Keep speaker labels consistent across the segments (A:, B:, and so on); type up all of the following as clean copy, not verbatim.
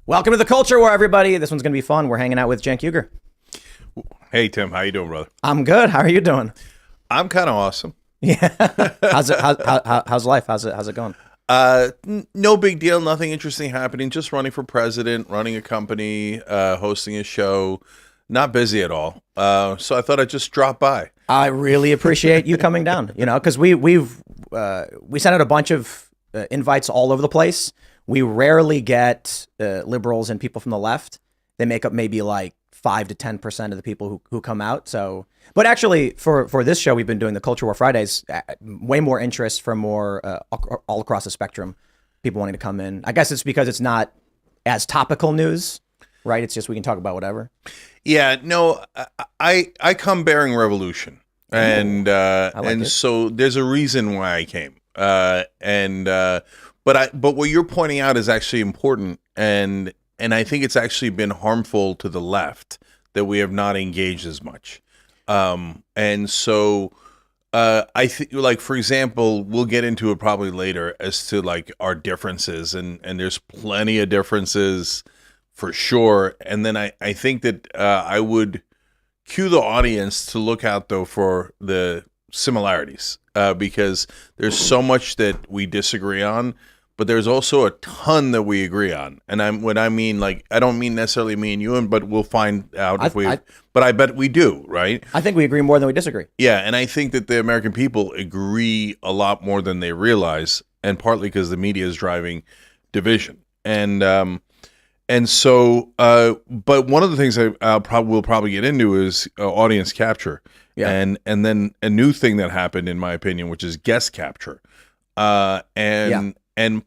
A: Welcome to the Culture War, everybody. This one's going to be fun. We're hanging out with Cenk Uygur.
B: Hey, Tim. How you doing, brother?
A: I'm good. How are you doing?
B: I'm kind of awesome.
A: Yeah. How's life? How's it going?
B: No big deal. Nothing interesting happening. Just running for president, running a company, hosting a show. Not busy at all. So I thought I'd just drop by.
A: I really appreciate you coming down, because we sent out a bunch of invites all over the place. We rarely get liberals and people from the left. They make up maybe like 5 to 10% of the people who come out. So, but actually for this show, we've been doing the Culture War Fridays, way more interest from more all across the spectrum, people wanting to come in. I guess it's because it's not as topical news, right? It's just, we can talk about whatever.
B: Yeah, no, I come bearing revolution. And so there's a reason why I came. But what you're pointing out is actually important, and I think it's actually been harmful to the left that we have not engaged as much. And so I think, like, for example, we'll get into it probably later as to like our differences, and there's plenty of differences for sure. And then I think that I would cue the audience to look out though for the similarities, because there's so much that we disagree on, but there's also a ton that we agree on. And I don't mean necessarily me and you, but we'll find out but I bet we do, right?
A: I think we agree more than we disagree.
B: Yeah, and I think that the American people agree a lot more than they realize, and partly because the media is driving division. And so, but one of the things we'll probably get into is audience capture. Yeah. And then a new thing that happened, in my opinion, which is guest capture. And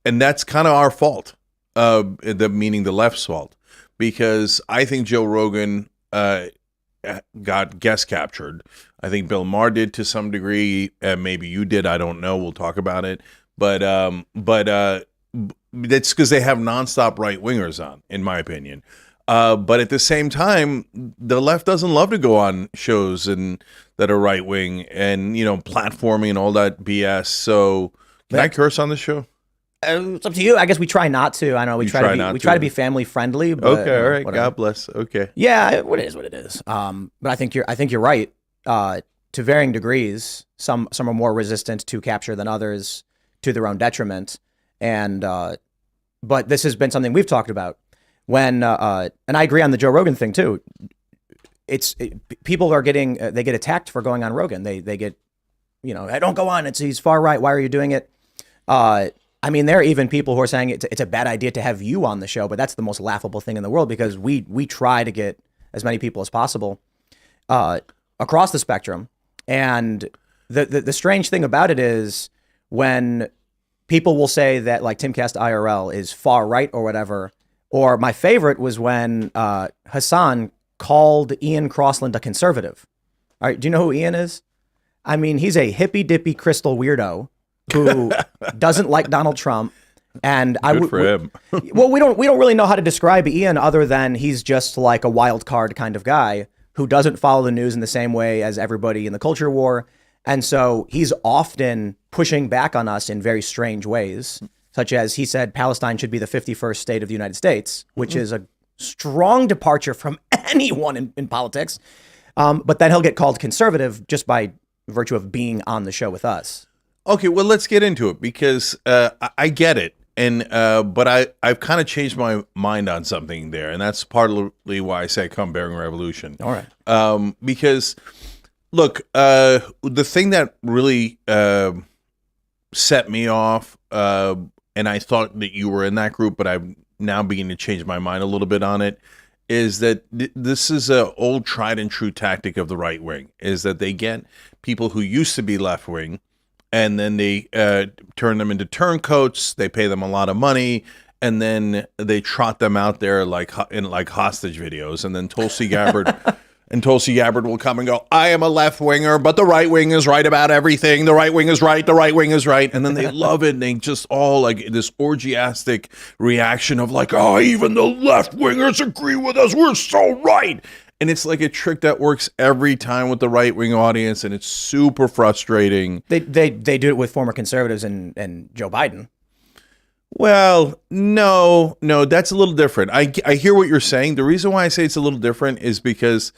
B: that's kind of our fault, meaning the left's fault, because I think Joe Rogan got guest captured. I think Bill Maher did to some degree. Maybe you did. I don't know. We'll talk about it. But that's because they have nonstop right wingers on, in my opinion. But at the same time, the left doesn't love to go on shows that are right wing and platforming and all that BS. So can I curse on the show?
A: It's up to you. I guess we try not to. I know we try to be family friendly. But,
B: okay, all right.
A: Whatever.
B: God bless. Okay.
A: Yeah, it is what it is. But I think you're right. To varying degrees, some are more resistant to capture than others, to their own detriment. And but this has been something we've talked about. And I agree on the Joe Rogan thing too. People are getting they get attacked for going on Rogan. They get, I don't go on. He's far right. Why are you doing it? I mean, there are even people who are saying it's a bad idea to have you on the show, but that's the most laughable thing in the world, because we try to get as many people as possible across the spectrum. And the strange thing about it is when people will say that, like, Timcast IRL is far right or whatever. Or my favorite was when Hassan called Ian Crossland a conservative. All right, do you know who Ian is? I mean, he's a hippy-dippy crystal weirdo who doesn't like Donald Trump. And
B: Good for him.
A: Well, we don't really know how to describe Ian other than he's just like a wild card kind of guy who doesn't follow the news in the same way as everybody in the culture war. And so he's often pushing back on us in very strange ways, such as he said Palestine should be the 51st state of the United States, which is a strong departure from anyone in politics. But then he'll get called conservative just by virtue of being on the show with us.
B: Okay, well, let's get into it, because I get it. But I've kind of changed my mind on something there. And that's partly why I say come bearing revolution.
A: All right.
B: Because, look, the thing that really set me off, and I thought that you were in that group, but I'm now beginning to change my mind a little bit on it, is that this is an old tried and true tactic of the right wing, is that they get people who used to be left wing, and then they turn them into turncoats. They pay them a lot of money, and then they trot them out there in hostage videos. And then Tulsi Gabbard will come and go, I am a left winger, but the right wing is right about everything. The right wing is right. The right wing is right. And then they love it. And they just all like this orgiastic reaction of like, oh, even the left wingers agree with us. We're so right. And it's like a trick that works every time with the right-wing audience, and it's super frustrating.
A: They do it with former conservatives and Joe Biden.
B: Well, no, that's a little different. I hear what you're saying. The reason why I say it's a little different is because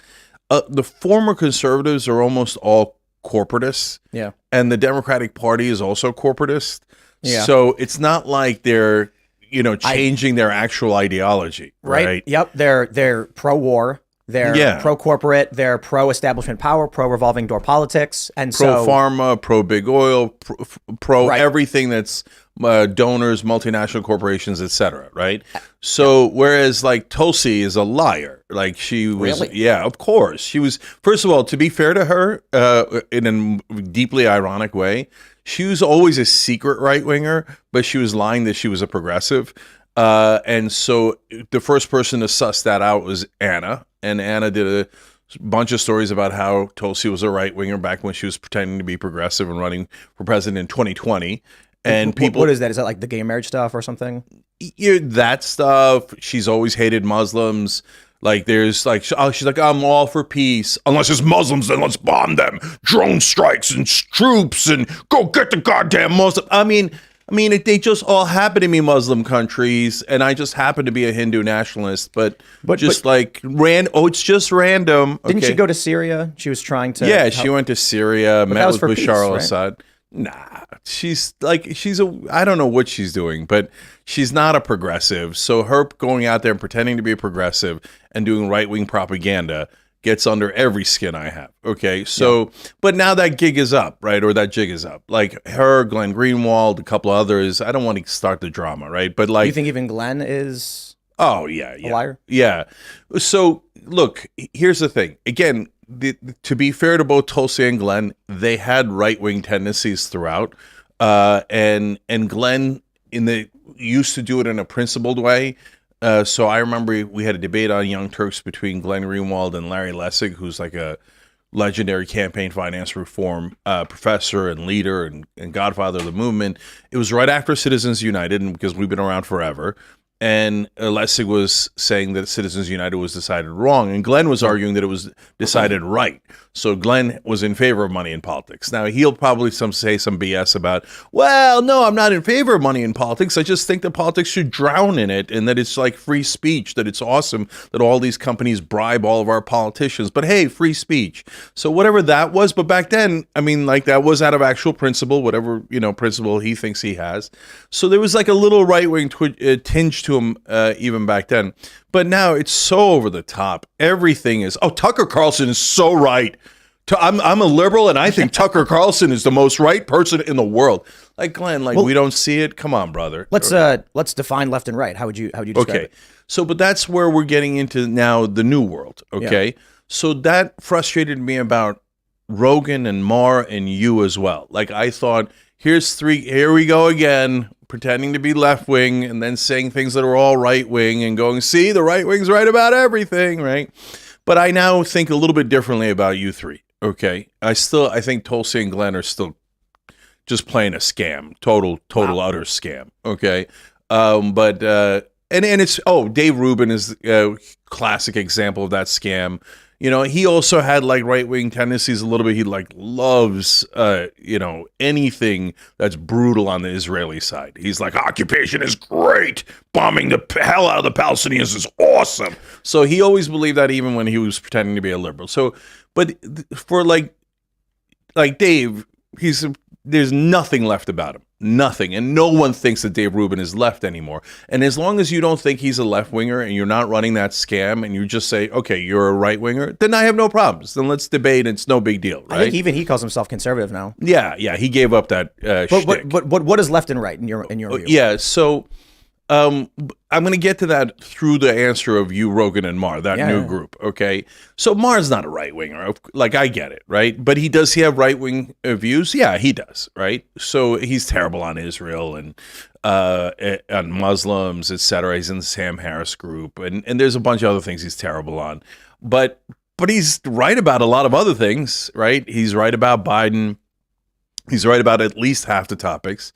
B: the former conservatives are almost all corporatists.
A: Yeah.
B: And the Democratic Party is also corporatist.
A: Yeah.
B: So it's not like they're, changing their actual ideology. Right.
A: Yep. They're pro-war. They're pro-corporate. They're pro-establishment power, pro-revolving door politics. And
B: pro-pharma, pro-big oil, pro everything that's donors, multinational corporations, etc. Right. So whereas like Tulsi is a liar, like she was, of course she was. First of all, to be fair to her, in a deeply ironic way, she was always a secret right winger, but she was lying that she was a progressive. And so the first person to suss that out was Anna, and Anna did a bunch of stories about how Tulsi was a right winger back when she was pretending to be progressive and running for president in 2020. And people,
A: what is that? Is that like the gay marriage stuff or something?
B: That stuff. She's always hated Muslims. Like there's like, she's like, I'm all for peace. Unless it's Muslims, then let's bomb them. Drone strikes and troops and go get the goddamn Muslim. I mean, they just all happen to be Muslim countries, and I just happen to be a Hindu nationalist. But it's just random.
A: Didn't she go to Syria? She was trying to.
B: Yeah, she went to Syria, met with Bashar al-Assad. Nah, I don't know what she's doing, but she's not a progressive. So her going out there and pretending to be a progressive and doing right-wing propaganda gets under every skin I have. Okay. So, but now that gig is up, right? Or that jig is up. Like her, Glenn Greenwald, a couple of others. I don't want to start the drama, right? But like,
A: you think even Glenn is
B: a liar? Yeah. So look, here's the thing. Again, to be fair to both Tulsi and Glenn, they had right-wing tendencies throughout. And Glenn used to do it in a principled way. So I remember we had a debate on Young Turks between Glenn Greenwald and Larry Lessig, who's like a legendary campaign finance reform professor and leader and godfather of the movement. It was right after Citizens United, and because we've been around forever. And Lessig was saying that Citizens United was decided wrong, and Glenn was arguing that it was decided right. So Glenn was in favor of money in politics. Now, he'll probably say some BS about, well, no, I'm not in favor of money in politics. I just think that politics should drown in it, and that it's like free speech, that it's awesome that all these companies bribe all of our politicians. But hey, free speech. So whatever that was, but back then, I mean, like that was out of actual principle, whatever, principle he thinks he has. So there was like a little right-wing tinge to him even back then. But now it's so over the top. Everything is, Tucker Carlson is so right. I'm a liberal, and I think Tucker Carlson is the most right person in the world. Like Glenn, we don't see it. Come on, brother.
A: Let's define left and right. How would you describe it?
B: So, but that's where we're getting into now the new world. Okay. Yeah. So that frustrated me about Rogan and Maher and you as well. Like I thought, here we go again, pretending to be left wing and then saying things that are all right wing and going, see, the right wing's right about everything, right? But I now think a little bit differently about you three. Okay. I think Tulsi and Glenn are still just playing a scam, total utter scam. Okay. But it's, Dave Rubin is a classic example of that scam. He also had like right-wing tendencies a little bit. He like loves, anything that's brutal on the Israeli side. He's like, occupation is great. Bombing the hell out of the Palestinians is awesome. So he always believed that even when he was pretending to be a liberal. So, but for like Dave, there's nothing left about him. Nothing. And no one thinks that Dave Rubin is left anymore. And as long as you don't think he's a left winger and you're not running that scam and you just say, okay, you're a right winger, then I have no problems. Then let's debate. It's no big deal, right?
A: I think even he calls himself conservative now.
B: Yeah. He gave up that shtick.
A: But what is left and right in your view?
B: Yeah. So I'm going to get to that through the answer of you, Rogan, and Maher, that new group, okay? So Maher's not a right-winger. Like, I get it, right? But does he have right-wing views? Yeah, he does, right? So he's terrible on Israel and on Muslims, et cetera. He's in the Sam Harris group. And there's a bunch of other things he's terrible on. But he's right about a lot of other things, right? He's right about Biden. He's right about at least half the topics.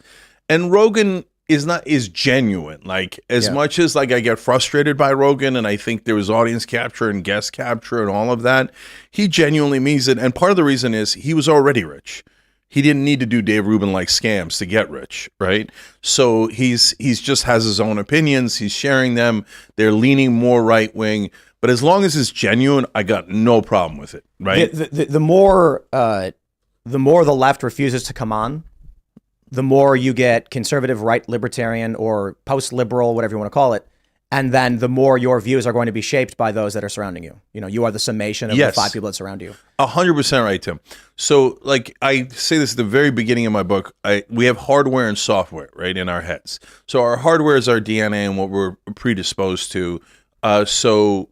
B: And Rogan is genuine. Like as much as like I get frustrated by Rogan and I think there was audience capture and guest capture and all of that, he genuinely means it. And part of the reason is he was already rich. He didn't need to do Dave Rubin-like scams to get rich, right? So he's just has his own opinions. He's sharing them. They're leaning more right-wing. But as long as it's genuine, I got no problem with it, right?
A: The more the left refuses to come on, the more you get conservative, right, libertarian, or post-liberal, whatever you want to call it. And then the more your views are going to be shaped by those that are surrounding you. You know, you are the summation of the 5 people that surround you.
B: 100% right, Tim. So, like I say this at the very beginning of my book, we have hardware and software, right, in our heads. So our hardware is our DNA and what we're predisposed to. So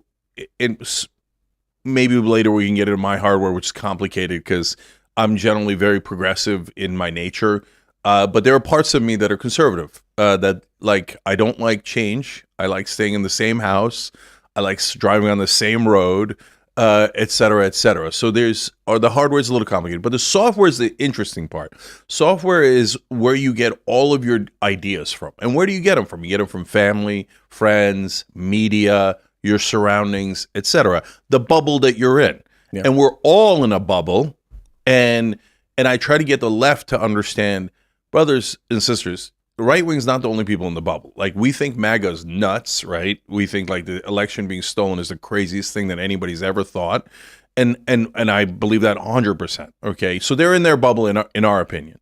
B: maybe later we can get into my hardware, which is complicated because I'm generally very progressive in my nature. But there are parts of me that are conservative, that like I don't like change. I like staying in the same house. I like driving on the same road, et cetera, et cetera. So the hardware is a little complicated, but the software is the interesting part. Software is where you get all of your ideas from. And where do you get them from? You get them from family, friends, media, your surroundings, et cetera. The bubble that you're in. Yeah. And we're all in a bubble. And I try to get the left to understand, brothers and sisters, the right wing's not the only people in the bubble. Like, we think MAGA's nuts, right? We think like the election being stolen is the craziest thing that anybody's ever thought. And I believe that 100%. Okay. So they're in their bubble in our opinion.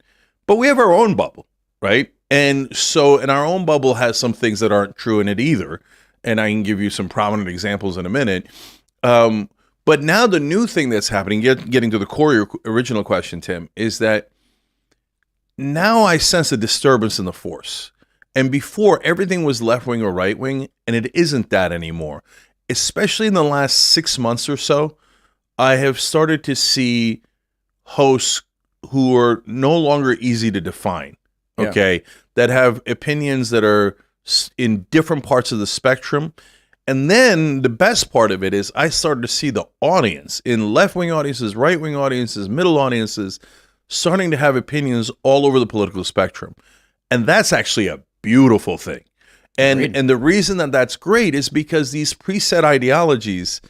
B: But we have our own bubble, right? And so, and our own bubble has some things that aren't true in it either. And I can give you some prominent examples in a minute. But now the new thing that's happening, getting to the core of your original question, Tim, is that now I sense a disturbance in the force. And before, everything was left-wing or right-wing, and it isn't that anymore. Especially in the last 6 months or so, I have started to see hosts who are no longer easy to define, okay, that have opinions that are in different parts of the spectrum. And then the best part of it is I started to see the audience in left-wing audiences, right-wing audiences, middle audiences, starting to have opinions all over the political spectrum. And that's actually a beautiful thing. And the reason that that's great is because these preset ideologies,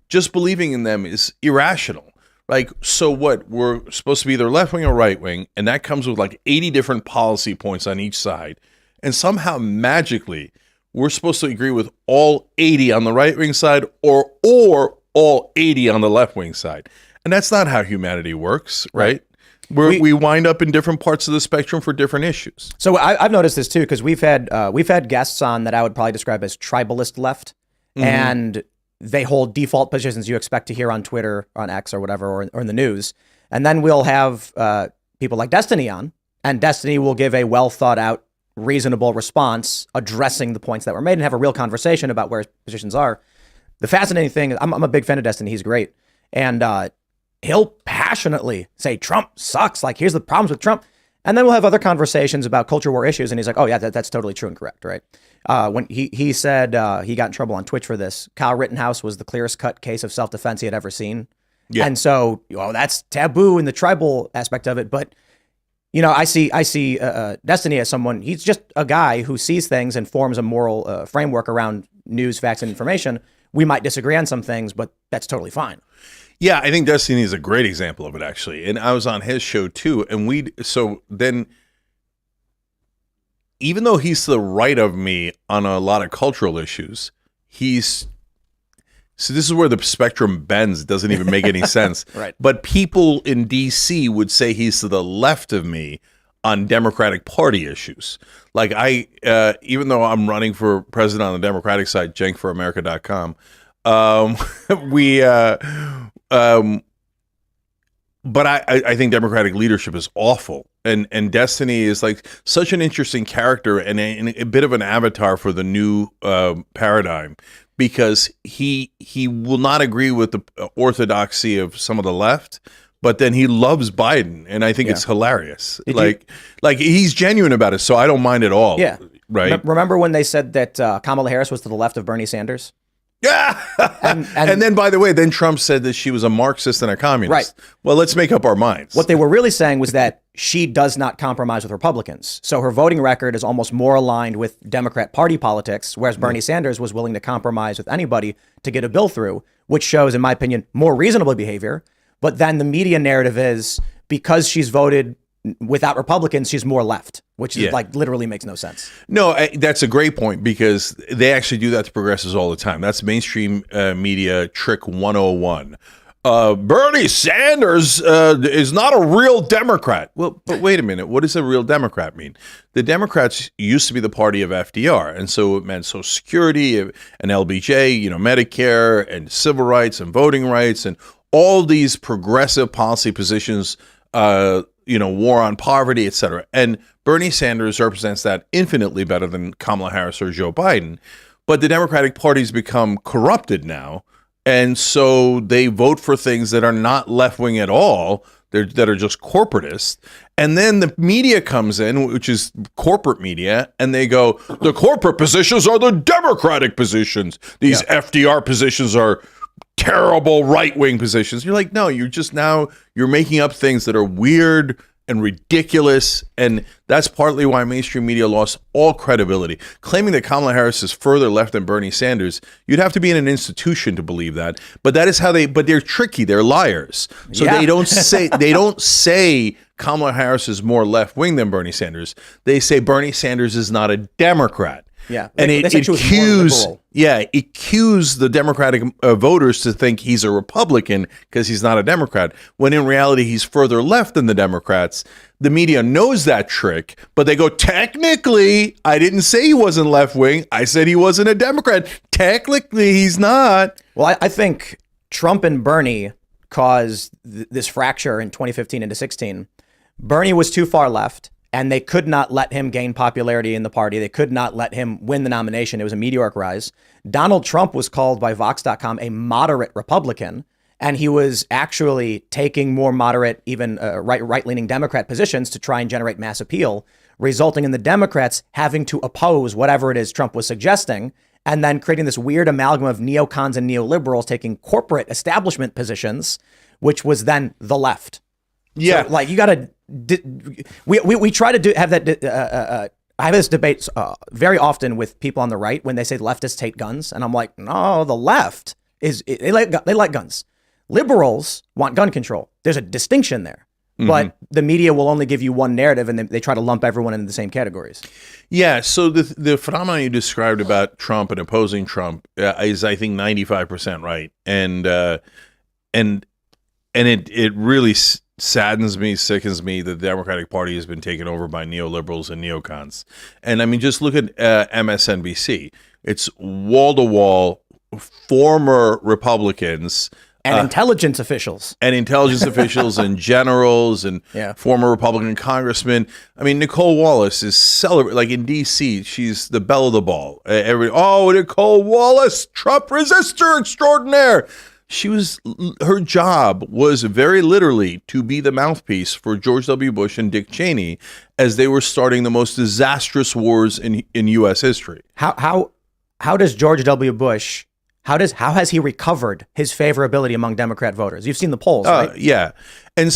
B: just believing in them is irrational. Like, so what? We're supposed to be either left-wing or right-wing, and that comes with like 80 different policy points on each side. And somehow magically, we're supposed to agree with all 80 on the right-wing side or all 80 on the left-wing side. And that's not how humanity works, right? We wind up in different parts of the spectrum for different issues.
A: So I've noticed this too, because we've had guests on that I would probably describe as tribalist left, and they hold default positions you expect to hear on Twitter, on X or whatever, or in the news. And then we'll have people like Destiny on, and Destiny will give a well thought out, reasonable response addressing the points that were made and have a real conversation about where his positions are. The fascinating thing, I'm a big fan of Destiny. He's great. And he'll passionately say Trump sucks. Like, here's the problems with Trump. And then we'll have other conversations about culture war issues. And he's like, oh yeah, that's totally true and correct. Right. When he said he got in trouble on Twitch for this, Kyle Rittenhouse was the clearest cut case of self-defense he had ever seen. Yeah. And so, that's taboo in the tribal aspect of it. But I see Destiny as someone, he's just a guy who sees things and forms a moral framework around news, facts, and information. We might disagree on some things, but that's totally fine.
B: Yeah, I think Destiny is a great example of it, actually. And I was on his show too. And so then, even though he's to the right of me on a lot of cultural issues, so this is where the spectrum bends. It doesn't even make any sense.
A: Right.
B: But people in DC would say he's to the left of me on Democratic Party issues. Like even though I'm running for president on the Democratic side, cenkforamerica.com, but I think Democratic leadership is awful. And Destiny is like such an interesting character and a bit of an avatar for the new paradigm, because he will not agree with the orthodoxy of some of the left, but then he loves Biden, and I think it's hilarious. Like he's genuine about it, so I don't mind at all.
A: Yeah.
B: Right.
A: Remember when they said that Kamala Harris was to the left of Bernie Sanders?
B: Yeah. And then, by the way, then Trump said that she was a Marxist and a communist.
A: Right.
B: Well, let's make up our minds.
A: What they were really saying was that she does not compromise with Republicans. So her voting record is almost more aligned with Democrat Party politics, whereas Bernie Sanders was willing to compromise with anybody to get a bill through, which shows, in my opinion, more reasonable behavior. But then the media narrative is because she's voted without Republicans, she's more left, which is like literally makes no sense.
B: No, that's a great point because they actually do that to progressives all the time. That's mainstream media trick 101. Bernie Sanders is not a real Democrat. Well, but wait a minute. What does a real Democrat mean? The Democrats used to be the party of FDR. And so it meant Social Security and LBJ, Medicare and civil rights and voting rights and all these progressive policy positions, war on poverty, et cetera. And Bernie Sanders represents that infinitely better than Kamala Harris or Joe Biden. But the Democratic Party's become corrupted now. And so they vote for things that are not left-wing at all, that are just corporatist. And then the media comes in, which is corporate media, and they go, the corporate positions are the Democratic positions. These FDR positions are terrible right-wing positions. You're like, no, you're making up things that are weird and ridiculous, and that's partly why mainstream media lost all credibility. Claiming that Kamala Harris is further left than Bernie Sanders, you'd have to be in an institution to believe that. But that is how but they're tricky, they're liars. So they don't say Kamala Harris is more left-wing than Bernie Sanders. They say Bernie Sanders is not a Democrat.
A: Yeah,
B: and it cues the Democratic voters to think he's a Republican because he's not a Democrat, when in reality he's further left than the Democrats. The media knows that trick, but they go, technically, I didn't say he wasn't left-wing. I said he wasn't a Democrat. Technically, he's not.
A: Well, I think Trump and Bernie caused this fracture in 2015 into 16. Bernie was too far left, and they could not let him gain popularity in the party. They could not let him win the nomination. It was a meteoric rise. Donald Trump was called by Vox.com a moderate Republican, and he was actually taking more moderate, even right-leaning Democrat positions to try and generate mass appeal, resulting in the Democrats having to oppose whatever it is Trump was suggesting, and then creating this weird amalgam of neocons and neoliberals taking corporate establishment positions, which was then the left.
B: Yeah.
A: So, you got to... We try to have that. I have this debate very often with people on the right when they say leftists hate guns, and I'm like, no, the left they like guns. Liberals want gun control. There's a distinction there, but the media will only give you one narrative, and they try to lump everyone into the same categories. Yeah.
B: So the phenomenon you described about Trump and opposing Trump is, I think, 95% right, and it really saddens me, sickens me that the Democratic Party has been taken over by neoliberals and neocons. And I mean, just look at MSNBC. It's wall-to-wall former Republicans.
A: And intelligence officials.
B: And generals and former Republican congressmen. I mean, Nicole Wallace is like in D.C., she's the belle of the ball. Nicole Wallace, Trump resistor extraordinaire. Her job was very literally to be the mouthpiece for George W. Bush and Dick Cheney as they were starting the most disastrous wars in U.S. history.
A: How does George W. Bush, how has he recovered his favorability among Democrat voters? You've seen the polls, right?
B: Yeah. And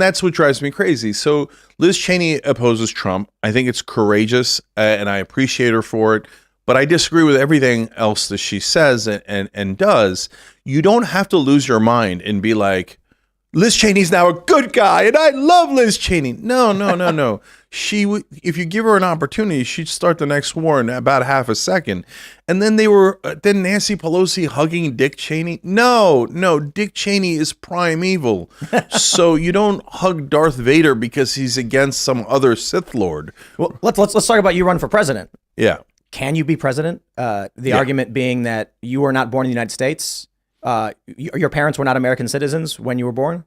B: that's what drives me crazy. So Liz Cheney opposes Trump. I think it's courageous, and I appreciate her for it. But I disagree with everything else that she says and does. You don't have to lose your mind and be like, Liz Cheney's now a good guy, and I love Liz Cheney. No. If you give her an opportunity, she'd start the next war in about half a second. And then then Nancy Pelosi hugging Dick Cheney. No, Dick Cheney is prime evil. So you don't hug Darth Vader because he's against some other Sith Lord.
A: Well, let's talk about you running for president.
B: Yeah.
A: Can you be president? The argument being that you were not born in the United States. Your parents were not American citizens when you were born?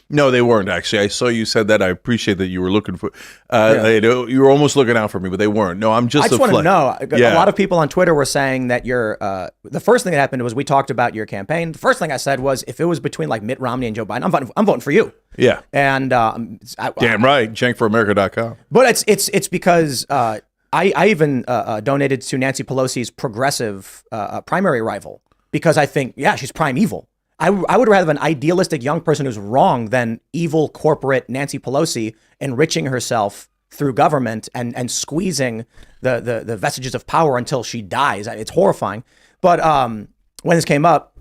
B: No, they weren't, actually. I saw you said that. I appreciate that you were looking for... you were almost looking out for me, but they weren't. No, I'm just...
A: I just want to know. A lot of people on Twitter were saying that the first thing that happened was we talked about your campaign. The first thing I said was, if it was between like Mitt Romney and Joe Biden, I'm voting for you.
B: Yeah.
A: And...
B: damn right. CenkForAmerica.com.
A: But it's because... I even donated to Nancy Pelosi's progressive primary rival because I think, she's prime evil. I would rather have an idealistic young person who's wrong than evil corporate Nancy Pelosi enriching herself through government and squeezing the vestiges of power until she dies. It's horrifying. But when this came up,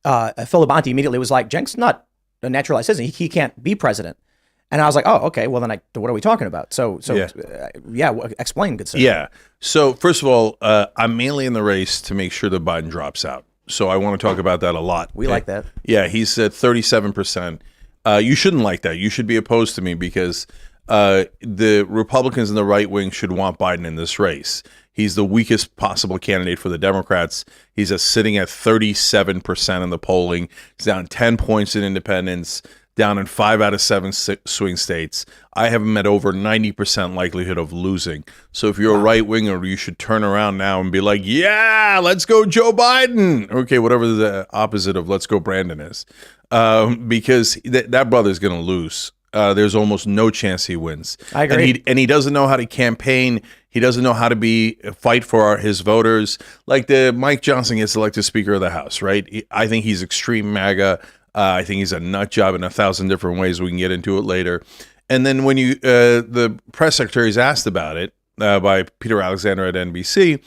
A: Phil Labonte immediately was like, Cenk's not a naturalized citizen. He can't be president. And I was like, oh, okay. Well, then what are we talking about? Explain, good sir.
B: Yeah. So first of all, I'm mainly in the race to make sure that Biden drops out. So I want to talk about that a lot.
A: We like that.
B: Yeah, he's at 37%. You shouldn't like that. You should be opposed to me because the Republicans and the right wing should want Biden in this race. He's the weakest possible candidate for the Democrats. He's sitting at 37% in the polling. He's down 10 points in independents, down in 5 out of 7 swing states. I have him at over 90% likelihood of losing. So if you're a right winger, you should turn around now and be like, yeah, let's go Joe Biden. Okay, whatever the opposite of let's go Brandon is. Because that brother's going to lose. There's almost no chance he wins.
A: I agree.
B: And he doesn't know how to campaign. He doesn't know how to fight for his voters. Like Mike Johnson gets elected Speaker of the House, right? I think he's extreme MAGA. I think he's a nut job in 1,000 different ways. We can get into it later. And then when the press secretary is asked about it by Peter Alexander at NBC,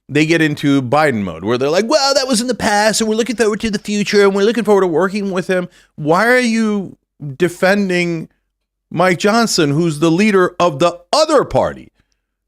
B: they get into Biden mode where they're like, well, that was in the past and we're looking forward to the future and we're looking forward to working with him. Why are you defending Mike Johnson, who's the leader of the other party?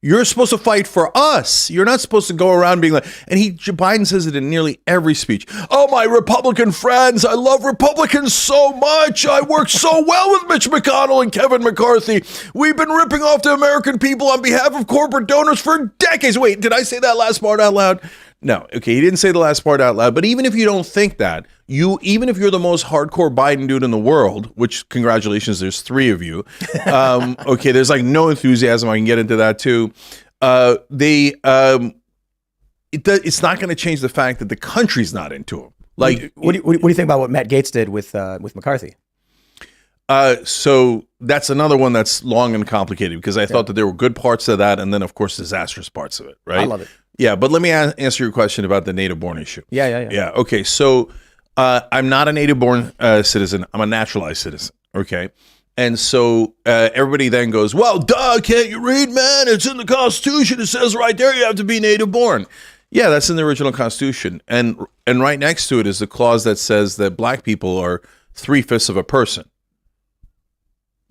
B: You're supposed to fight for us. You're not supposed to go around being like, and Biden says it in nearly every speech. Oh, my Republican friends, I love Republicans so much. I work so well with Mitch McConnell and Kevin McCarthy. We've been ripping off the American people on behalf of corporate donors for decades. Wait, did I say that last part out loud? No. Okay, he didn't say the last part out loud. But even if you don't think that, even if you're the most hardcore Biden dude in the world, which congratulations, there's 3 of you. Okay, there's like no enthusiasm. I can get into that too. It's not going to change the fact that the country's not into him. Like,
A: what do you think about what Matt Gaetz did with McCarthy?
B: So that's another one that's long and complicated because I thought that there were good parts of that, and then of course disastrous parts of it. Right?
A: I love it.
B: Yeah, but let me answer your question about the native-born issue.
A: Yeah.
B: Okay, so I'm not a native-born citizen. I'm a naturalized citizen. Okay, and so everybody then goes, "Well, duh, can't you read, man? It's in the Constitution. It says right there you have to be native-born." Yeah, that's in the original Constitution, and right next to it is the clause that says that black people are 3/5 of a person.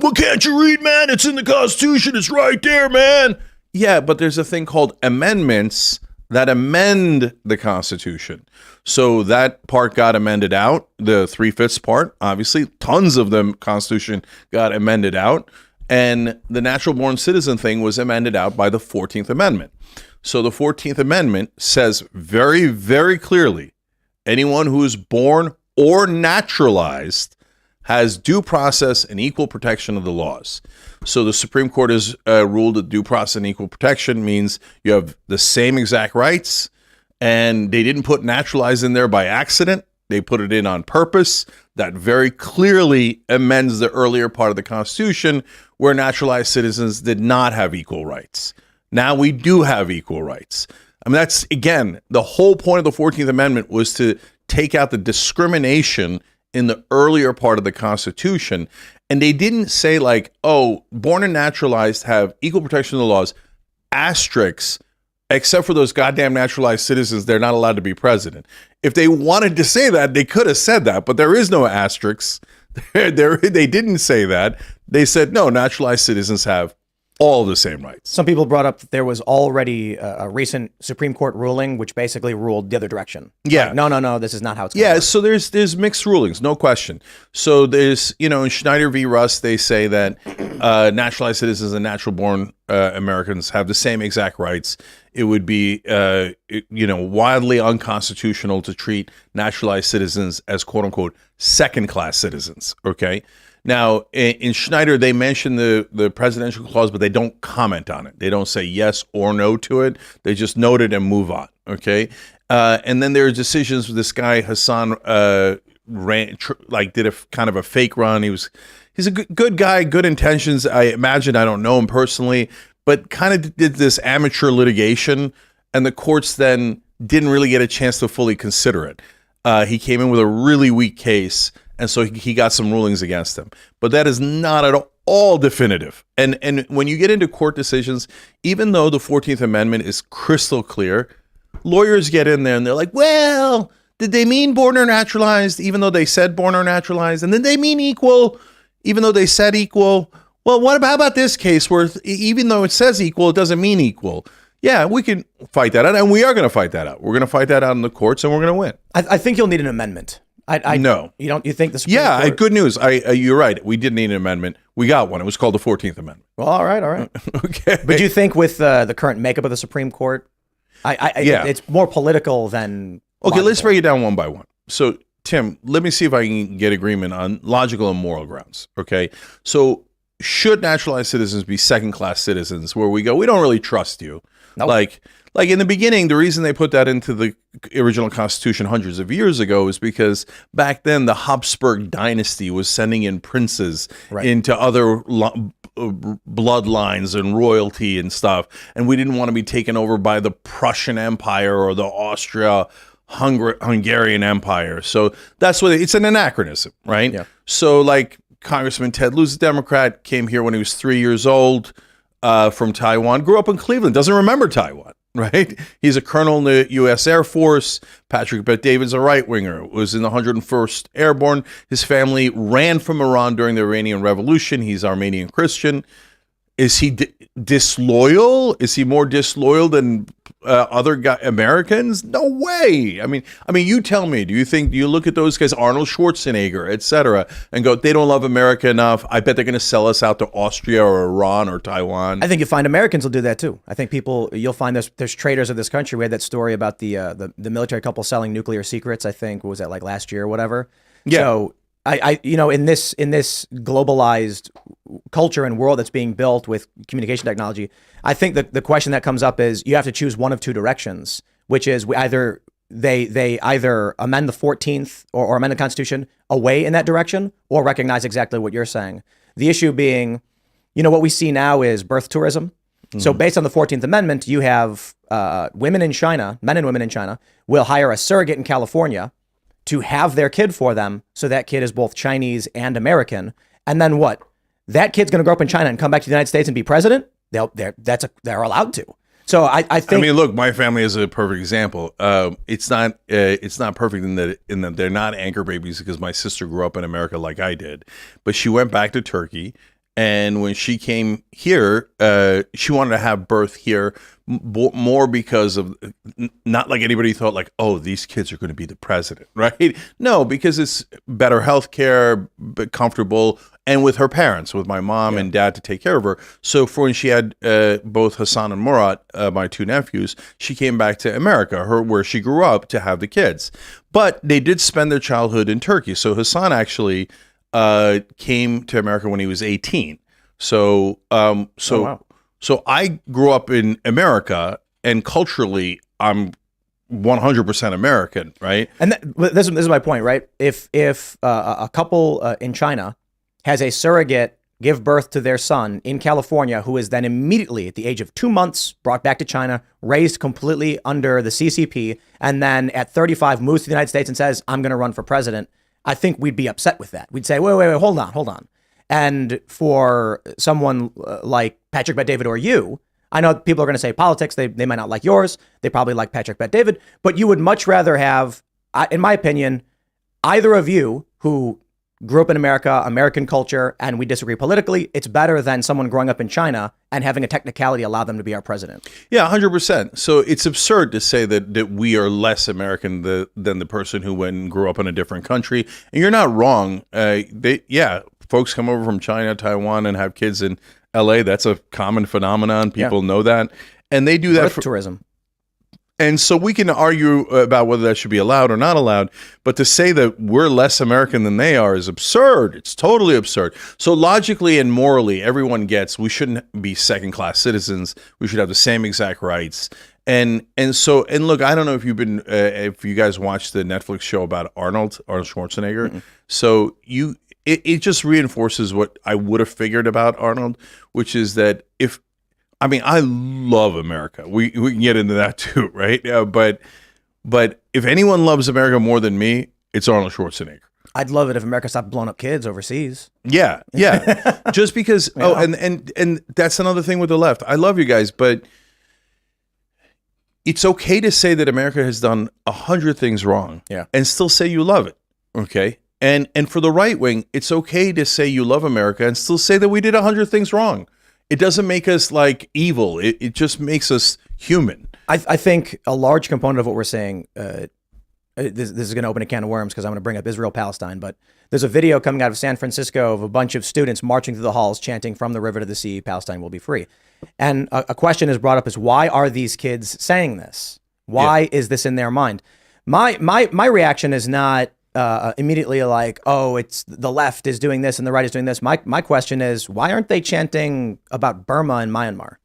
B: Well, can't you read, man? It's in the Constitution. It's right there, man. Yeah, but there's a thing called amendments that amend the Constitution. So that part got amended out, the 3/5 part, obviously. Tons of the Constitution got amended out. And the natural born citizen thing was amended out by the 14th Amendment. So the 14th Amendment says very, very clearly, anyone who is born or naturalized has due process and equal protection of the laws. So the Supreme Court has ruled that due process and equal protection means you have the same exact rights, and they didn't put naturalized in there by accident. They put it in on purpose. That very clearly amends the earlier part of the Constitution where naturalized citizens did not have equal rights. Now we do have equal rights. I mean, that's, again, the whole point of the 14th Amendment was to take out the discrimination in the earlier part of the Constitution. And they didn't say like, oh, born and naturalized have equal protection of the laws, asterisks, except for those goddamn naturalized citizens, they're not allowed to be president. If they wanted to say that, they could have said that, but there is no asterisks. They didn't say that. They said, no, naturalized citizens have all the same rights.
A: Some people brought up that there was already a recent Supreme Court ruling which basically ruled the other direction.
B: Yeah.
A: Like, no, this is not how it's going to work.
B: So there's mixed rulings, no question. So there's, in Schneider v. Russ, they say that naturalized citizens and natural-born Americans have the same exact rights. It would be, wildly unconstitutional to treat naturalized citizens as quote-unquote second-class citizens, okay? Now, in Schneider, they mention the presidential clause, but they don't comment on it. They don't say yes or no to it. They just note it and move on, okay? And then there are decisions with this guy, Hassan, did a kind of a fake run. He's a good guy, good intentions. I imagine, I don't know him personally, but kind of did this amateur litigation, and the courts then didn't really get a chance to fully consider it. He came in with a really weak case, and so he got some rulings against him. But that is not at all definitive. And when you get into court decisions, even though the 14th Amendment is crystal clear, lawyers get in there and they're like, well, did they mean born or naturalized, even though they said born or naturalized? And did they mean equal, even though they said equal? Well, how about this case where even though it says equal, it doesn't mean equal? Yeah, we can fight that out, and we are going to fight that out. We're going to fight that out in the courts, and we're going to win.
A: I think you'll need an amendment.
B: No.
A: You don't? You think the Supreme
B: Yeah,
A: Court?
B: good news. You're right. We did need an amendment. We got one. It was called the 14th Amendment.
A: Well, all right.
B: Okay.
A: But do you think with the current makeup of the Supreme Court,
B: Yeah.
A: it's more political than
B: Okay, let's
A: logical?
B: break it down one by one. So, Tim, let me see if I can get agreement on logical and moral grounds. Okay, so should naturalized citizens be second-class citizens? Where we go, we don't really trust you.
A: Nope.
B: Like in the beginning, the reason they put that into the original Constitution hundreds of years ago is because back then the Habsburg dynasty was sending in princes
A: Right.
B: into other bloodlines and royalty and stuff, and we didn't want to be taken over by the Prussian Empire or the Hungarian Empire. So that's what it's an anachronism, right?
A: Yeah.
B: So like Congressman Ted Lieu's a Democrat, came here when he was 3 years old from Taiwan, grew up in Cleveland, doesn't remember Taiwan. Right, he's a colonel in the U.S. Air Force. Patrick Bet-David's a right-winger. Was in the 101st Airborne. His family ran from Iran during the Iranian Revolution. He's Armenian Christian. Is he disloyal? Is he more disloyal than other Americans? No way. I mean, you tell me. Do you look at those guys, Arnold Schwarzenegger, etc., and go, they don't love America enough? I bet they're going to sell us out to Austria or Iran or Taiwan.
A: I think you'll find Americans will do that too. I think you'll find there's traitors of this country. We had that story about the military couple selling nuclear secrets. I think what was that, like last year or whatever.
B: Yeah.
A: So I in this globalized culture and world that's being built with communication technology, I think that the question that comes up is you have to choose one of two directions, which is they either amend the 14th or amend the Constitution away in that direction or recognize exactly what you're saying. The issue being, what we see now is birth tourism. Mm-hmm. So based on the 14th Amendment, you have women in China, men and women in China, will hire a surrogate in California to have their kid for them, so that kid is both Chinese and American. And then what? That kid's going to grow up in China and come back to the United States and be president? They're allowed to. So I think.
B: I mean, look, my family is a perfect example. It's not perfect in that they're not anchor babies because my sister grew up in America like I did, but she went back to Turkey. And when she came here, she wanted to have birth here more because of, not like anybody thought like, oh, these kids are going to be the president, right? No, because it's better health care, comfortable, and with her parents, with my mom and dad to take care of her. So for when she had both Hassan and Murat, my two nephews, she came back to America, where she grew up, to have the kids. But they did spend their childhood in Turkey. So Hassan actually came to America when he was 18. So,
A: Oh, wow.
B: so I grew up in America, and culturally, I'm 100% American, right?
A: And this is my point, right? If a couple in China has a surrogate give birth to their son in California, who is then immediately at the age of 2 months brought back to China, raised completely under the CCP, and then at 35 moves to the United States and says, I'm going to run for president, I think we'd be upset with that. We'd say, wait, hold on. And for someone like Patrick Bet-David or you, I know people are going to say politics. They might not like yours. They probably like Patrick Bet-David, but you would much rather have, in my opinion, either of you who grew up in America, American culture, and we disagree politically. It's better than someone growing up in China and having a technicality allow them to be our president.
B: Yeah, 100%. So it's absurd to say that we are less American than the person who went and grew up in a different country. And you're not wrong. Folks come over from China, Taiwan, and have kids in LA. That's a common phenomenon. People know that. And they do that
A: for tourism.
B: And so we can argue about whether that should be allowed or not allowed, but to say that we're less American than they are is absurd. It's totally absurd. So logically and morally, everyone gets we shouldn't be second-class citizens. We should have the same exact rights. And look, I don't know if if you guys watched the Netflix show about Arnold Schwarzenegger. Mm-hmm. So it just reinforces what I would have figured about Arnold, which is that I love America. We can get into that too, right? But if anyone loves America more than me, it's Arnold Schwarzenegger.
A: I'd love it if America stopped blowing up kids overseas.
B: Yeah. Just because. Oh, and that's another thing with the left. I love you guys, but it's okay to say that America has done 100 things wrong,
A: Yeah.
B: and still say you love it. Okay, and for the right wing, it's okay to say you love America and still say that we did 100 things wrong. It doesn't make us like evil. It just makes us human.
A: I think a large component of what we're saying, this is going to open a can of worms because I'm going to bring up Israel-Palestine, but there's a video coming out of San Francisco of a bunch of students marching through the halls chanting "From the river to the sea, Palestine will be free." And a question is brought up is, why are these kids saying this? Why is this in their mind? My reaction is not immediately like, oh, it's the left is doing this and the right is doing this. My question is, why aren't they chanting about Burma and Myanmar?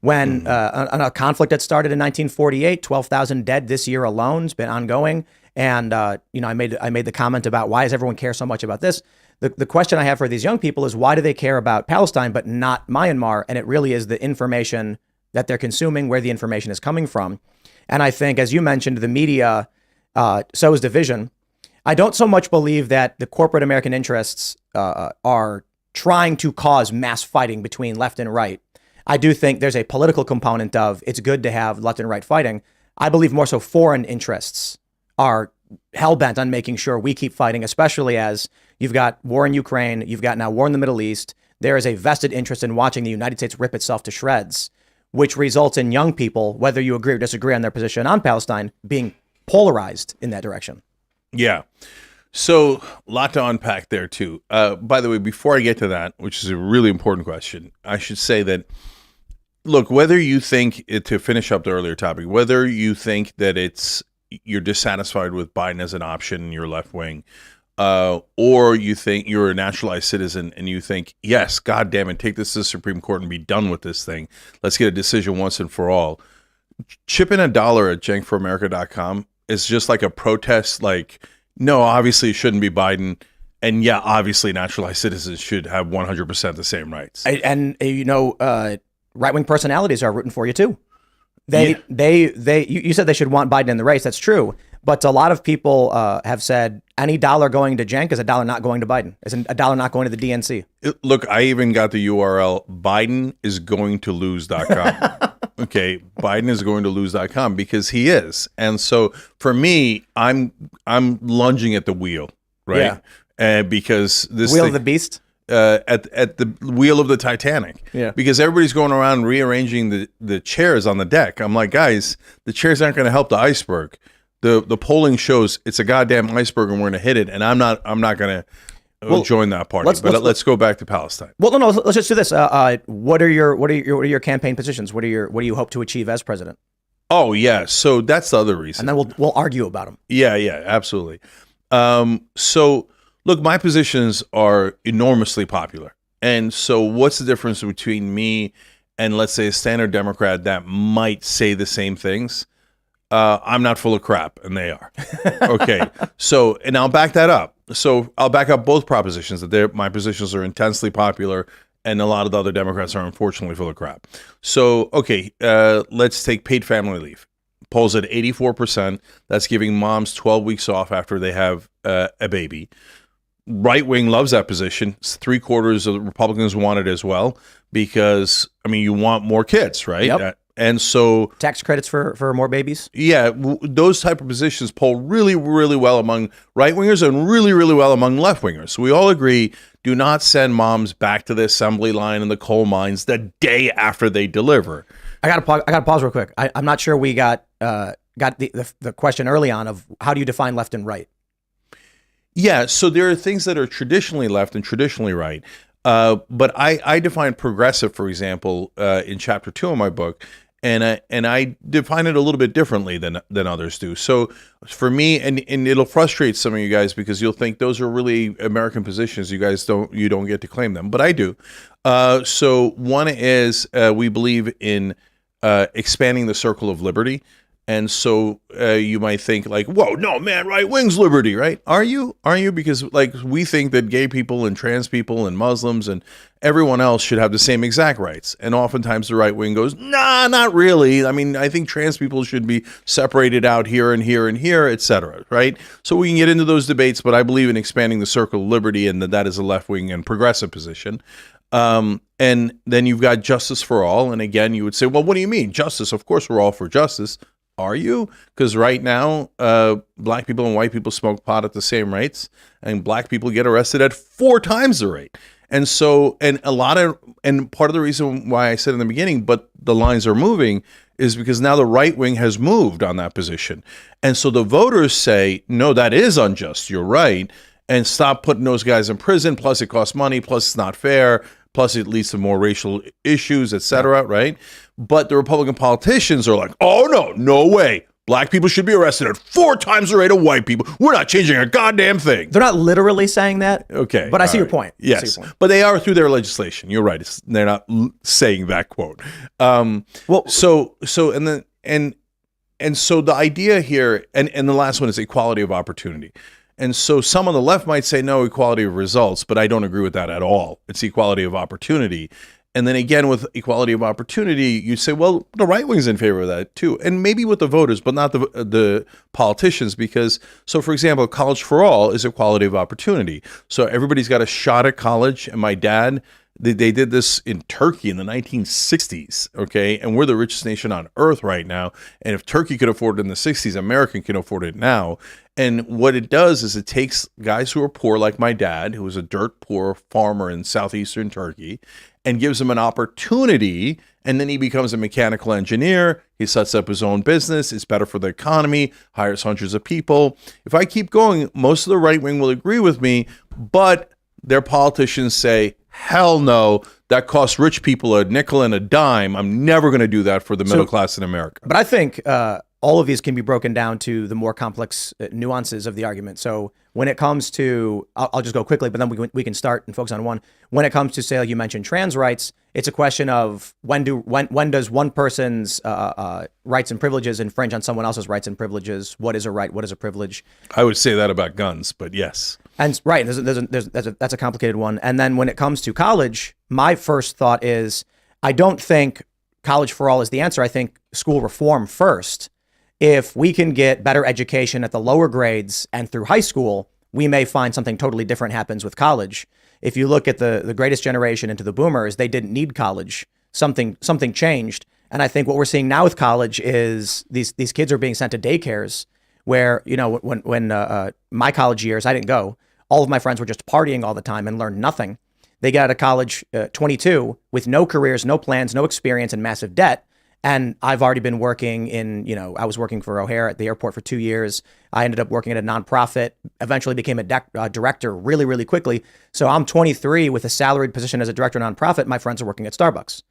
A: When a conflict that started in 1948, 12,000 dead this year alone, has been ongoing. And I made the comment about why does everyone care so much about this? The question I have for these young people is, why do they care about Palestine but not Myanmar? And it really is the information that they're consuming, where the information is coming from. And I think, as you mentioned, the media sows division. I don't so much believe that the corporate American interests are trying to cause mass fighting between left and right. I do think there's a political component of it's good to have left and right fighting. I believe more so foreign interests are hell-bent on making sure we keep fighting, especially as you've got war in Ukraine, you've got now war in the Middle East. There is a vested interest in watching the United States rip itself to shreds, which results in young people, whether you agree or disagree on their position on Palestine, being polarized in that direction.
B: Yeah. So a lot to unpack there too. By the way, before I get to that, which is a really important question, I should say that, look, whether you think to finish up the earlier topic, whether you think that you're dissatisfied with Biden as an option and you're left wing, or you think you're a naturalized citizen and you think, yes, God damn it, take this to the Supreme Court and be done with this thing. Let's get a decision once and for all. Chip in $1 at cenkforamerica.com is just like a protest, like, no, obviously it shouldn't be Biden. And yeah, obviously naturalized citizens should have 100% the same rights.
A: And right-wing personalities are rooting for you too. You said they should want Biden in the race. That's true. But a lot of people have said any dollar going to Cenk is a dollar not going to Biden. Is a dollar not going to the DNC.
B: Look, I even got the URL bidenisgoingtolose.com. Okay, Biden is going to lose.com because he is. And so for me, I'm lunging at the wheel, right? Yeah. Because this
A: wheel of the beast?
B: At the wheel of the Titanic.
A: Yeah.
B: Because everybody's going around rearranging the chairs on the deck. I'm like, guys, the chairs aren't going to help the iceberg. The polling shows it's a goddamn iceberg and we're going to hit it. And I'm not going to join that party. Let's go back to Palestine.
A: Well, no, let's just do this. What are your campaign positions? What do you hope to achieve as president?
B: Oh yeah, so that's the other reason.
A: And then we'll argue about them.
B: Yeah, absolutely. So look, my positions are enormously popular, and so what's the difference between me and, let's say, a standard Democrat that might say the same things? I'm not full of crap, and they are. Okay, so, and I'll back that up. So I'll back up both propositions, that my positions are intensely popular, and a lot of the other Democrats are unfortunately full of crap. So, okay, let's take paid family leave. Polls at 84%. That's giving moms 12 weeks off after they have a baby. Right wing loves that position. 3/4 of the Republicans want it as well because, I mean, you want more kids, right?
A: Yep.
B: And so
A: tax credits for more babies.
B: Yeah, those type of positions poll really, really well among right wingers and really, really well among left wingers. So we all agree: do not send moms back to the assembly line in the coal mines the day after they deliver.
A: I got to pause real quick. I'm not sure we got the question early on of how do you define left and right.
B: Yeah, so there are things that are traditionally left and traditionally right. But I define progressive, for example, in chapter 2 of my book, and I define it a little bit differently than others do. So for me, and it'll frustrate some of you guys because you'll think those are really American positions. You guys don't get to claim them, but I do. So one is we believe in expanding the circle of liberty. And so you might think like, whoa, no, man, right wing's liberty, right? Are you? Because like we think that gay people and trans people and Muslims and everyone else should have the same exact rights. And oftentimes the right wing goes, nah, not really. I mean, I think trans people should be separated out here and here and here, et cetera, right? So we can get into those debates, but I believe in expanding the circle of liberty and that is a left wing and progressive position. And And then you've got justice for all. And again, you would say, well, what do you mean? Justice? Of course, we're all for justice. Are you? Because right now, black people and white people smoke pot at the same rates, and black people get arrested at 4 times the rate. And so, and part of the reason why I said in the beginning, but the lines are moving, is because now the right wing has moved on that position. And so the voters say, no, that is unjust. You're right. And stop putting those guys in prison. Plus it costs money. Plus it's not fair. Plus it leads to more racial issues, et cetera, right? But the Republican politicians are like, oh, no way. Black people should be arrested at 4 times the rate of white people. We're not changing a goddamn thing.
A: They're not literally saying that.
B: Okay.
A: But I see your point.
B: Yes. But they are through their legislation. You're right. They're not saying that quote. So the idea here, and the last one is equality of opportunity. And so some on the left might say, no, equality of results, but I don't agree with that at all. It's equality of opportunity. And then again, with equality of opportunity, you say, well, the right wing's in favor of that too. And maybe with the voters, but not the politicians, because, so for example, college for all is equality of opportunity. So everybody's got a shot at college. And my dad, they did this in Turkey in the 1960s, okay? And we're the richest nation on earth right now. And if Turkey could afford it in the 60s, America can afford it now. And what it does is it takes guys who are poor, like my dad, who was a dirt poor farmer in southeastern Turkey, and gives them an opportunity, and then he becomes a mechanical engineer. He sets up his own business. It's better for the economy, hires hundreds of people. If I keep going, most of the right wing will agree with me, but their politicians say, hell no, that costs rich people a nickel and a dime. I'm never going to do that for the middle class in America.
A: But I think all of these can be broken down to the more complex nuances of the argument. So when it comes to, I'll just go quickly, but then we can start and focus on one. When it comes to, say, like you mentioned, trans rights, it's a question of when does one person's rights and privileges infringe on someone else's rights and privileges? What is a right? What is a privilege?
B: I would say that about guns, but yes.
A: And right, that's a complicated one. And then when it comes to college, my first thought is I don't think college for all is the answer. I think school reform first. If we can get better education at the lower grades and through high school, we may find something totally different happens with college. If you look at the greatest generation into the boomers, they didn't need college. Something changed. And I think what we're seeing now with college is these kids are being sent to daycares where, you know, when my college years, I didn't go. All of my friends were just partying all the time and learned nothing. They got out of college 22 with no careers, no plans, no experience, and massive debt. And I've already been working I was working for O'Hare at the airport for 2 years. I ended up working at a nonprofit, eventually became a director really, really quickly. So I'm 23 with a salaried position as a director of nonprofit. My friends are working at Starbucks.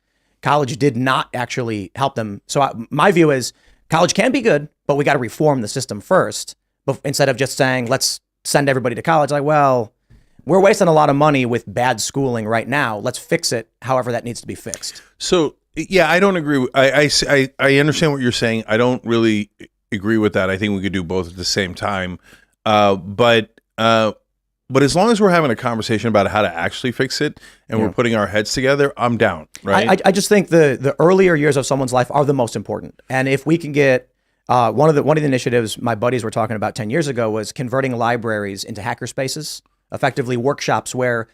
A: College did not actually help them. So my view is college can be good, but we got to reform the system first. But instead of just saying, let's send everybody to college, like, well, we're wasting a lot of money with bad schooling right now. Let's fix it however that needs to be fixed.
B: So, yeah, I don't agree. I understand what you're saying. I don't really agree with that. I think we could do both at the same time. But as long as we're having a conversation about how to actually fix it and we're putting our heads together, I'm down, right?
A: I just think the earlier years of someone's life are the most important. And if we can get one of the initiatives my buddies were talking about 10 years ago was converting libraries into hacker spaces, effectively workshops where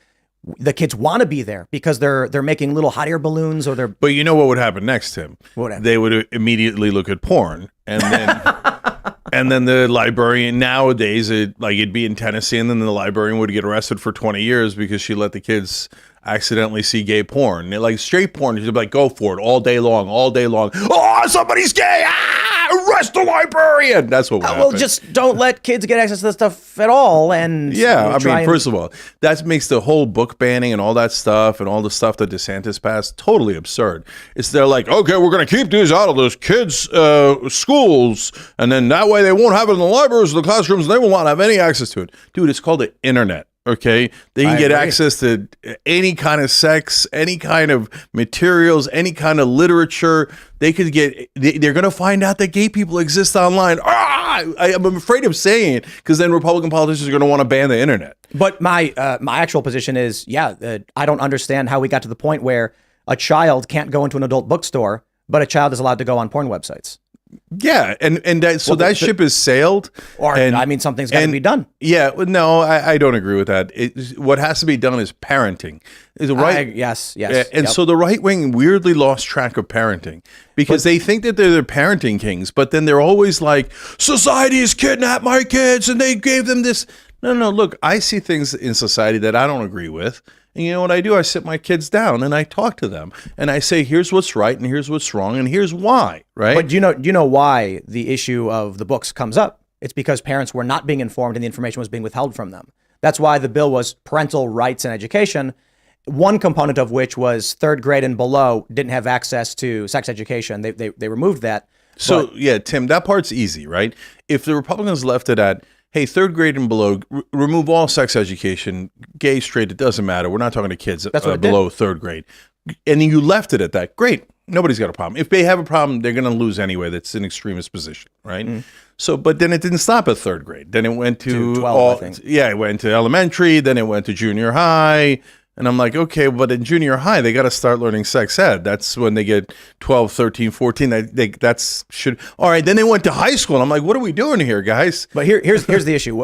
A: the kids want to be there because they're making little hot air balloons or they're.
B: But you know what would happen next, Tim?
A: What would happen?
B: They would immediately look at porn, and then and then the librarian nowadays it'd be in Tennessee, and then the librarian would get arrested for 20 years because she let the kids accidentally see gay porn. Like straight porn, she'd be like, go for it all day long, all day long. Oh, somebody's gay! Arrest the librarian! That's what would happen.
A: Well, just don't let kids get access to this stuff at all. And
B: First of all, that makes the whole book banning and all that stuff and all the stuff that DeSantis passed totally absurd. They're like, okay, we're going to keep these out of those kids' schools, and then that way they won't have it in the libraries or the classrooms, and they will not have any access to it. Dude, it's called the internet. Okay, they can get access to any kind of sex, any kind of materials, any kind of literature. They're going to find out that gay people exist online. I'm afraid of saying it because then Republican politicians are going to want to ban the internet.
A: But my actual position is, I don't understand how we got to the point where a child can't go into an adult bookstore, but a child is allowed to go on porn websites.
B: Yeah, and that, so that ship has sailed.
A: Or,
B: and,
A: I mean, something's got to be done.
B: Yeah, no, I don't agree with that. What has to be done is parenting. Is right?
A: Yes.
B: And so the right wing weirdly lost track of parenting because they think that they're the parenting kings, but then they're always like, society has kidnapped my kids and they gave them this. No, look, I see things in society that I don't agree with. And you know what I do? I sit my kids down and I talk to them and I say, here's what's right and here's what's wrong and here's why, right?
A: But do you know why the issue of the books comes up? It's because parents were not being informed and the information was being withheld from them. That's why the bill was parental rights in education, one component of which was third grade and below didn't have access to sex education. They removed that.
B: So, yeah, Tim, that part's easy, right? If the Republicans left it at, hey, third grade and below, remove all sex education, gay, straight, it doesn't matter. We're not talking to kids below third grade. And then you left it at that. Great. Nobody's got a problem. If they have a problem, they're going to lose anyway. That's an extremist position, right? Mm. So, but then it didn't stop at third grade. Then it went to 12, I think. Yeah, it went to elementary. Then it went to junior high. And I'm like, okay, but in junior high, they got to start learning sex ed. That's when they get 12, 13, 14. All right, then they went to high school. And I'm like, what are we doing here, guys?
A: But here's the issue.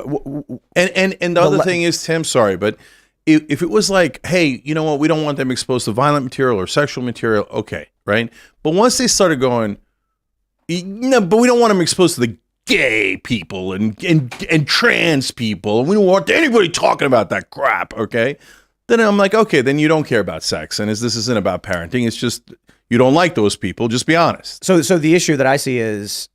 B: And the other thing is, Tim, sorry, but if it was like, hey, you know what, we don't want them exposed to violent material or sexual material, okay, right? But once they started going, no, but we don't want them exposed to the gay people and trans people, and we don't want anybody talking about that crap, okay? Then I'm like, okay, then you don't care about sex, and this isn't about parenting. It's just you don't like those people. Just be honest.
A: So the issue that I see is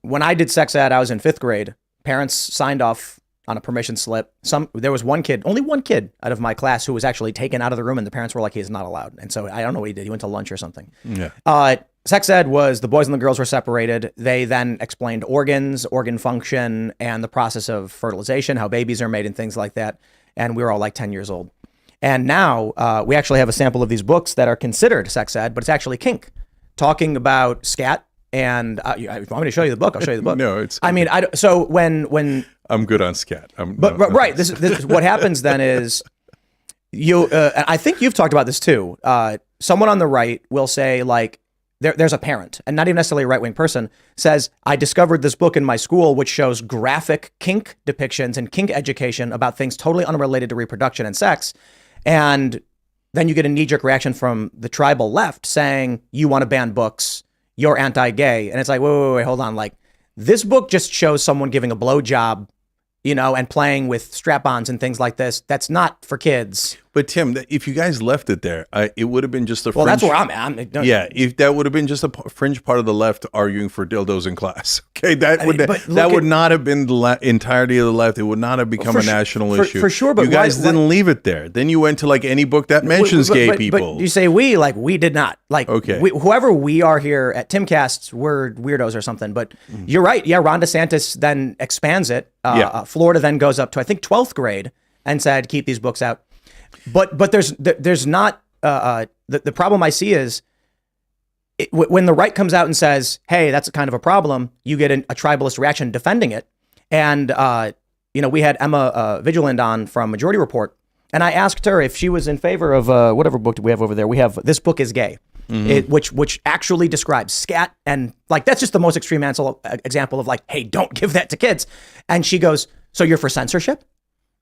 A: when I did sex ed, I was in 5th grade. Parents signed off on a permission slip. There was only one kid out of my class who was actually taken out of the room, and the parents were like, he's not allowed. And so I don't know what he did. He went to lunch or something. Yeah. Sex ed was the boys and the girls were separated. They then explained organs, organ function, and the process of fertilization, how babies are made, and things like that. And we were all like 10 years old. And now we actually have a sample of these books that are considered sex ed, but it's actually kink, talking about scat. And if you want me to show you the book, I'll show you the book.
B: No, it's.
A: I mean, so when
B: I'm good on scat.
A: Right. This is what happens then is I think you've talked about this too. Someone on the right will say like, there's a parent, and not even necessarily a right-wing person, says, I discovered this book in my school which shows graphic kink depictions and kink education about things totally unrelated to reproduction and sex. And then you get a knee-jerk reaction from the tribal left saying, you want to ban books, you're anti-gay. And it's like, wait, hold on. Like, this book just shows someone giving a blowjob, and playing with strap-ons and things like this. That's not for kids.
B: But Tim, if you guys left it there, it would have been just a fringe.
A: Well, that's where I'm at.
B: Yeah, if that would have been just a fringe part of the left arguing for dildos in class. Okay, that would not have been the entirety of the left. It would not have become a national issue.
A: For sure, but
B: you guys didn't leave it there. Then you went to like any book that mentions gay people.
A: But you say we did not. Like, okay. Whoever we are here at Timcasts, we're weirdos or something. But you're right. Yeah, Ron DeSantis then expands it. Florida then goes up to, I think, 12th grade and said, keep these books out. But there's not the problem I see is when the right comes out and says, hey, that's a kind of a problem, you get a tribalist reaction defending it. And we had Emma Vigilant on from Majority Report, and I asked her if she was in favor of whatever book do we have over there. We have This Book is Gay, which actually describes scat, and like that's just the most extreme example of like, hey, don't give that to kids. And she goes, so you're for censorship?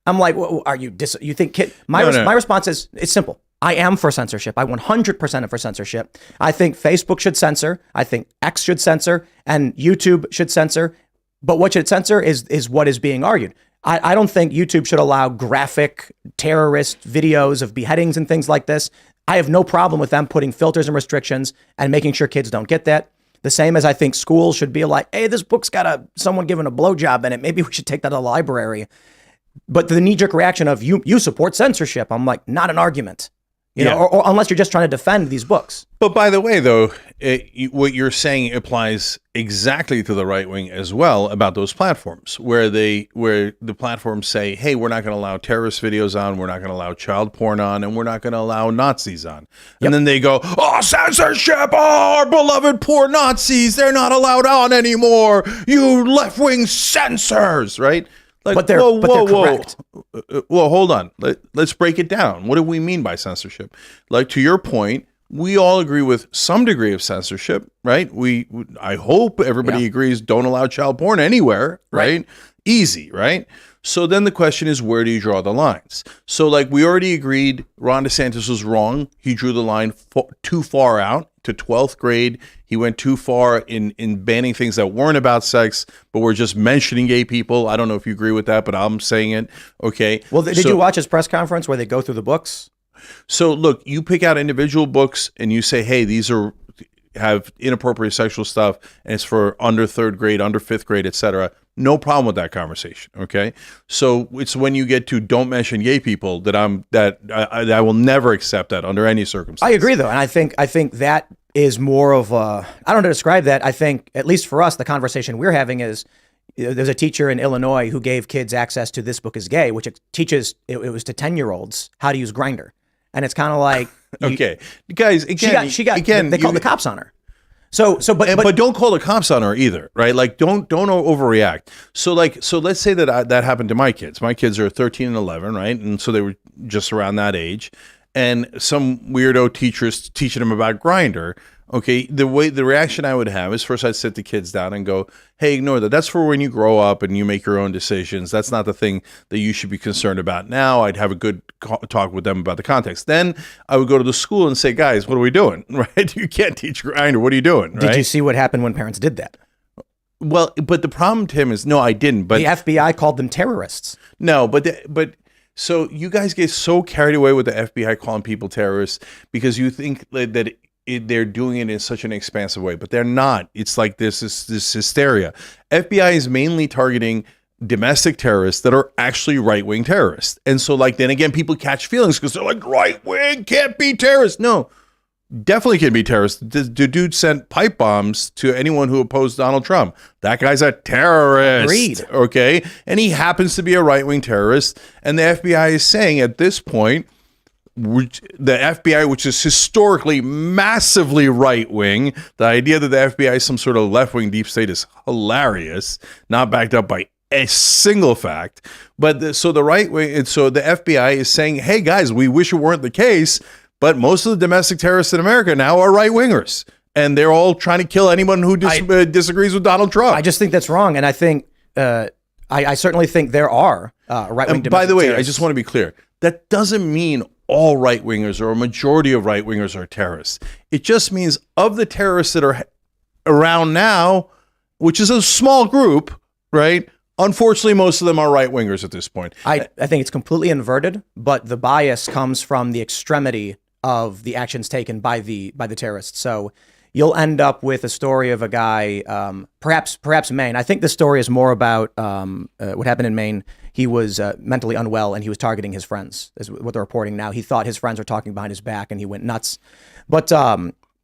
A: I'm like, well, are you you think kid? My response is, it's simple. I am for censorship. I 100% am for censorship. I think Facebook should censor. I think X should censor, and YouTube should censor. But what should censor is what is being argued. I don't think YouTube should allow graphic terrorist videos of beheadings and things like this. I have no problem with them putting filters and restrictions and making sure kids don't get that. The same as I think schools should be like, hey, this book's got someone giving a blowjob in it. Maybe we should take that to the library. But the knee-jerk reaction of you support censorship, I'm like, not an argument, or unless you're just trying to defend these books.
B: But by the way, though, what you're saying applies exactly to the right wing as well about those platforms, where the platforms say, hey, we're not going to allow terrorist videos on, we're not going to allow child porn on, and we're not going to allow Nazis on. And then they go, oh, censorship, our beloved poor Nazis, they're not allowed on anymore, you left-wing censors, right? Like,
A: but they're correct.
B: Well, hold on. Let's break it down. What do we mean by censorship? Like, to your point, we all agree with some degree of censorship, right? I hope everybody agrees, don't allow child porn anywhere, right? Easy, right? So then the question is, where do you draw the lines? So like we already agreed, Ron DeSantis was wrong. He drew the line too far out to 12th grade. He went too far in banning things that weren't about sex, but were just mentioning gay people. I don't know if you agree with that, but I'm saying it. Okay.
A: Well, did you watch his press conference where they go through the books?
B: So look, you pick out individual books and you say, hey, these have inappropriate sexual stuff, and it's for under 3rd grade, under 5th grade, etc. No problem with that conversation. Okay. So it's when you get to don't mention gay people that I will never accept that under any circumstance.
A: I agree though. And I think that is more of a, I don't know how to describe that. I think, at least for us, the conversation we're having is, there's a teacher in Illinois who gave kids access to This Book is Gay, which it teaches, it was to 10-year-olds how to use Grindr. And it's kind of like,
B: okay, guys, again,
A: they called the cops on her. But
B: don't call the cops on her either, right? Like, don't overreact. So let's say that happened to my kids. My kids are 13 and 11, right? And so they were just around that age, and some weirdo teachers teaching them about Grindr. Okay, the reaction I would have is, first I'd sit the kids down and go, hey, ignore that. That's for when you grow up and you make your own decisions. That's not the thing that you should be concerned about now. I'd have a good talk with them about the context. Then I would go to the school and say, guys, what are we doing? Right? You can't teach Grindr. What are you doing? Right?
A: Did you see what happened when parents did that?
B: Well, but the problem, Tim, is no, I didn't. But
A: the FBI called them terrorists.
B: No, but so you guys get so carried away with the FBI calling people terrorists because you think that they're doing it in such an expansive way, but they're not. It's like this hysteria. FBI is mainly targeting domestic terrorists that are actually right-wing terrorists. And so like, then again, people catch feelings because they're like, right-wing can't be terrorists. No, definitely can be terrorists. The dude sent pipe bombs to anyone who opposed Donald Trump. That guy's a terrorist.
A: Agreed.
B: Okay. And he happens to be a right-wing terrorist. And the FBI is saying at this point, the FBI, which is historically massively right-wing, the idea that the FBI is some sort of left-wing deep state is hilarious, not backed up by a single fact. But so the right wing, and so the FBI is saying, hey guys, we wish it weren't the case, but most of the domestic terrorists in America now are right-wingers, and they're all trying to kill anyone who disagrees with Donald Trump.
A: I just think that's wrong, and I think I certainly think there are right-wing.
B: And by the way,
A: terrorists.
B: I just want to be clear. That doesn't mean all right-wingers or a majority of right-wingers are terrorists. It just means of the terrorists that are around now, which is a small group, right? Unfortunately, most of them are right-wingers at this point.
A: I think it's completely inverted, but the bias comes from the extremity of the actions taken by the terrorists. So you'll end up with a story of a guy, perhaps Maine. I think the story is more about what happened in Maine. He was mentally unwell and he was targeting his friends, is what they're reporting now. He thought his friends were talking behind his back and he went nuts. But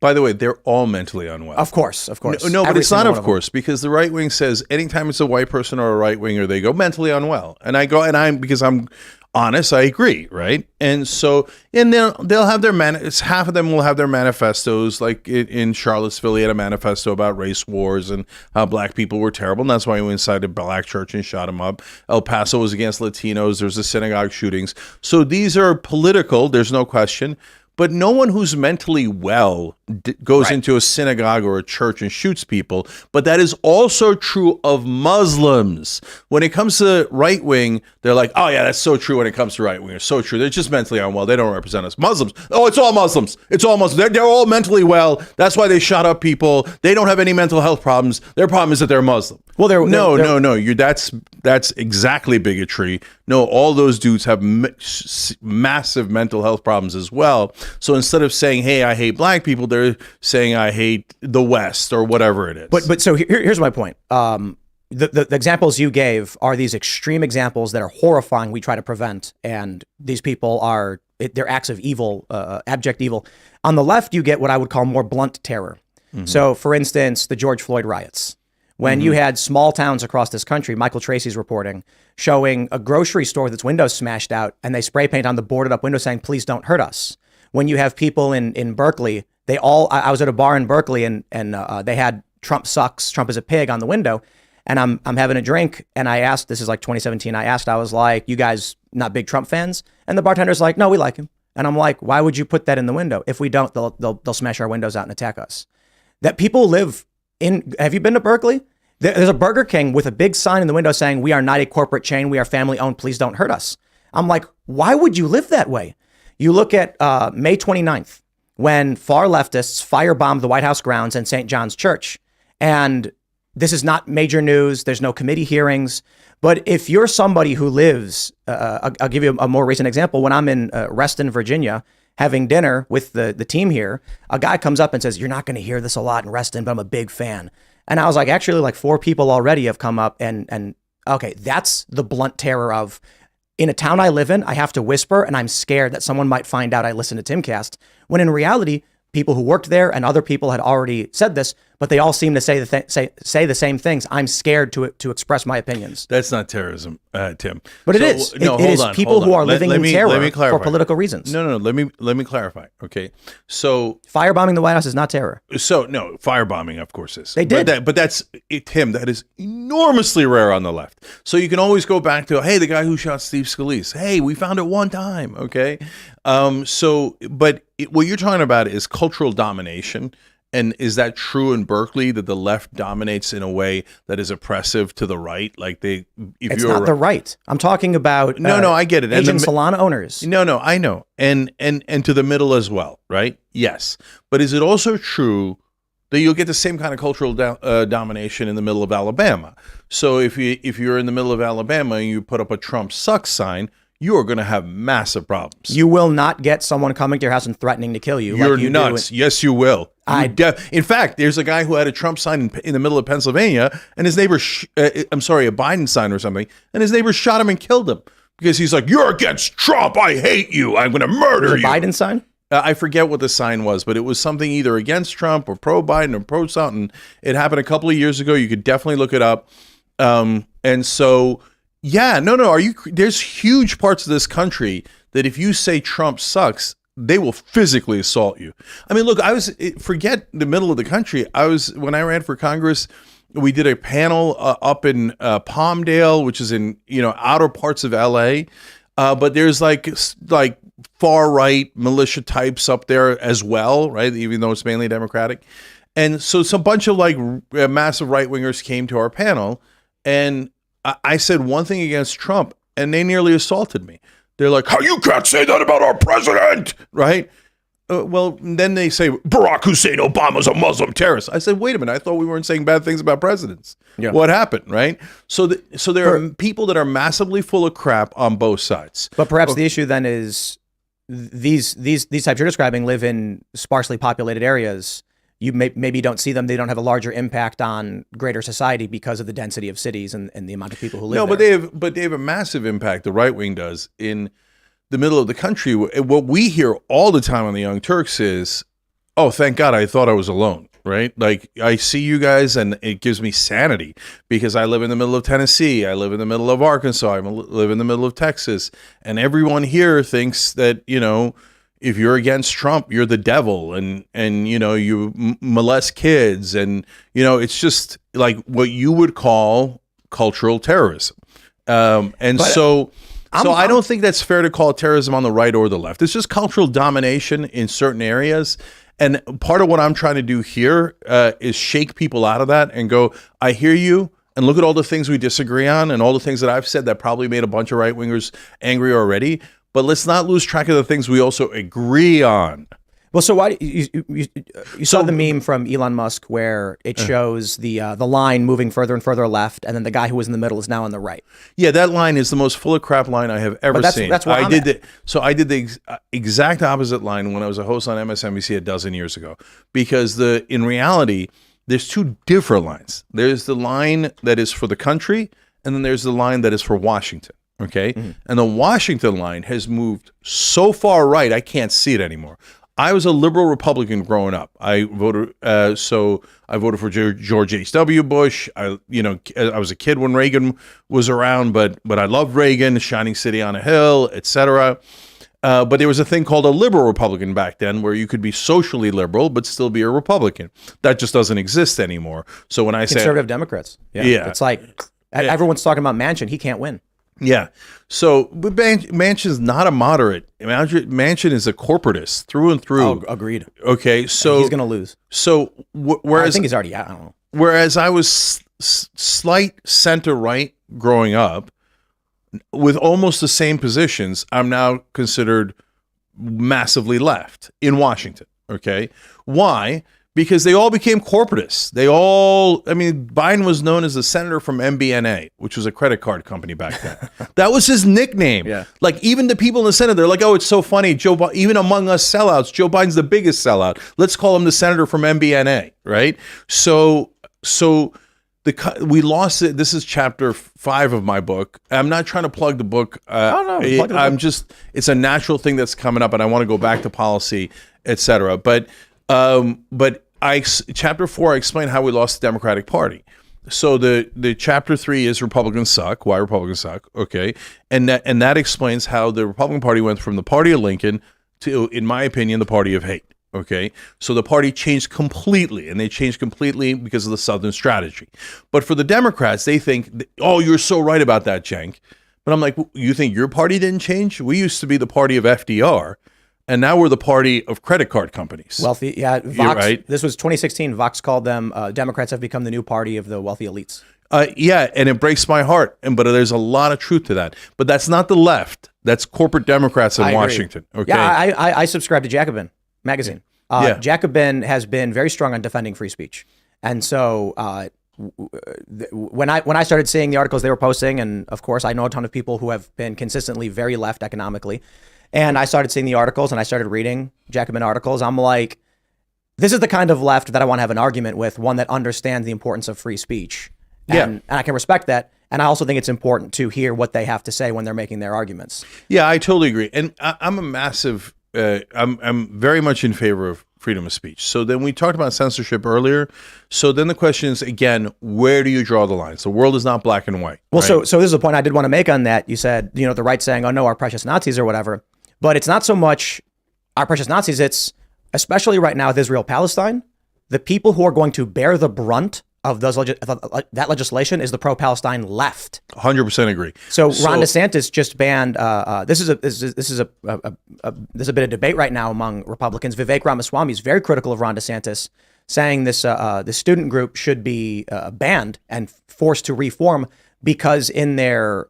B: by the way, they're all mentally unwell.
A: Of course.
B: No, but it's not of course, because the right wing says anytime it's a white person or a right winger, they go mentally unwell. And I go, and because I'm honest, I agree, right? And so, and they'll have half of them will have their manifestos, like in Charlottesville, he had a manifesto about race wars and how black people were terrible, and that's why he went inside a black church and shot him up. El Paso was against Latinos, there's the synagogue shootings. So these are political, there's no question. But no one who's mentally well goes into a synagogue or a church and shoots people. But that is also true of Muslims. When it comes to right wing, they're like, oh, yeah, that's so true when it comes to right wing. It's so true. They're just mentally unwell. They don't represent us. Muslims. Oh, it's all Muslims. It's all Muslims. They're all mentally well. That's why they shot up people. They don't have any mental health problems. Their problem is that they're Muslim.
A: Well,
B: no. That's exactly bigotry. No, all those dudes have massive mental health problems as well. So instead of saying, hey, I hate black people, they're saying I hate the West or whatever it is.
A: But so here's my point. The examples you gave are these extreme examples that are horrifying. We try to prevent, and these people they're acts of evil, abject evil. On the left, you get what I would call more blunt terror. Mm-hmm. So for instance, the George Floyd riots. When you had small towns across this country, Michael Tracy's reporting, showing a grocery store that's windows smashed out and they spray paint on the boarded up window saying, please don't hurt us. When you have people in Berkeley, I was at a bar in Berkeley and they had Trump sucks, Trump is a pig on the window. And I'm having a drink and I asked, this is like 2017, I was like, you guys not big Trump fans? And the bartender's like, no, we like him. And I'm like, why would you put that in the window? If we don't, they'll smash our windows out and attack us. That people live in. Have you been to Berkeley? There's a Burger King with a big sign in the window saying, "We are not a corporate chain. We are family owned. Please don't hurt us." I'm like, why would you live that way? You look at May 29th, when far leftists firebombed the White House grounds and St. John's Church. And this is not major news. There's no committee hearings. But if you're somebody who lives, I'll give you a more recent example. When I'm in Reston, Virginia, having dinner with the team here, a guy comes up and says, "You're not going to hear this a lot in Reston, but I'm a big fan." And I was like, actually, like 4 people already have come up and okay, that's the blunt terror of, in a town I live in, I have to whisper and I'm scared that someone might find out I listen to Timcast. When in reality, people who worked there and other people had already said this, but they all seem to say the same things. I'm scared to express my opinions.
B: That's not terrorism, Tim.
A: But it is. No, it is people who are living in terror for political reasons.
B: No. Let me clarify. Okay, so
A: firebombing the White House is not terror.
B: So no, firebombing, of course, is.
A: They did,
B: but that's Tim. That is enormously rare on the left. So you can always go back to, hey, the guy who shot Steve Scalise. Hey, we found it one time. Okay, what you're talking about is cultural domination. And is that true in Berkeley, that the left dominates in a way that is oppressive to the right? Like
A: it's not the right. I'm talking about
B: no, I get it.
A: Asian salon owners.
B: No, I know, and to the middle as well, right? Yes, but is it also true that you'll get the same kind of cultural domination in the middle of Alabama? So if you're in the middle of Alabama and you put up a Trump sucks sign, you are going to have massive problems.
A: You will not get someone coming to your house and threatening to kill you.
B: You're nuts. Yes, you will. In fact, there's a guy who had a Trump sign in the middle of Pennsylvania, and his neighbor, a Biden sign or something, and his neighbor shot him and killed him because he's like, "You're against Trump. I hate you. I'm going to murder you."
A: Biden sign?
B: I forget what the sign was, but it was something either against Trump or pro-Biden or pro-something. It happened a couple of years ago. You could definitely look it up. And so... yeah, no. There's huge parts of this country that if you say Trump sucks, they will physically assault you. I mean, look, forget the middle of the country. When I ran for Congress, we did a panel up in Palmdale, which is in, outer parts of LA. But there's like far right militia types up there as well, right? Even though it's mainly Democratic. And so some bunch of massive right wingers came to our panel, and I said one thing against Trump, and they nearly assaulted me. They're like, "How you can't say that about our president," right? Well, then they say Barack Hussein Obama's a Muslim terrorist. I said, wait a minute, I thought we weren't saying bad things about presidents. Yeah. What happened, right? So there are people that are massively full of crap on both sides.
A: But perhaps the issue then is these types you're describing live in sparsely populated areas. You maybe don't see them. They don't have a larger impact on greater society because of the density of cities and the amount of people who live there.
B: No, but they have a massive impact. The right wing does in the middle of the country. What we hear all the time on the Young Turks is, "Oh, thank God, I thought I was alone." Right? Like, I see you guys and it gives me sanity because I live in the middle of Tennessee. I live in the middle of Arkansas. I live in the middle of Texas. And everyone here thinks that, if you're against Trump, you're the devil, and you molest kids, and it's just like what you would call cultural terrorism. So I don't think that's fair to call terrorism on the right or the left. It's just cultural domination in certain areas. And part of what I'm trying to do here is shake people out of that and go, I hear you. And look at all the things we disagree on and all the things that I've said that probably made a bunch of right wingers angry already. But let's not lose track of the things we also agree on.
A: Well, so why you saw the meme from Elon Musk where it shows the line moving further and further left, and then the guy who was in the middle is now on the right.
B: Yeah, that line is the most full of crap line I have ever seen.
A: That's what I did.
B: I did the exact opposite line when I was a host on MSNBC a dozen years ago, because in reality, there's two different lines. There's the line that is for the country, and then there's the line that is for Washington. Okay. Mm-hmm. And the Washington line has moved so far right, I can't see it anymore. I was a liberal Republican growing up. I voted for George H.W. Bush. I was a kid when Reagan was around, but I loved Reagan, shining city on a hill, etc. But there was a thing called a liberal Republican back then where you could be socially liberal but still be a Republican. That just doesn't exist anymore. So when I say
A: conservative Democrats, yeah. It's like everyone's talking about Manchin. He can't win.
B: Yeah. So but Manchin's not a moderate. Manchin is a corporatist through and through.
A: Oh, agreed.
B: Okay. So
A: he's going to lose.
B: So whereas
A: I think he's already out. I don't know.
B: Whereas I was slight center right growing up with almost the same positions, I'm now considered massively left in Washington. Okay. Why? Because they all became corporatists. Biden was known as the senator from MBNA, which was a credit card company back then. That was his nickname.
A: Yeah.
B: Like even the people in the Senate, they're like, oh, it's so funny. Even among us sellouts, Joe Biden's the biggest sellout. Let's call him the senator from MBNA, right? So we lost it. This is chapter 5 of my book. I'm not trying to plug the book. It's a natural thing that's coming up, and I want to go back to policy, etc. But chapter 4, I explain how we lost the Democratic Party. So the chapter 3 is Republicans suck. Why Republicans suck? Okay, and that explains how the Republican Party went from the party of Lincoln to, in my opinion, the party of hate. Okay, so the party changed completely, and they changed completely because of the Southern strategy. But for the Democrats, they think, oh, you're so right about that, Cenk. But I'm like, you think your party didn't change? We used to be the party of FDR. And now we're the party of credit card companies.
A: Wealthy, yeah. Vox, right? This was 2016. Vox called them, Democrats have become the new party of the wealthy elites.
B: Yeah, and it breaks my heart. But there's a lot of truth to that. But that's not the left. That's corporate Democrats in Washington. Okay.
A: Yeah, I subscribe to Jacobin magazine. Jacobin has been very strong on defending free speech. And so when I started seeing the articles they were posting, and of course I know a ton of people who have been consistently very left economically, and I started seeing the articles and I started reading Jacobin articles, I'm like, this is the kind of left that I want to have an argument with, one that understands the importance of free speech. And I can respect that. And I also think it's important to hear what they have to say when they're making their arguments.
B: Yeah, I totally agree. And I'm a massive, I'm very much in favor of freedom of speech. So then we talked about censorship earlier. So then the question is, again, where do you draw the lines? The world is not black and white.
A: Well, right? So this is a point I did want to make on that. You said, the right saying, oh no, our precious Nazis or whatever. But it's not so much our precious Nazis. It's, especially right now with Israel-Palestine, the people who are going to bear the brunt of that legislation is the pro-Palestine left.
B: 100% agree.
A: So Ron DeSantis just banned. This is a bit of debate right now among Republicans. Vivek Ramaswamy is very critical of Ron DeSantis, saying this student group should be banned and forced to reform because in their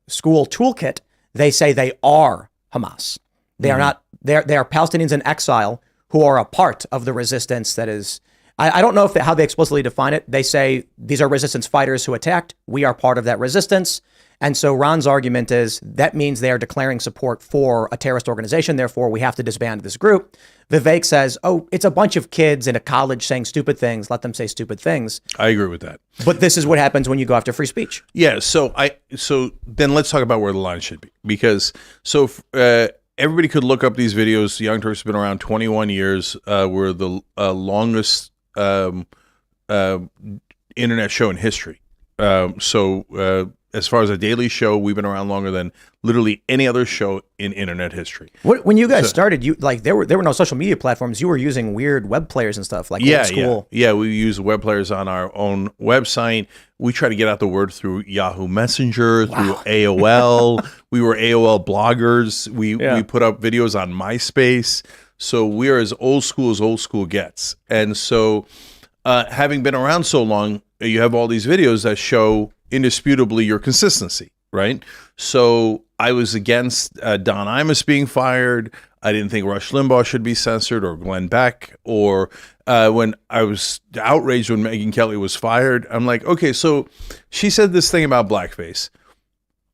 A: school toolkit they say they are Hamas. They are not. They are Palestinians in exile who are a part of the resistance that is. I don't know how they explicitly define it. They say these are resistance fighters who attacked. We are part of that resistance. And so Ron's argument is that means they are declaring support for a terrorist organization. Therefore, we have to disband this group. Vivek says, oh, it's a bunch of kids in a college saying stupid things. Let them say stupid things.
B: I agree with that.
A: But this is what happens when you go after free speech.
B: Yeah. So then let's talk about where the line should be, because everybody could look up these videos. Young Turks have been around 21 years. We're the longest internet show in history. As far as a daily show, we've been around longer than literally any other show in internet history.
A: When you guys started, there were no social media platforms. You were using weird web players and stuff like old school.
B: Yeah, we use web players on our own website. We try to get out the word through Yahoo Messenger, through AOL. We were AOL bloggers. We put up videos on MySpace. So we are as old school gets. And so having been around so long, you have all these videos that show indisputably your consistency, right? So I was against Don Imus being fired. I didn't think Rush Limbaugh should be censored, or Glenn Beck, or when I was outraged when Megyn Kelly was fired. I'm like, okay, so she said this thing about blackface.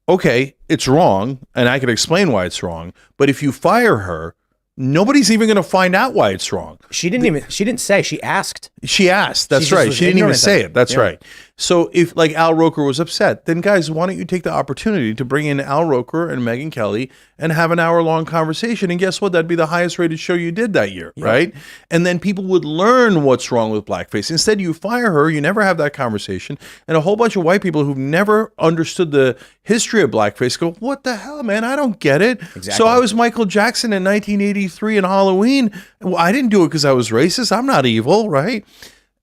B: Okay, it's wrong, and I can explain why it's wrong. But if you fire her, nobody's even going to find out why it's wrong.
A: She didn't say. She asked.
B: She asked. That's right. She didn't even say it. That's right. So if like Al Roker was upset, then guys, why don't you take the opportunity to bring in Al Roker and Megyn Kelly and have an hour-long conversation? And guess what? That'd be the highest-rated show you did that year, right? And then people would learn what's wrong with blackface. Instead, you fire her. You never have that conversation. And a whole bunch of white people who've never understood the history of blackface go, what the hell, man? I don't get it. Exactly. So I was Michael Jackson in 1983 in Halloween. Well, I didn't do it because I was racist. I'm not evil, right?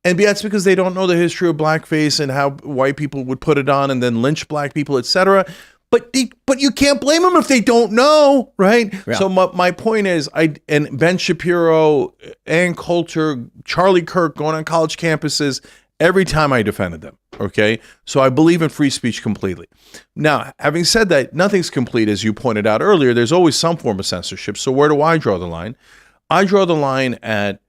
B: And that's because they don't know the history of blackface and how white people would put it on and then lynch black people, etc. But you can't blame them if they don't know, right?
A: Yeah.
B: So my point is, and Ben Shapiro, Ann Coulter, Charlie Kirk going on college campuses, every time I defended them, okay? So I believe in free speech completely. Now, having said that, nothing's complete, as you pointed out earlier. There's always some form of censorship. So where do I draw the line? I draw the line at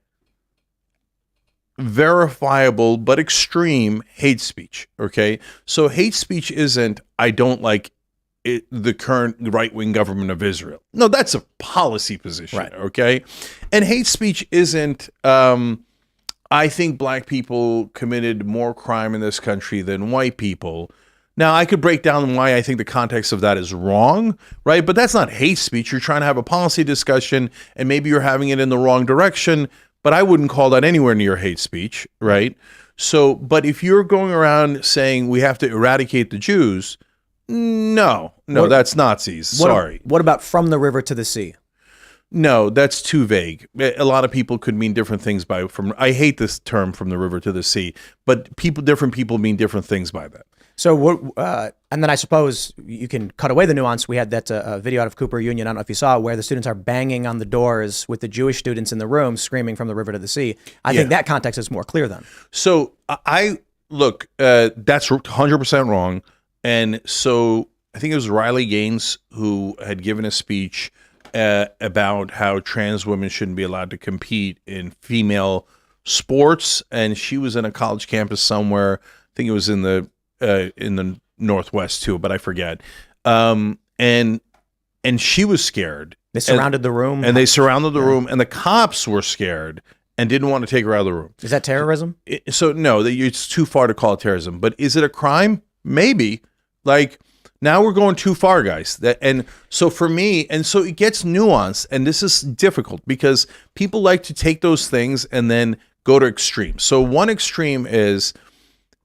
B: verifiable but extreme hate speech, okay? So hate speech isn't, I don't like the current right-wing government of Israel. No, that's a policy position,
A: right.
B: Okay? And hate speech isn't, I think black people committed more crime in this country than white people. Now, I could break down why I think the context of that is wrong, right? But that's not hate speech. You're trying to have a policy discussion, and maybe you're having it in the wrong direction, but I wouldn't call that anywhere near hate speech, right? So, but if you're going around saying we have to eradicate the Jews, no, that's Nazis. Sorry.
A: What about from the river to the sea?
B: No, that's too vague. A lot of people could mean different things by from. I hate this term from the river to the sea, but different people mean different things by that.
A: So, and then I suppose you can cut away the nuance. We had that video out of Cooper Union, I don't know if you saw it, where the students are banging on the doors with the Jewish students in the room, screaming from the river to the sea. I think that context is more clear then.
B: So I look, that's 100% wrong. And so I think it was Riley Gaines who had given a speech about how trans women shouldn't be allowed to compete in female sports, and she was in a college campus somewhere. I think it was in the Northwest too, but I forget. And she was scared.
A: They surrounded the room,
B: and and the cops were scared and didn't want to take her out of the room.
A: Is that terrorism?
B: So no, it's too far to call it terrorism. But is it a crime? Maybe. Like, now we're going too far, guys. And so for me, and so it gets nuanced, and this is difficult because people like to take those things and then go to extremes. So one extreme is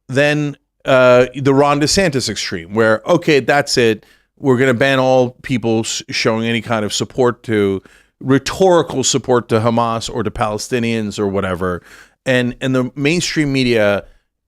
B: then the Ron DeSantis extreme, where, okay, that's it. We're going to ban all people showing any kind of rhetorical support to Hamas or to Palestinians or whatever. And the mainstream media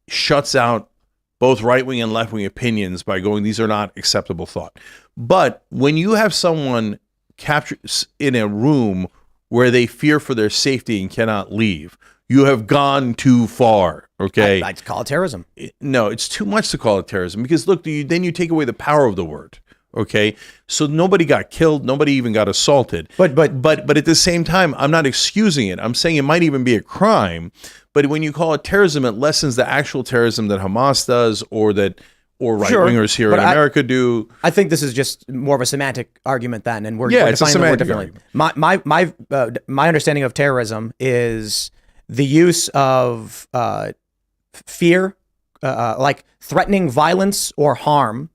B: shuts out both right-wing and left-wing opinions by going, these are not acceptable thought. But when you have someone captured in a room where they fear for their safety and cannot leave, you have gone too far, okay?
A: I'd call it terrorism.
B: No, it's too much to call it terrorism because, look, then you take away the power of the word, okay? So nobody got killed. Nobody even got assaulted. But at the same time, I'm not excusing it. I'm saying it might even be a crime. But when you call it terrorism, it lessens the actual terrorism that Hamas does or right-wingers here in America do.
A: I think this is just more of a semantic argument then, and we're defining the word differently. My understanding of terrorism is the use of fear, like threatening violence or harm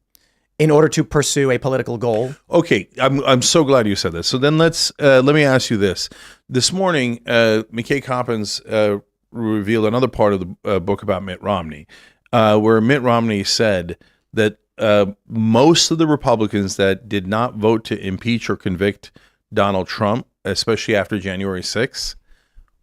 A: in order to pursue a political goal.
B: Okay, I'm so glad you said this. So then let me ask you this. This morning, McKay Coppins revealed another part of the book about Mitt Romney, where Mitt Romney said that most of the Republicans that did not vote to impeach or convict Donald Trump, especially after January 6th,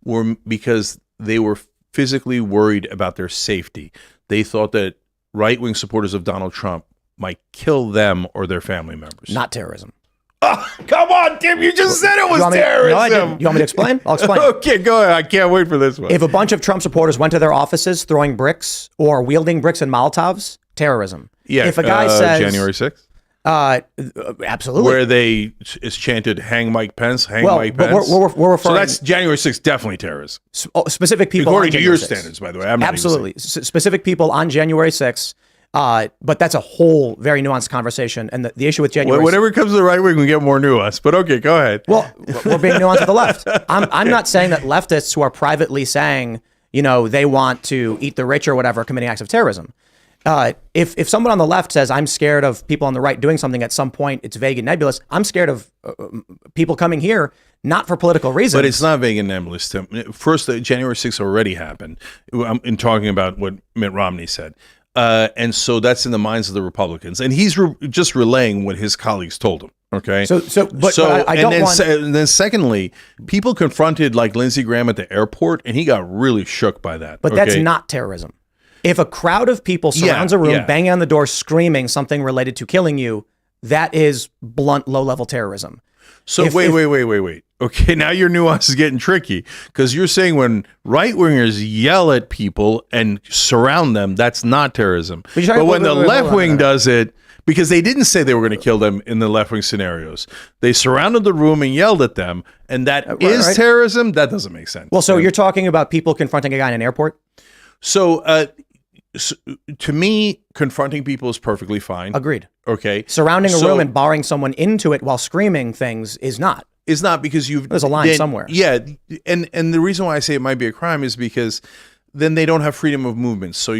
B: were because they were physically worried about their safety. They thought that right-wing supporters of Donald Trump might kill them or their family members.
A: Not terrorism.
B: Oh, come on, Tim. You just said it was terrorism.
A: No, I didn't. You want me to explain? I'll explain.
B: Okay, go ahead. I can't wait for this one.
A: If a bunch of Trump supporters went to their offices throwing bricks or wielding bricks and Molotovs, terrorism.
B: Yeah.
A: If a guy says
B: January 6th?
A: Absolutely.
B: Where it's chanted, hang Mike Pence, Mike Pence.
A: We're referring.
B: So that's January 6th, definitely terrorism.
A: Specific people.
B: According to your standards, by the way. I'm not
A: absolutely. Specific people on January 6th. But that's a whole very nuanced conversation. And the issue with January...
B: Whenever it comes to the right wing, we get more nuance. But okay, go ahead.
A: Well, we're being nuanced with the left. I'm not saying that leftists who are privately saying, they want to eat the rich or whatever, are committing acts of terrorism. If someone on the left says, I'm scared of people on the right doing something at some point, it's vague and nebulous. I'm scared of people coming here, not for political reasons.
B: But it's not vague and nebulous, Tim. First, January 6th already happened. I'm talking about what Mitt Romney said. And so that's in the minds of the Republicans, and he's just relaying what his colleagues told him. Okay.
A: But I don't want.
B: And then secondly, people confronted like Lindsey Graham at the airport, and he got really shook by that.
A: But that's not terrorism. If a crowd of people surrounds a room, banging on the door, screaming something related to killing you, that is blunt, low-level terrorism.
B: So wait. Okay, now your nuance is getting tricky because you're saying when right-wingers yell at people and surround them, that's not terrorism. But when the left wing does it, because they didn't say they were going to kill them in the left-wing scenarios, they surrounded the room and yelled at them, and that is terrorism? That doesn't make sense.
A: Well, so you're talking about people confronting a guy in an airport?
B: So to me, confronting people is perfectly fine.
A: Agreed.
B: Okay.
A: Surrounding a room and barring someone into it while screaming things is not.
B: It's not because
A: there's a line somewhere.
B: Yeah, and the reason why I say it might be a crime is because then they don't have freedom of movement. So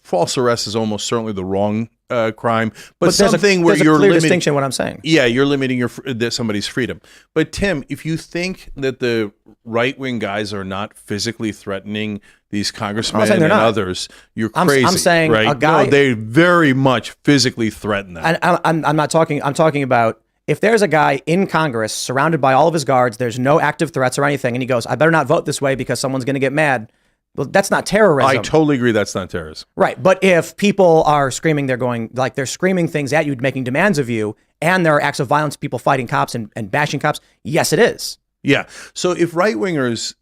B: false arrest is almost certainly the wrong crime, but something where you're
A: limiting distinction. What I'm saying,
B: yeah, you're limiting somebody's freedom. But Tim, if you think that the right wing guys are not physically threatening these congressmen and others, you're crazy.
A: I'm saying
B: right?
A: a guy.
B: No, they very much physically threaten them.
A: And I'm not talking. I'm talking about. If there's a guy in Congress surrounded by all of his guards, there's no active threats or anything, and he goes, I better not vote this way because someone's going to get mad. Well, that's not terrorism.
B: I totally agree that's not terrorism.
A: Right. But if people are screaming, they're screaming things at you, making demands of you, and there are acts of violence, people fighting cops and bashing cops, yes, it is.
B: Yeah. So if right-wingers,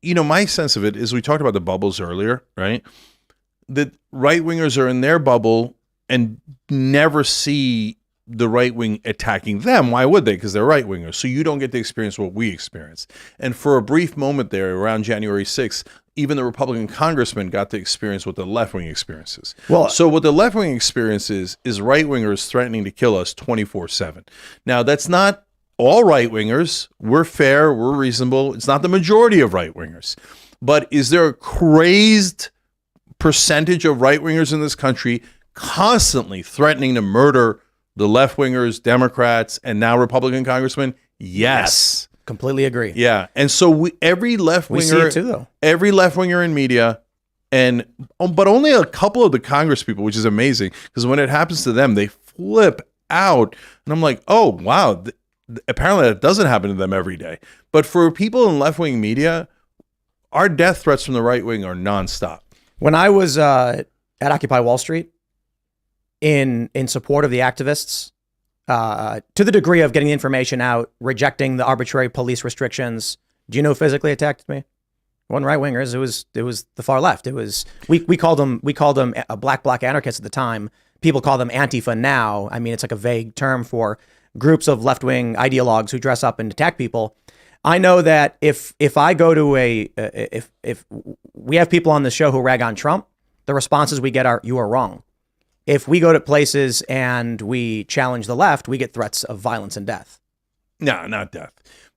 B: my sense of it is we talked about the bubbles earlier, right? That right-wingers are in their bubble and never see the right wing attacking them. Why would they? Because they're right wingers. So you don't get to experience what we experience. And for a brief moment there, around January 6th, even the Republican congressman got to experience what the left wing experiences. Well, so what the left wing experiences is right wingers threatening to kill us 24/7. Now, that's not all right wingers. We're fair. We're reasonable. It's not the majority of right wingers. But is there a crazed percentage of right wingers in this country constantly threatening to murder the left-wingers, Democrats, and now Republican congressmen? Yes.
A: Completely agree.
B: Yeah. And so every left-winger,
A: we see it too, though.
B: Every left-winger in media, but only a couple of the Congress people, which is amazing, because when it happens to them, they flip out. And I'm like, oh, wow. Apparently that doesn't happen to them every day. But for people in left-wing media, our death threats from the right wing are nonstop.
A: When I was at Occupy Wall Street, in support of the activists, to the degree of getting the information out, rejecting the arbitrary police restrictions. Do you know who physically attacked me? It wasn't right wingers. It was the far left. It was we called them a black anarchists at the time. People call them Antifa now. I mean, it's like a vague term for groups of left wing ideologues who dress up and attack people. I know that if I go to if we have people on the show who rag on Trump, the responses we get are, "You are wrong." If we go to places and we challenge the left, we get threats of violence and death.
B: No, not death.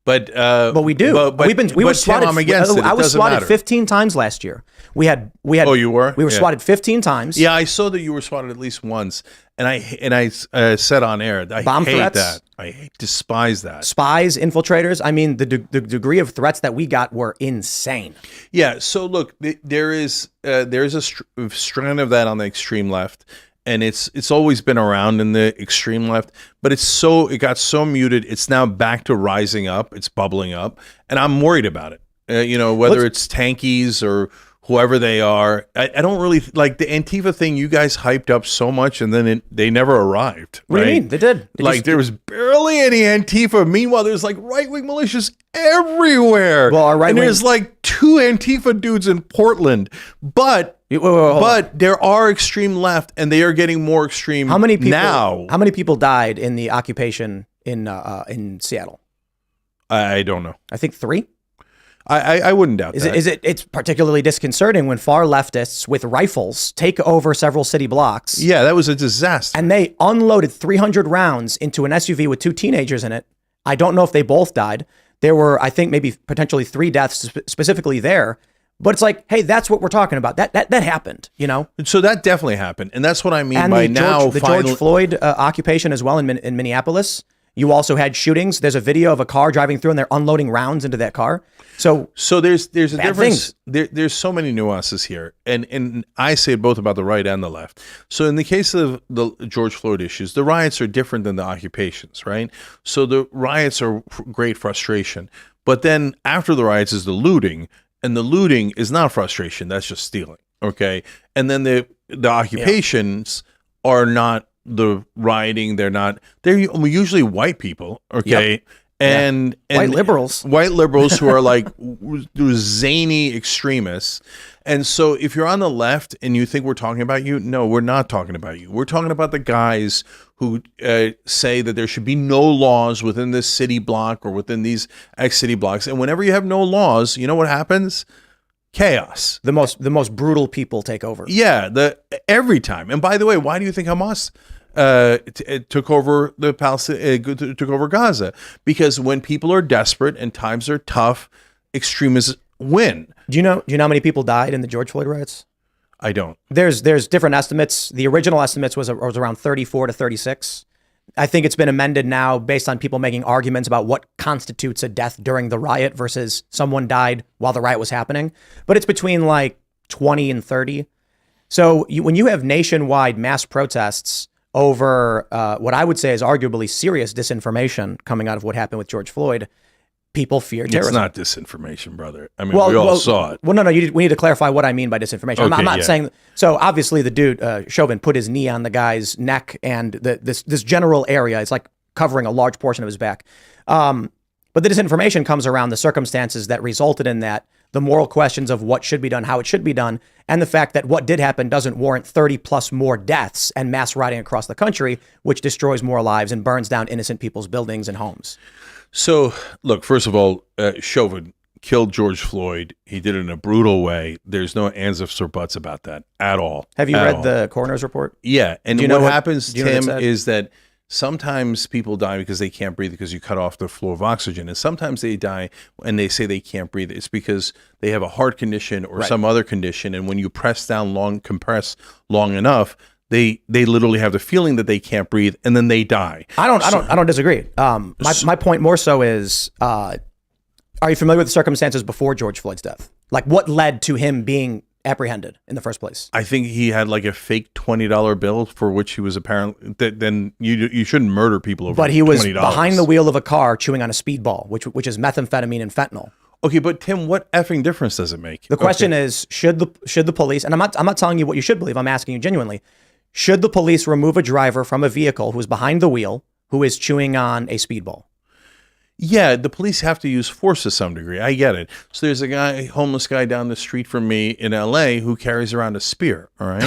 B: But
A: we do. We were swatted.
B: I'm against it.
A: I was swatted
B: matter.
A: 15 times last year. We had.
B: Oh, you were?
A: We were swatted 15 times.
B: Yeah, I saw that you were swatted at least once, and I said on air, I hate that. I despise that.
A: Spies, infiltrators. I mean, the degree of threats that we got were insane.
B: Yeah. So look, there's a strand of that on the extreme left. And it's always been around in the extreme left, but it got so muted. It's now back to rising up. It's bubbling up, and I'm worried about it. Whether it's tankies or whoever they are. I don't really like the Antifa thing. You guys hyped up so much, and then they never arrived.
A: What do you mean? They did.
B: There was barely any Antifa. Meanwhile, there's like right-wing militias everywhere.
A: Well,
B: and there's like 2 Antifa dudes in Portland, but there are extreme left, and they are getting more extreme.
A: How many people
B: now?
A: How many people died in the occupation in Seattle?
B: I don't know.
A: I think 3.
B: I wouldn't doubt that.
A: It's particularly disconcerting when far leftists with rifles take over several city blocks.
B: Yeah, that was a disaster.
A: And they unloaded 300 rounds into an SUV with 2 teenagers in it. I don't know if they both died. There were, I think, maybe potentially 3 deaths specifically there. But it's like, hey, that's what we're talking about. That happened,
B: So that definitely happened, and that's what I mean by
A: the George Floyd occupation as well in Minneapolis. You also had shootings. There's a video of a car driving through, and they're unloading rounds into that car. So
B: there's a difference. There's so many nuances here, and I say both about the right and the left. So in the case of the George Floyd issues, the riots are different than the occupations, right? So the riots are great frustration, but then after the riots is the looting. And the looting is not frustration. That's just stealing. Okay. And then the occupations are not the rioting. They're usually white people. Okay.
A: Yep.
B: And
A: White liberals.
B: White liberals who are like zany extremists. And so if you're on the left and you think we're talking about you, no, we're not talking about you. We're talking about the guys who say that there should be no laws within this city block or within these X city blocks. And whenever you have no laws, you know what happens? Chaos.
A: The most brutal people take over.
B: Yeah, every time. And by the way, why do you think Hamas took over took over Gaza? Because when people are desperate and times are tough, extremists win.
A: Do you know how many people died in the George Floyd riots?
B: I don't.
A: There's different estimates. The original estimates was around 34 to 36. I think it's been amended now based on people making arguments about what constitutes a death during the riot versus someone died while the riot was happening. But it's between like 20 and 30. So when you have nationwide mass protests over what I would say is arguably serious disinformation coming out of what happened with George Floyd, people fear terrorism.
B: It's not disinformation, brother. I mean, we all saw it.
A: Well, no, we need to clarify what I mean by disinformation.
B: Okay,
A: I'm not saying. So obviously, the dude Chauvin put his knee on the guy's neck, and this general area is like covering a large portion of his back. But the disinformation comes around the circumstances that resulted in that, the moral questions of what should be done, how it should be done, and the fact that what did happen doesn't warrant 30 plus more deaths and mass rioting across the country, which destroys more lives and burns down innocent people's buildings and homes.
B: So, look, first of all, Chauvin killed George Floyd. He did it in a brutal way. There's no ands, ifs, or buts about that at all.
A: Have you read the coroner's report?
B: Yeah. And what happens, Tim, is that sometimes people die because they can't breathe because you cut off the flow of oxygen. And sometimes they die and they say they can't breathe. It's because they have a heart condition or some other condition. And when you compress long enough, they literally have the feeling that they can't breathe, and then they die.
A: I don't disagree. My point more so is, are you familiar with the circumstances before George Floyd's death? Like what led to him being apprehended in the first place?
B: I think he had like a fake $20 bill for which he was apparently. Then you shouldn't murder people over.
A: But he was
B: $20.
A: behind the wheel of a car chewing on a speedball, which is methamphetamine and fentanyl.
B: Okay, but Tim, what effing difference does it make?
A: The question is, should the police? And I'm not telling you what you should believe. I'm asking you genuinely. Should the police remove a driver from a vehicle who is behind the wheel, who is chewing on a speedball?
B: Yeah, the police have to use force to some degree. I get it. So there's a homeless guy down the street from me in LA who carries around a spear. All right.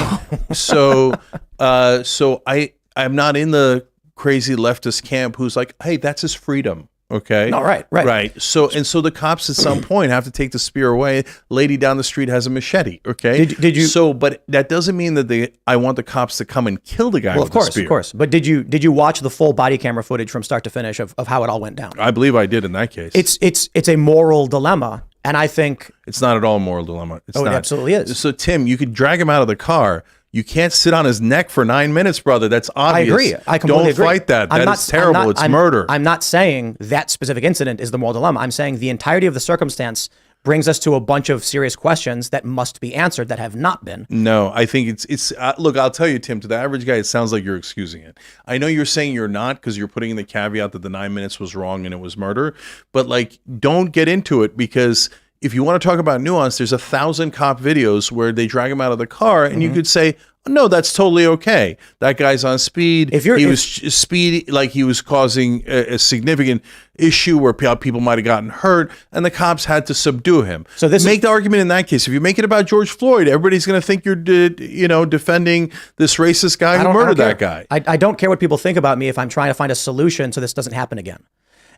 B: so I'm not in the crazy leftist camp who's like, hey, that's his freedom. Okay.
A: No, right.
B: So the cops at some point have to take the spear away. Lady down the street has a machete. Okay.
A: Did you?
B: So, but that doesn't mean that I want the cops to come and kill the guy.
A: Well,
B: with the spear.
A: Of course. But did you watch the full body camera footage from start to finish of how it all went down?
B: I believe I did in that case.
A: It's a moral dilemma, and I think
B: it's not at all a moral dilemma. It's not.
A: It absolutely is.
B: So Tim, you could drag him out of the car. You can't sit on his neck for 9 minutes, brother. That's obvious.
A: I agree. I completely agree.
B: Don't fight that. That's terrible. It's murder.
A: I'm not saying that specific incident is the moral dilemma. I'm saying the entirety of the circumstance brings us to a bunch of serious questions that must be answered that have not been.
B: No, I think it's look, I'll tell you, Tim, to the average guy, it sounds like you're excusing it. I know you're saying you're not because you're putting in the caveat that the 9 minutes was wrong and it was murder. But like, don't get into it because if you want to talk about nuance, there's 1,000 cop videos where they drag him out of the car and you could say, no, that's totally okay. That guy's on speed. He was causing a significant issue where people might have gotten hurt, and the cops had to subdue him. So make the argument in that case. If you make it about George Floyd, everybody's going to think you're, defending this racist guy who murdered that guy.
A: I don't care what people think about me if I'm trying to find a solution so this doesn't happen again.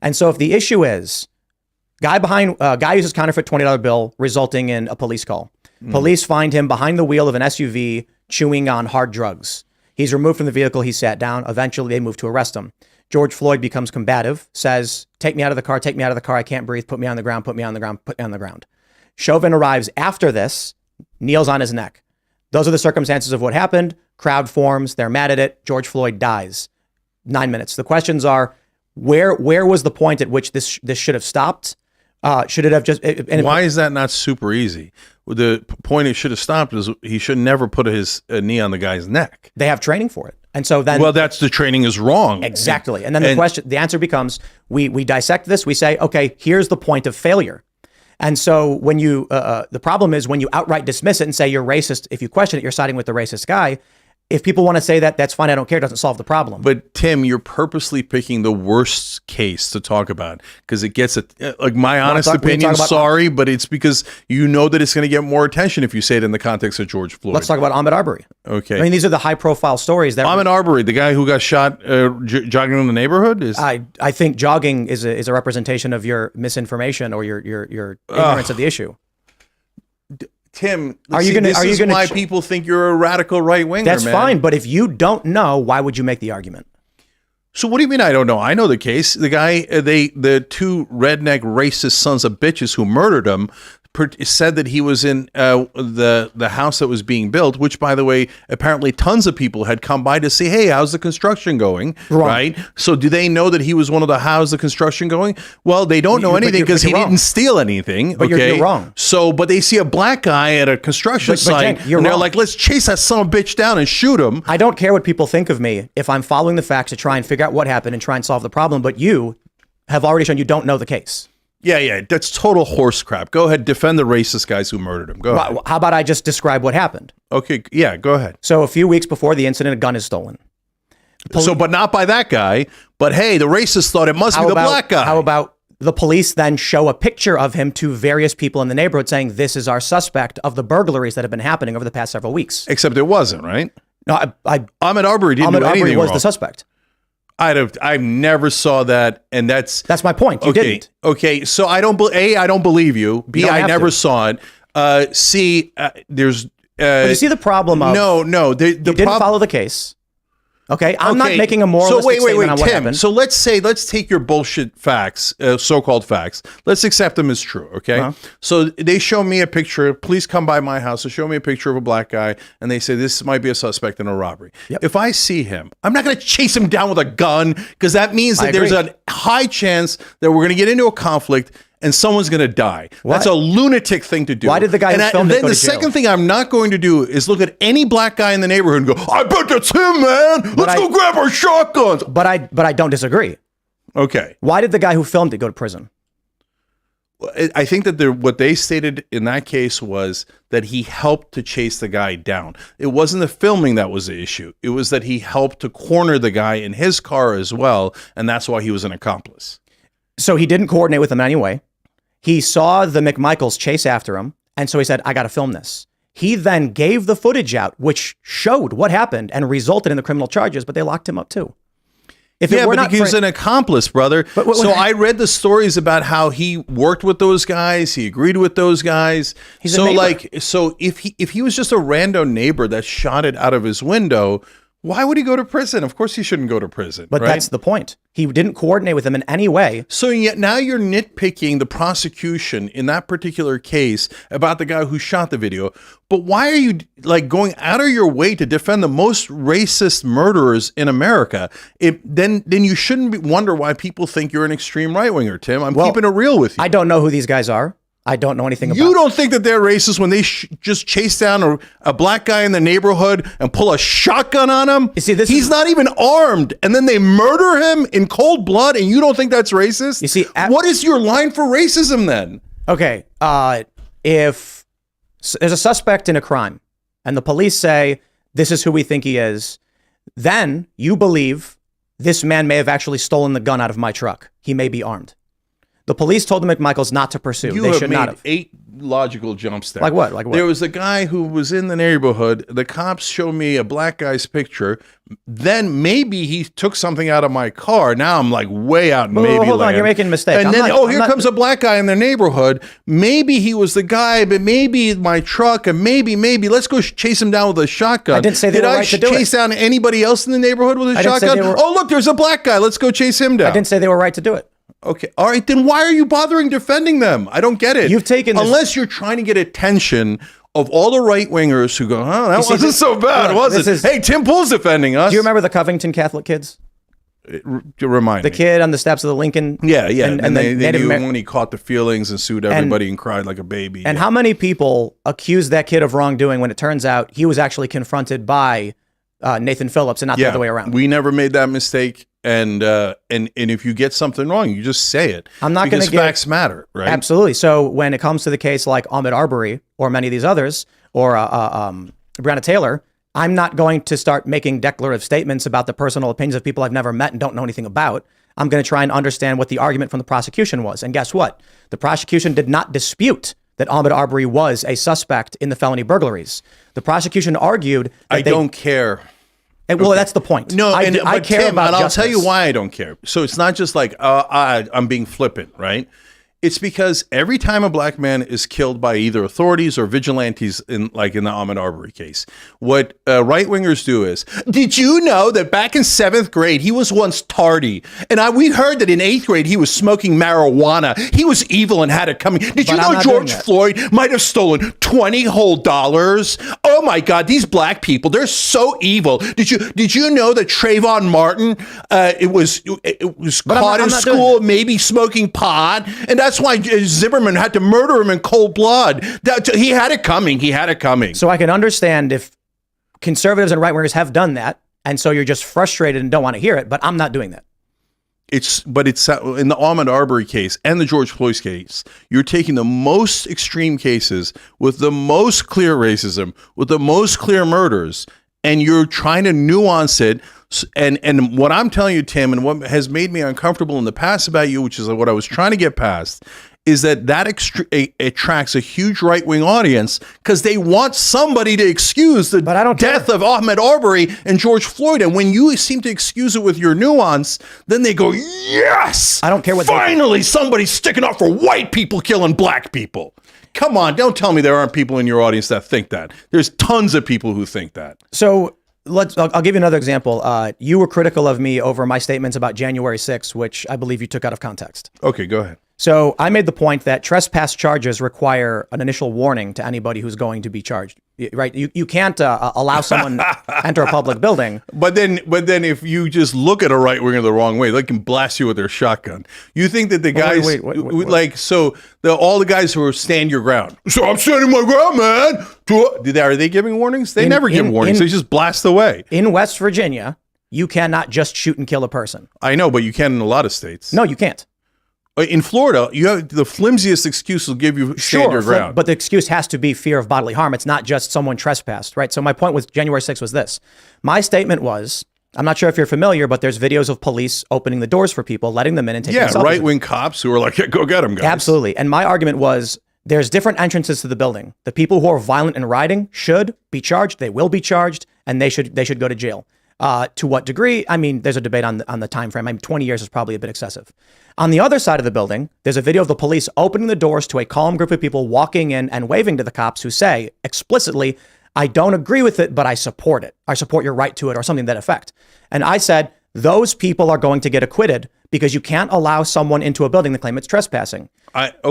A: And so if the issue is guy uses counterfeit $20 bill, resulting in a police call. Police find him behind the wheel of an SUV chewing on hard drugs. He's removed from the vehicle. He sat down. Eventually, they move to arrest him. George Floyd becomes combative, says, take me out of the car. Take me out of the car. I can't breathe. Put me on the ground. Put me on the ground. Put me on the ground. Chauvin arrives after this, kneels on his neck. Those are the circumstances of what happened. Crowd forms. They're mad at it. George Floyd dies. 9 minutes. The questions are, where was the point at which this should have stopped? Should it have just?
B: Why is that not super easy? The point it should have stopped is he should never put his knee on the guy's neck.
A: They have training for it, and so then
B: that's the training is wrong.
A: Exactly, and then the answer becomes we dissect this. We say, okay, here's the point of failure, and so when you the problem is when you outright dismiss it and say you're racist. If you question it, you're siding with the racist guy. if people want to say that, that's fine. I don't care. It doesn't solve the problem.
B: But Tim, you're purposely picking the worst case to talk about because it gets like my honest opinion. Sorry, but it's because you know that it's going to get more attention if you say it in the context of George Floyd.
A: Let's talk about Ahmaud Arbery.
B: Okay.
A: I mean, these are the high-profile stories. That
B: Ahmaud Arbery, the guy who got shot jogging in the neighborhood, is.
A: I think jogging is a representation of your misinformation or your ignorance of the issue.
B: Tim, this is why people think you're a radical right winger.
A: That's fine, but if you don't know, why would you make the argument?
B: So what do you mean I don't know? I know the case. The guy, the two redneck racist sons of bitches who murdered him said that he was in the house that was being built, which, by the way, apparently tons of people had come by to see, hey, how's the construction going?
A: Wrong.
B: Right? So do they know that he was one of the how's the construction going? Well, they don't know anything because he didn't steal anything.
A: But
B: okay?
A: you're wrong.
B: So, but they see a black guy at a construction site,
A: Cenk,
B: and they're like, let's chase that son of a bitch down and shoot him.
A: I don't care what people think of me if I'm following the facts to try and figure out what happened and try and solve the problem, but you have already shown you don't know the case.
B: Yeah, that's total horse crap. Go ahead, defend the racist guys who murdered him. Go ahead.
A: How about I just describe what happened?
B: Okay, yeah, go ahead.
A: So a few weeks before the incident, a gun is stolen.
B: But not by that guy. But hey, the racist thought it must be the black guy.
A: How about the police then show a picture of him to various people in the neighborhood saying, this is our suspect of the burglaries that have been happening over the past several weeks?
B: Except it wasn't, right?
A: No,
B: Ahmaud Arbery didn't do anything
A: Arbery was
B: wrong.
A: the suspect.
B: I never saw that, and that's
A: my point. You didn't.
B: Okay, so I don't believe you. B, I never saw it. C, there's.
A: But you see the problem of
B: no.
A: You didn't follow the case. Okay, I'm not making a moralistic statement on what happened.
B: So let's take your bullshit facts, so-called facts. Let's accept them as true, okay? So they show me a picture. Please come by my house and show me a picture of a black guy, and they say this might be a suspect in a robbery.
A: Yep.
B: If I see him, I'm not going to chase him down with a gun because that means that there's a high chance that we're going to get into a conflict and someone's going to die. That's a lunatic thing to do.
A: Why did the guy who filmed it go to jail?
B: The second thing I'm not going to do is look at any black guy in the neighborhood and go, I bet that's him, man. Let's go grab our shotguns.
A: But I don't disagree.
B: Okay.
A: Why did the guy who filmed it go to prison?
B: I think that what they stated in that case was that he helped to chase the guy down. It wasn't the filming that was the issue. It was that he helped to corner the guy in his car as well, and that's why he was an accomplice.
A: So he didn't coordinate with him anyway. He saw the McMichaels chase after him, and so he said, I got to film this. He then gave the footage out, which showed what happened and resulted in the criminal charges, but they locked him up too.
B: But he was an accomplice, brother. So I read the stories about how he worked with those guys. He agreed with those guys.
A: He's a neighbor.
B: So if he was just a random neighbor that shot it out of his window, why would he go to prison? Of course he shouldn't go to prison.
A: But that's the point. He didn't coordinate with them in any way.
B: So yet now you're nitpicking the prosecution in that particular case about the guy who shot the video. But why are you going out of your way to defend the most racist murderers in America? Then you shouldn't wonder why people think you're an extreme right winger, Tim. I'm keeping it real with you.
A: I don't know who these guys are. I don't know anything about
B: You don't think that they're racist when they just chase down a black guy in the neighborhood and pull a shotgun on him?
A: You see,
B: he's not even armed, and then they murder him in cold blood, and you don't think that's racist?
A: You see,
B: what is your line for racism then?
A: Okay, if there's a suspect in a crime, and the police say, this is who we think he is, then you believe this man may have actually stolen the gun out of my truck. He may be armed. The police told the McMichaels not to pursue. They should not have.
B: 8 logical jumps there.
A: Like what? Like what?
B: There was a guy who was in the neighborhood. The cops show me a black guy's picture. Then maybe he took something out of my car. Now I'm like way out in maybe
A: hold
B: land.
A: on, you're making a mistake.
B: And here comes a black guy in the neighborhood. Maybe he was the guy, but maybe my truck, and maybe let's go chase him down with a shotgun.
A: I didn't say they were right to do it.
B: Did I chase down anybody else in the neighborhood with a shotgun? Oh, look, there's a black guy. Let's go chase him down.
A: I didn't say they were right to do it.
B: Okay. All right. Then why are you bothering defending them? I don't get it.
A: You've taken this.
B: Unless you're trying to get attention of all the right wingers who go, oh, that wasn't so bad, was it? Hey, Tim Pool's defending us.
A: Do you remember the Covington Catholic kids?
B: Remind me.
A: The kid on the steps of the Lincoln.
B: Yeah. And they knew when he caught the feelings and sued everybody and cried like a baby.
A: And how many people accused that kid of wrongdoing when it turns out he was actually confronted by Nathan Phillips and not the other way around?
B: We never made that mistake. And if you get something wrong, you just say it.
A: I'm not going to
B: get facts matter, right?
A: Absolutely. So when it comes to the case like Ahmaud Arbery or many of these others or Breonna Taylor, I'm not going to start making declarative statements about the personal opinions of people I've never met and don't know anything about. I'm going to try and understand what the argument from the prosecution was. And guess what? The prosecution did not dispute that Ahmaud Arbery was a suspect in the felony burglaries. The prosecution argued that
B: I don't care.
A: Well, that's the point.
B: No,
A: I care
B: Tim,
A: about
B: and
A: justice.
B: I'll tell you why I don't care. So it's not just like I'm being flippant, right? It's because every time a black man is killed by either authorities or vigilantes, in the Ahmaud Arbery case, what right-wingers do is, did you know that back in 7th grade, he was once tardy? And we heard that in 8th grade, he was smoking marijuana. He was evil and had it coming. Did you know George Floyd might have stolen $20 whole? Oh my God, these black people, they're so evil. Did you know that Trayvon Martin, it was caught in school, maybe smoking pot? And that's why Zimmerman had to murder him in cold blood. He had it coming. He had it coming.
A: So I can understand if conservatives and right-wingers have done that, and so you're just frustrated and don't want to hear it, but I'm not doing that.
B: It's in the Ahmaud Arbery case and the George Floyd case, you're taking the most extreme cases with the most clear racism, with the most clear murders, and you're trying to nuance it. And what I'm telling you, Tim, and what has made me uncomfortable in the past about you, which is what I was trying to get past, is that attracts a huge right-wing audience because they want somebody to excuse the death of Ahmaud Arbery and George Floyd. And when you seem to excuse it with your nuance, then they go, yes!
A: I don't care what
B: finally somebody's sticking up for white people killing black people. Come on, don't tell me there aren't people in your audience that think that. There's tons of people who think that.
A: So I'll give you another example. You were critical of me over my statements about January 6th, which I believe you took out of context.
B: Okay, go ahead.
A: So I made the point that trespass charges require an initial warning to anybody who's going to be charged. Right? You can't allow someone to enter a public building.
B: But then if you just look at a right winger the wrong way, they can blast you with their shotgun. You think that the guys all the guys who are stand your ground. So I'm standing my ground, man. Are they giving warnings? They never give warnings. They just blast away.
A: In West Virginia, you cannot just shoot and kill a person.
B: I know, but you can in a lot of states.
A: No, you can't.
B: In Florida, you have the flimsiest excuse will give you stand your ground.
A: But the excuse has to be fear of bodily harm. It's not just someone trespassed, right? So my point with January 6th was this. My statement was, I'm not sure if you're familiar, but there's videos of police opening the doors for people, letting them in and taking selfies.
B: Right-wing cops who are like, yeah, go get them, guys.
A: Absolutely. And my argument was, there's different entrances to the building. The people who are violent and rioting should be charged. They will be charged, and they should go to jail. To what degree? I mean, there's a debate on the time frame. I mean, 20 years is probably a bit excessive. On the other side of the building, there's a video of the police opening the doors to a calm group of people walking in and waving to the cops who say explicitly, I don't agree with it, but I support it. I support your right to it, or something to that effect. And I said, those people are going to get acquitted because you can't allow someone into a building to claim it's trespassing.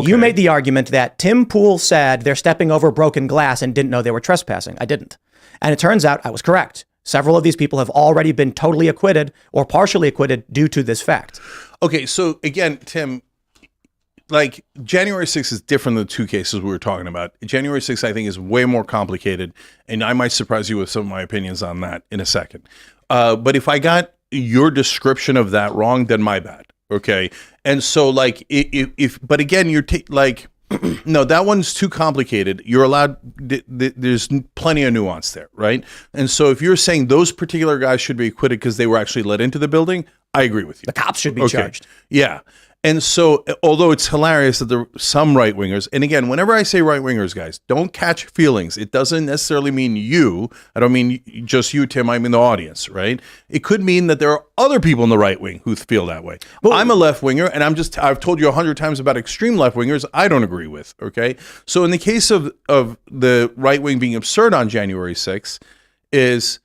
A: You made the argument that Tim Pool said they're stepping over broken glass and didn't know they were trespassing. I didn't. And it turns out I was correct. Several of these people have already been totally acquitted or partially acquitted due to this fact.
B: Okay, so again, Tim, like January 6th is different than the two cases we were talking about. January 6th, I think, is way more complicated, and I might surprise you with some of my opinions on that in a second. But if I got your description of that wrong, then my bad. Okay, and so like but again, you're no, that one's too complicated. You're allowed, there's plenty of nuance there, right? And so if you're saying those particular guys should be acquitted because they were actually let into the building, I agree with you.
A: The cops should be charged.
B: Yeah. And so, although it's hilarious that there are some right-wingers, and again, whenever I say right-wingers, guys, don't catch feelings. It doesn't necessarily mean you. I don't mean just you, Tim. I mean the audience, right? It could mean that there are other people in the right wing who feel that way. Well, I'm a left-winger, and I've told you 100 times about extreme left-wingers I don't agree with, okay? So in the case of the right wing being absurd on January 6th, is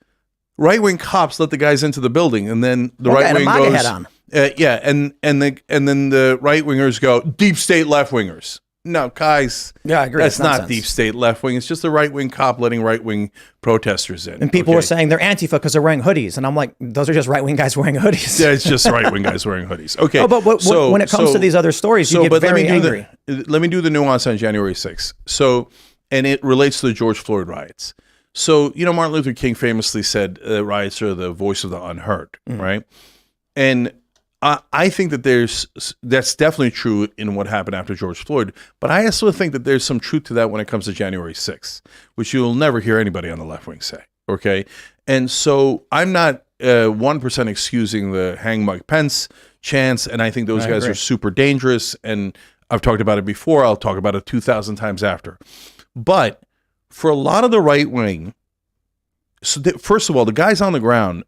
B: right-wing cops let the guys into the building, and then the right wing goes...
A: Head on.
B: And then the right wingers go deep state left wingers. No, guys.
A: Yeah, I agree.
B: That's not deep state left wing. It's just a right wing cop letting right wing protesters in.
A: And people were saying they're Antifa because they're wearing hoodies, and I'm like, those are just right wing guys wearing hoodies.
B: Yeah, it's just right wing guys wearing hoodies. Okay.
A: Oh, but when it comes to these other stories, you get very angry.
B: Let me do the nuance on January 6th. So, and it relates to the George Floyd riots. So, Martin Luther King famously said riots are the voice of the unheard, right? And I think that that's definitely true in what happened after George Floyd, but I also think that there's some truth to that when it comes to January 6th, which you'll never hear anybody on the left wing say. Okay. And so I'm not 1% excusing the hang Mike Pence chance. And I think those guys are super dangerous. And I've talked about it before. I'll talk about it 2,000 times after. But for a lot of the right wing, first of all, the guys on the ground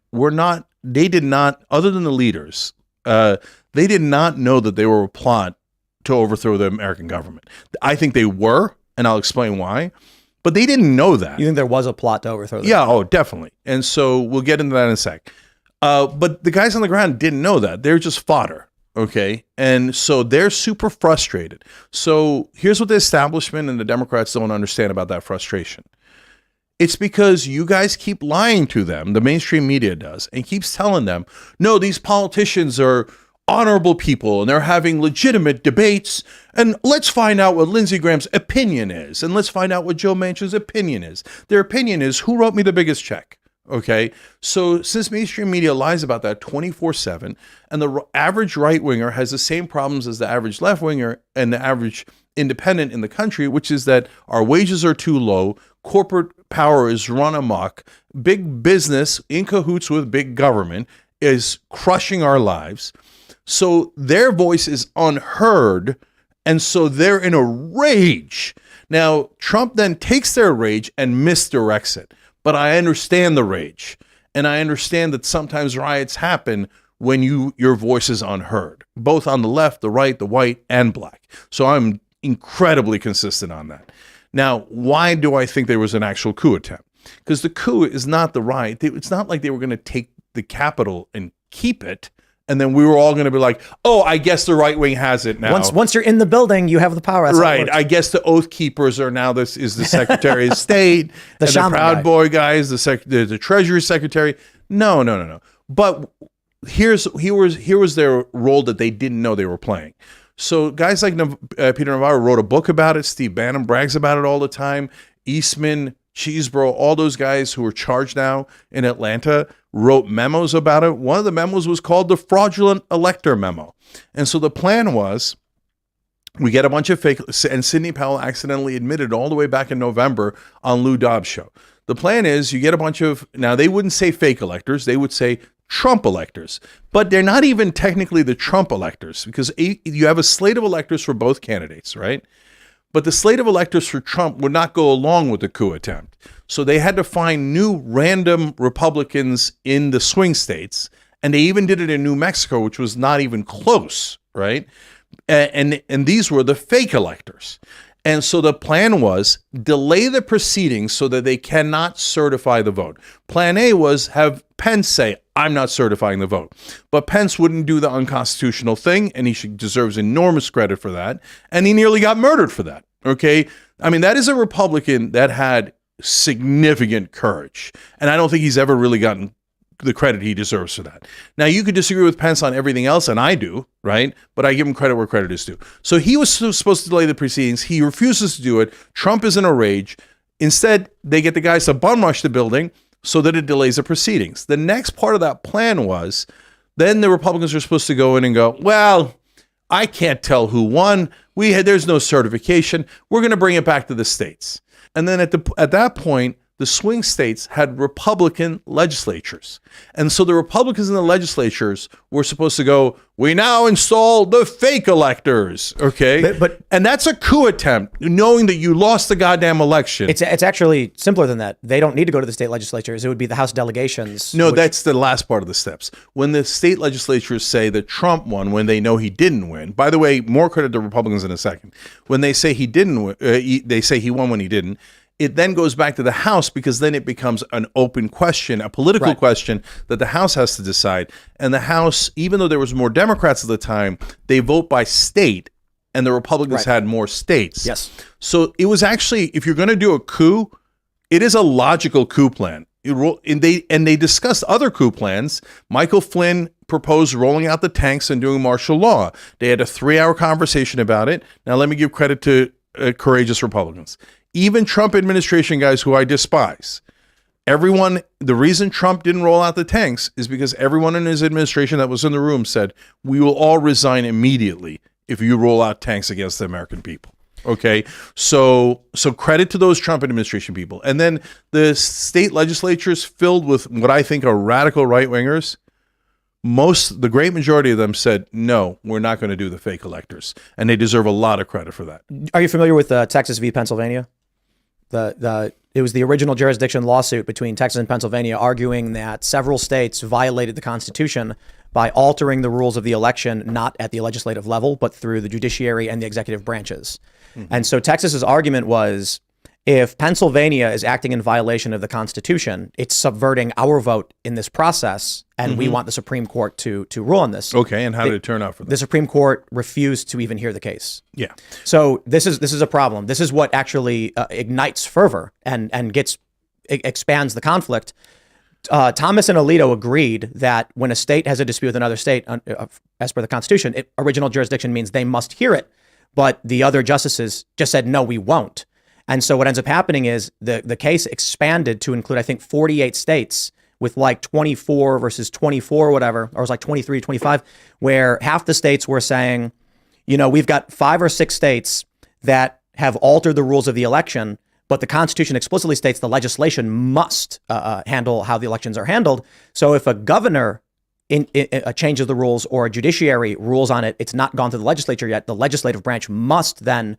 B: they did not, other than the leaders, they did not know that they were a plot to overthrow the American government. I think they were, and I'll explain why. But they didn't know that.
A: You think there was a plot to overthrow them?
B: Yeah, definitely. And so we'll get into that in a sec. But the guys on the ground didn't know that. They're just fodder, okay? And so they're super frustrated. So here's what the establishment and the Democrats don't understand about that frustration. It's because you guys keep lying to them, the mainstream media does, and keeps telling them, no, these politicians are honorable people and they're having legitimate debates, and let's find out what Lindsey Graham's opinion is, and let's find out what Joe Manchin's opinion is. Their opinion is, who wrote me the biggest check? Okay, so since mainstream media lies about that 24/7, and the average right-winger has the same problems as the average left-winger and the average independent in the country, which is that our wages are too low, corporate power is run amok, big business in cahoots with big government is crushing our lives. So their voice is unheard, and so they're in a rage. Now, Trump then takes their rage and misdirects it. But I understand the rage, and I understand that sometimes riots happen when your voice is unheard, both on the left, the right, the white, and black. So I'm incredibly consistent on that. Now, why do I think there was an actual coup attempt? Because the coup is not the riot. It's not like they were going to take the Capitol and keep it, and then we were all going to be like, oh, I guess the right wing has it now.
A: Once you're in the building, you have the power. That's
B: right. I guess the Oath Keepers are now the Secretary of State,
A: the
B: Proud Boy guys, the Treasury Secretary. No. But here was their role that they didn't know they were playing. So guys like Peter Navarro wrote a book about it. Steve Bannon brags about it all the time. Eastman, Cheeseborough, all those guys who are charged now in Atlanta wrote memos about it. One of the memos was called the Fraudulent Elector Memo. And so the plan was, we get a bunch of fake, and Sidney Powell accidentally admitted all the way back in November on Lou Dobbs' show. The plan is you get a bunch of, now they wouldn't say fake electors, they would say Trump electors, but they're not even technically the Trump electors, because you have a slate of electors for both candidates, right? But the slate of electors for Trump would not go along with the coup attempt. So they had to find new random Republicans in the swing states. And they even did it in New Mexico, which was not even close, right? And these were the fake electors. And so the plan was delay the proceedings so that they cannot certify the vote. Plan A was have Pence say, I'm not certifying the vote. But Pence wouldn't do the unconstitutional thing, and he deserves enormous credit for that. And he nearly got murdered for that, okay? I mean, that is a Republican that had significant courage. And I don't think he's ever really gotten the credit he deserves for that. Now, you could disagree with Pence on everything else, and I do, right? But I give him credit where credit is due. So he was supposed to delay the proceedings. He refuses to do it. Trump is in a rage. Instead, they get the guys to bum rush the building so that it delays the proceedings. The next part of that plan was, then the Republicans are supposed to go in and go, well, I can't tell who won. There's no certification. We're going to bring it back to the states. And then at that point, the swing states had Republican legislatures. And so the Republicans in the legislatures were supposed to go, we now install the fake electors, okay? And that's a coup attempt, knowing that you lost the goddamn election.
A: It's actually simpler than that. They don't need to go to the state legislatures. It would be the House delegations.
B: No, that's the last part of the steps. When the state legislatures say that Trump won when they know he didn't win, by the way, more credit to Republicans in a second. When they say he didn't win, they say he won when he didn't. It then goes back to the House, because then it becomes an open question, a political question that the House has to decide. And the House, even though there was more Democrats at the time, they vote by state, and the Republicans had more states.
A: Yes.
B: So it was actually, if you're going to do a coup, it is a logical coup plan. And they discussed other coup plans. Michael Flynn proposed rolling out the tanks and doing martial law. They had a 3-hour conversation about it. Now, let me give credit to courageous Republicans. Even Trump administration guys who I despise, the reason Trump didn't roll out the tanks is because everyone in his administration that was in the room said, we will all resign immediately if you roll out tanks against the American people. Okay, so credit to those Trump administration people, and then the state legislatures filled with what I think are radical right wingers. The great majority of them said, no, we're not going to do the fake electors, and they deserve a lot of credit for that.
A: Are you familiar with Texas v. Pennsylvania? It was the original jurisdiction lawsuit between Texas and Pennsylvania, arguing that several states violated the Constitution by altering the rules of the election, not at the legislative level, but through the judiciary and the executive branches. Mm-hmm. And so Texas's argument was, if Pennsylvania is acting in violation of the Constitution, it's subverting our vote in this process, and we want the Supreme Court to rule on this.
B: Okay, and how did it turn out for them?
A: The Supreme Court refused to even hear the case.
B: Yeah.
A: So this is a problem. This is what actually ignites fervor and expands the conflict. Thomas and Alito agreed that when a state has a dispute with another state, as per the Constitution, original jurisdiction means they must hear it. But the other justices just said, no, we won't. And so what ends up happening is the case expanded to include, I think, 48 states with like 24 versus 24 or whatever, or it was like 23, 25, where half the states were saying, we've got 5 or 6 states that have altered the rules of the election, but the Constitution explicitly states the legislation must handle how the elections are handled. So if a governor changes the rules or a judiciary rules on it, it's not gone to the legislature yet. The legislative branch must then,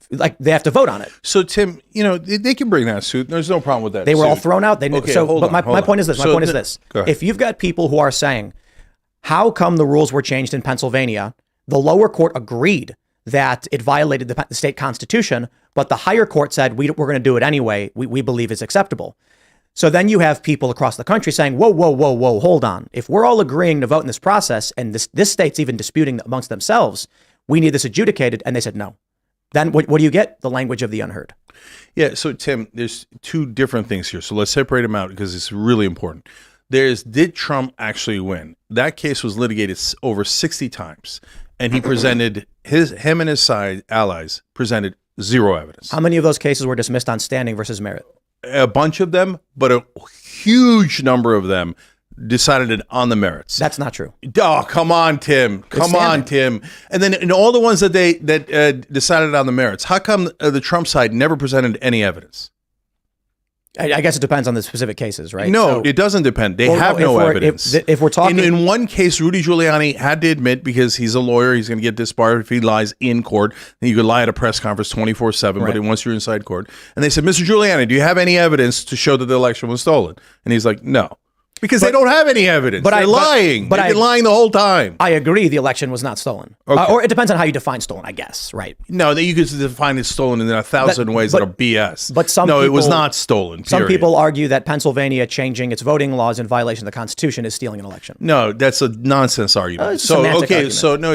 A: they have to vote on it.
B: So Tim, they can bring that suit. There's no problem with that.
A: They were all thrown out. My point is this. My point is this. If you've got people who are saying, how come the rules were changed in Pennsylvania? The lower court agreed that it violated the state constitution, but the higher court said, we're going to do it anyway. We believe it's acceptable. So then you have people across the country saying, whoa, hold on. If we're all agreeing to vote in this process and this state's even disputing amongst themselves, we need this adjudicated. And they said, no. Then what do you get? The language of the unheard.
B: Yeah. So Tim, there's 2 different things here. So let's separate them out because it's really important. Did Trump actually win? That case was litigated over 60 times, and he presented him and his side allies presented 0 evidence.
A: How many of those cases were dismissed on standing versus merit?
B: A bunch of them, but a huge number of them decided it on the merits.
A: That's not true.
B: Oh, come on, Tim. Come on, Tim. And then in all the ones that they decided on the merits, how come the Trump side never presented any evidence?
A: I guess it depends on the specific cases, right?
B: No, it doesn't depend. They have no evidence.
A: If we're talking...
B: In one case, Rudy Giuliani had to admit, because he's a lawyer, he's going to get disbarred if he lies in court. And you could lie at a press conference 24/7, right. But once you're inside court. And they said, Mr. Giuliani, do you have any evidence to show that the election was stolen? And he's like, no. Because they don't have any evidence. They're lying. They've been lying the whole time.
A: I agree the election was not stolen. Okay. Or it depends on how you define stolen, I guess, right?
B: No, you could define it stolen in 1,000 ways that are BS.
A: But it was not stolen, period. Some people argue that Pennsylvania changing its voting laws in violation of the Constitution is stealing an election.
B: No, that's a nonsense argument.
A: It's argument.
B: So no,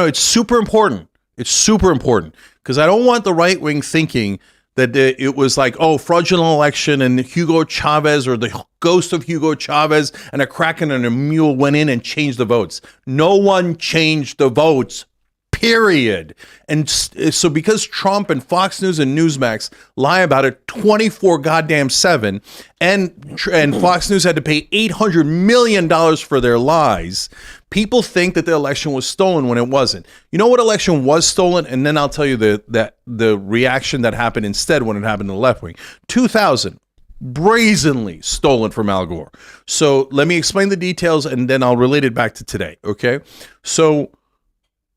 B: it's super important. It's super important because I don't want the right wing thinking that it was like, fraudulent election and Hugo Chavez or the ghost of Hugo Chavez and a kraken and a mule went in and changed the votes. No one changed the votes, period. And so because Trump and Fox News and Newsmax lie about it 24/7 and Fox News had to pay $800 million for their lies, people think that the election was stolen when it wasn't. You know what election was stolen? And then I'll tell you the reaction that happened instead when it happened in the left wing. 2000, brazenly stolen from Al Gore. So let me explain the details and then I'll relate it back to today, okay? So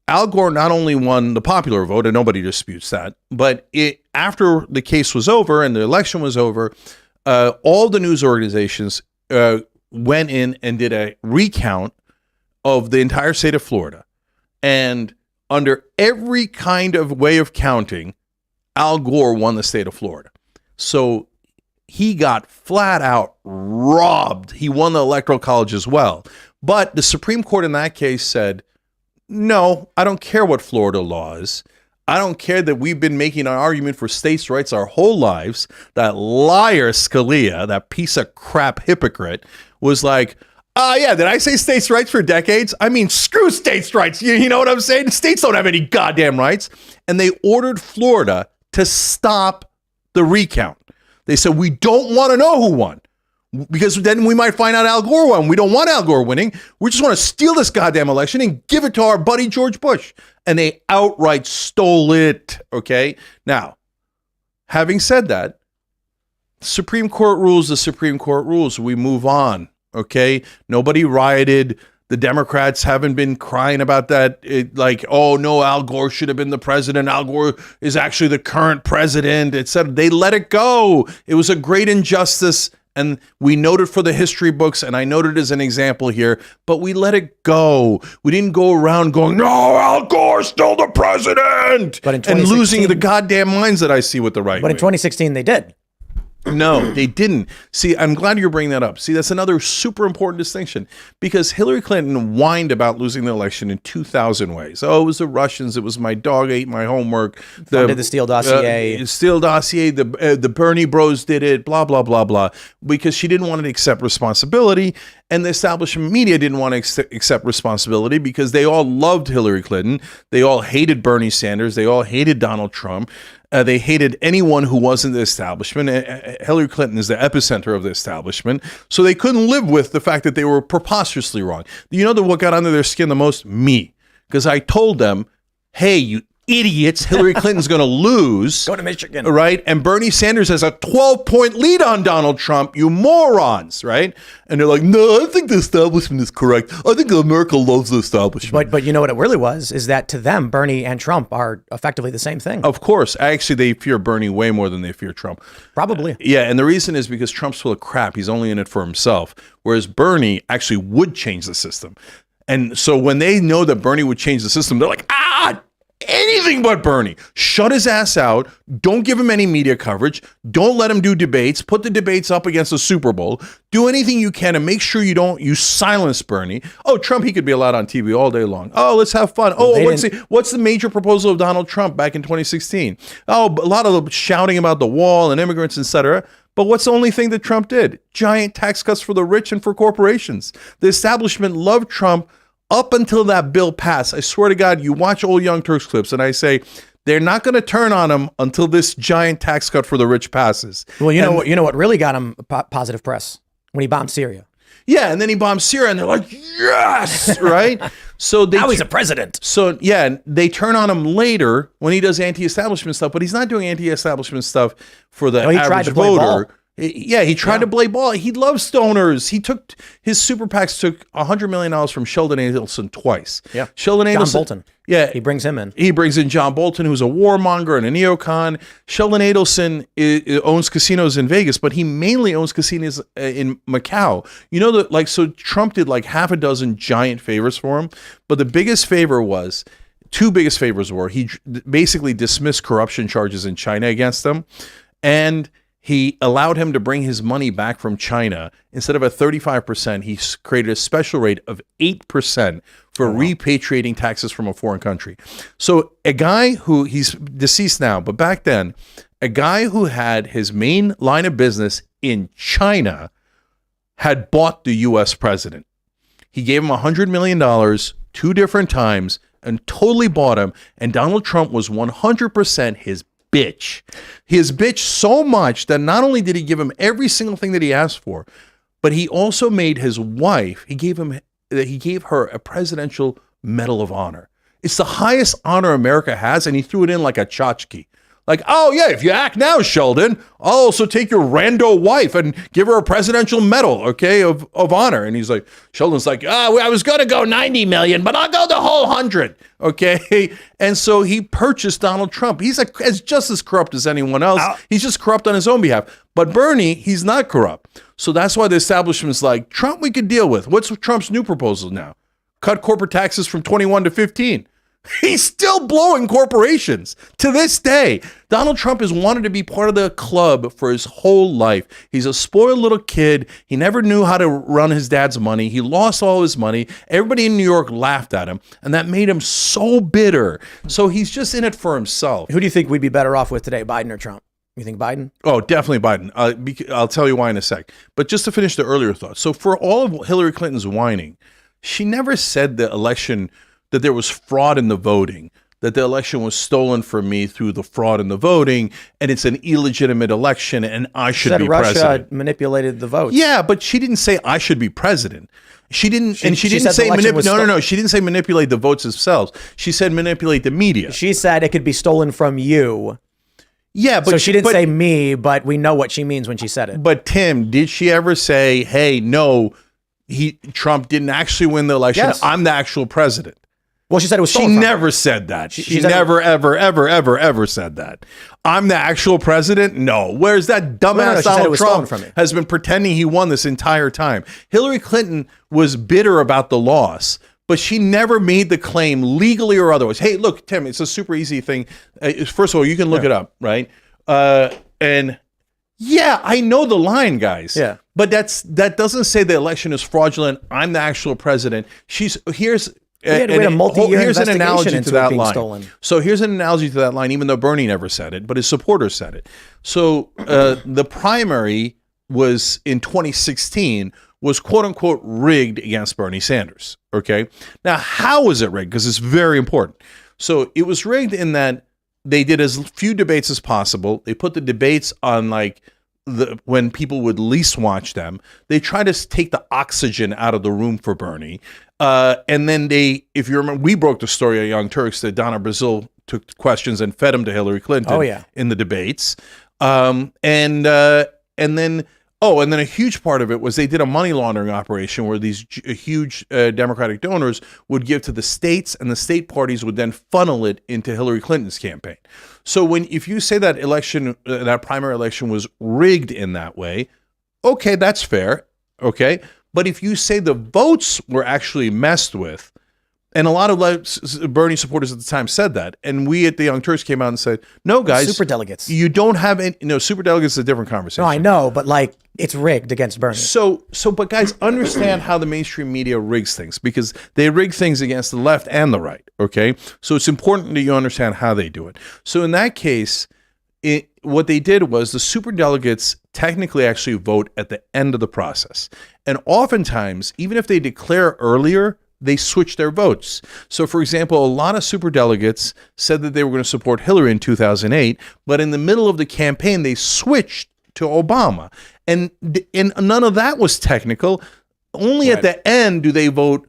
B: Al Gore not only won the popular vote, and nobody disputes that, but after the case was over and the election was over, all the news organizations went in and did a recount of the entire state of Florida. And under every kind of way of counting, Al Gore won the state of Florida. So he got flat out robbed. He won the Electoral College as well. But the Supreme Court in that case said, no, I don't care what Florida law is. I don't care that we've been making an argument for states' rights our whole lives. That liar Scalia, that piece of crap hypocrite, was like, yeah, did I say states' rights for decades? I mean, screw states' rights. You know what I'm saying? States don't have any goddamn rights. And they ordered Florida to stop the recount. They said, we don't want to know who won. because then we might find out Al Gore won. We don't want Al Gore winning. We just want to steal this goddamn election and give it to our buddy George Bush. And they outright stole it. Okay. Now, having said that, Supreme Court rules, the Supreme Court rules. We move on. Okay. Nobody rioted. The Democrats haven't been crying about that. Oh no, Al Gore should have been the president. Al Gore is actually the current president, etc. They let it go. It was a great injustice. And we noted for the history books, and I noted as an example here, but we let it go. We didn't go around going, no, Al Gore's still the president, and losing the goddamn minds that I see with the right.
A: But in 2016, they did.
B: No, they didn't. See, I'm glad you're bringing that up. See, that's another super important distinction, because Hillary Clinton whined about losing the election in 2,000 ways. Oh, it was the Russians. It was my dog ate my homework.
A: Funded the Steele dossier.
B: Steele dossier. The Bernie bros did it. Blah, blah, blah, blah. Because she didn't want to accept responsibility. And the establishment media didn't want to accept responsibility because they all loved Hillary Clinton. They all hated Bernie Sanders. They all hated Donald Trump. They hated anyone who wasn't the establishment. Hillary Clinton is the epicenter of the establishment. So they couldn't live with the fact that they were preposterously wrong. You know what got under their skin the most? Me. Because I told them, hey, you idiots, Hillary Clinton's going to lose.
A: Go to Michigan.
B: Right? And Bernie Sanders has a 12-point lead on Donald Trump, you morons, right? And they're like, no, I think the establishment is correct. I think America loves the establishment.
A: But you know what it really was, is that to them, Bernie and Trump are effectively the same thing.
B: Of course. Actually, they fear Bernie way more than they fear Trump.
A: Probably.
B: Yeah, and the reason is because Trump's full of crap. He's only in it for himself, whereas Bernie actually would change the system. And so when they know that Bernie would change the system, they're like, anything but Bernie. Shut his ass out. Don't give him any media coverage. Don't let him do debates. Put the debates up against the Super Bowl. Do anything you can to make sure you silence Bernie. Oh, Trump, he could be allowed on TV all day long. Oh, let's have fun. Oh, what's the major proposal of Donald Trump back in 2016? Oh, a lot of shouting about the wall and immigrants, etc. But what's the only thing that Trump did? Giant tax cuts for the rich and for corporations. The establishment loved Trump up until that bill passed. I swear to God, you watch old Young Turks clips and I say, they're not going to turn on him until this giant tax cut for the rich passes.
A: Well, you know what really got him positive press? When he bombed Syria.
B: Yeah, and then he bombed Syria and they're like, yes, right? So
A: now he's a president.
B: So yeah, they turn on him later when he does anti-establishment stuff, but he's not doing anti-establishment stuff for the average voter. Yeah, he tried to play ball. He loves stoners. His super PACs took $100 million from Sheldon Adelson twice.
A: Yeah,
B: Sheldon Adelson.
A: John Bolton.
B: Yeah,
A: he brings him in.
B: He brings in John Bolton, who's a warmonger and a neocon. Sheldon Adelson owns casinos in Vegas, but he mainly owns casinos in Macau. You know that, so Trump did like half a dozen giant favors for him, but the biggest favor was. Two biggest favors were he basically dismissed corruption charges in China against him, and he allowed him to bring his money back from China. Instead of a 35%, he created a special rate of 8% for repatriating taxes from a foreign country. So a guy who, he's deceased now, but back then, a guy who had his main line of business in China had bought the U.S. president. He gave him $100 million 2 different times and totally bought him. And Donald Trump was 100% his bitch. His bitch so much that not only did he give him every single thing that he asked for, but he also made his wife, he gave her a presidential Medal of Honor. It's the highest honor America has, and he threw it in like a tchotchke. Like, oh yeah, if you act now, Sheldon, I'll also take your rando wife and give her a presidential medal, okay, of honor. And he's like, Sheldon's like, I was going to go 90 million, but I'll go the whole 100, okay? And so he purchased Donald Trump. He's just as corrupt as anyone else. He's just corrupt on his own behalf. But Bernie, he's not corrupt. So that's why the establishment's like, Trump we could deal with. What's Trump's new proposal now? Cut corporate taxes from 21 to 15. He's still blowing corporations to this day. Donald Trump has wanted to be part of the club for his whole life. He's a spoiled little kid. He never knew how to run his dad's money. He lost all his money. Everybody in New York laughed at him, and that made him so bitter. So he's just in it for himself.
A: Who do you think we'd be better off with today, Biden or Trump? You think Biden?
B: Oh, definitely Biden. I'll tell you why in a sec. But just to finish the earlier thought. So for all of Hillary Clinton's whining, she never said the election that there was fraud in the voting. that the election was stolen from me through the fraud in the voting, and it's an illegitimate election, and I should be
A: Russia
B: president.
A: manipulated the votes.
B: Yeah, but she didn't say I should be president. She didn't say
A: no.
B: She didn't say manipulate the votes themselves. She said manipulate the media.
A: She said it could be stolen from you.
B: Yeah, but
A: so she didn't say me, but we know what she means when she said it.
B: But Tim, did she ever say, "Hey, no, Trump didn't actually win the election.
A: Yes.
B: I'm the actual president"?
A: Well, she said it was stolen.
B: She never said that. She never, ever said that. I'm the actual president? No. Where's that dumbass Donald Trump has been pretending he won this entire time? Hillary Clinton was bitter about the loss, but she never made the claim legally or otherwise. Hey, look, Tim, it's a super easy thing. First of all, you can look it up, right? And yeah, I know the line, guys.
A: Yeah.
B: But that doesn't say the election is fraudulent. I'm the actual president. Here's
A: a multi-year
B: here's an
A: investigation
B: analogy
A: into
B: to that
A: it being
B: line.
A: stolen.
B: So here's an analogy to that line, even though Bernie never said it, but his supporters said it. So the primary was in 2016 was quote unquote rigged against Bernie Sanders. Okay. Now, how was it rigged? Because it's very important. So it was rigged in that they did as few debates as possible. They put the debates on when people would least watch them. They tried to take the oxygen out of the room for Bernie. And then if you remember, we broke the story at Young Turks that Donna Brazil took questions and fed them to Hillary Clinton in the debates. And then a huge part of it was they did a money laundering operation where these huge Democratic donors would give to the states, and the state parties would then funnel it into Hillary Clinton's campaign. So if you say that election, that primary election was rigged in that way, okay, that's fair. Okay. But if you say the votes were actually messed with, and a lot of Bernie supporters at the time said that, and we at the Young Turks came out and said, no, guys.
A: Superdelegates.
B: You don't have any, superdelegates is a different conversation.
A: No, I know, but it's rigged against Bernie.
B: But guys, understand how the mainstream media rigs things, because they rig things against the left and the right, okay? So it's important that you understand how they do it. So in that case, what they did was the superdelegates technically actually vote at the end of the process. And oftentimes, even if they declare earlier, they switch their votes. So, for example, a lot of superdelegates said that they were going to support Hillary in 2008, but in the middle of the campaign, they switched to Obama. And none of that was technical. Only at the end do they vote,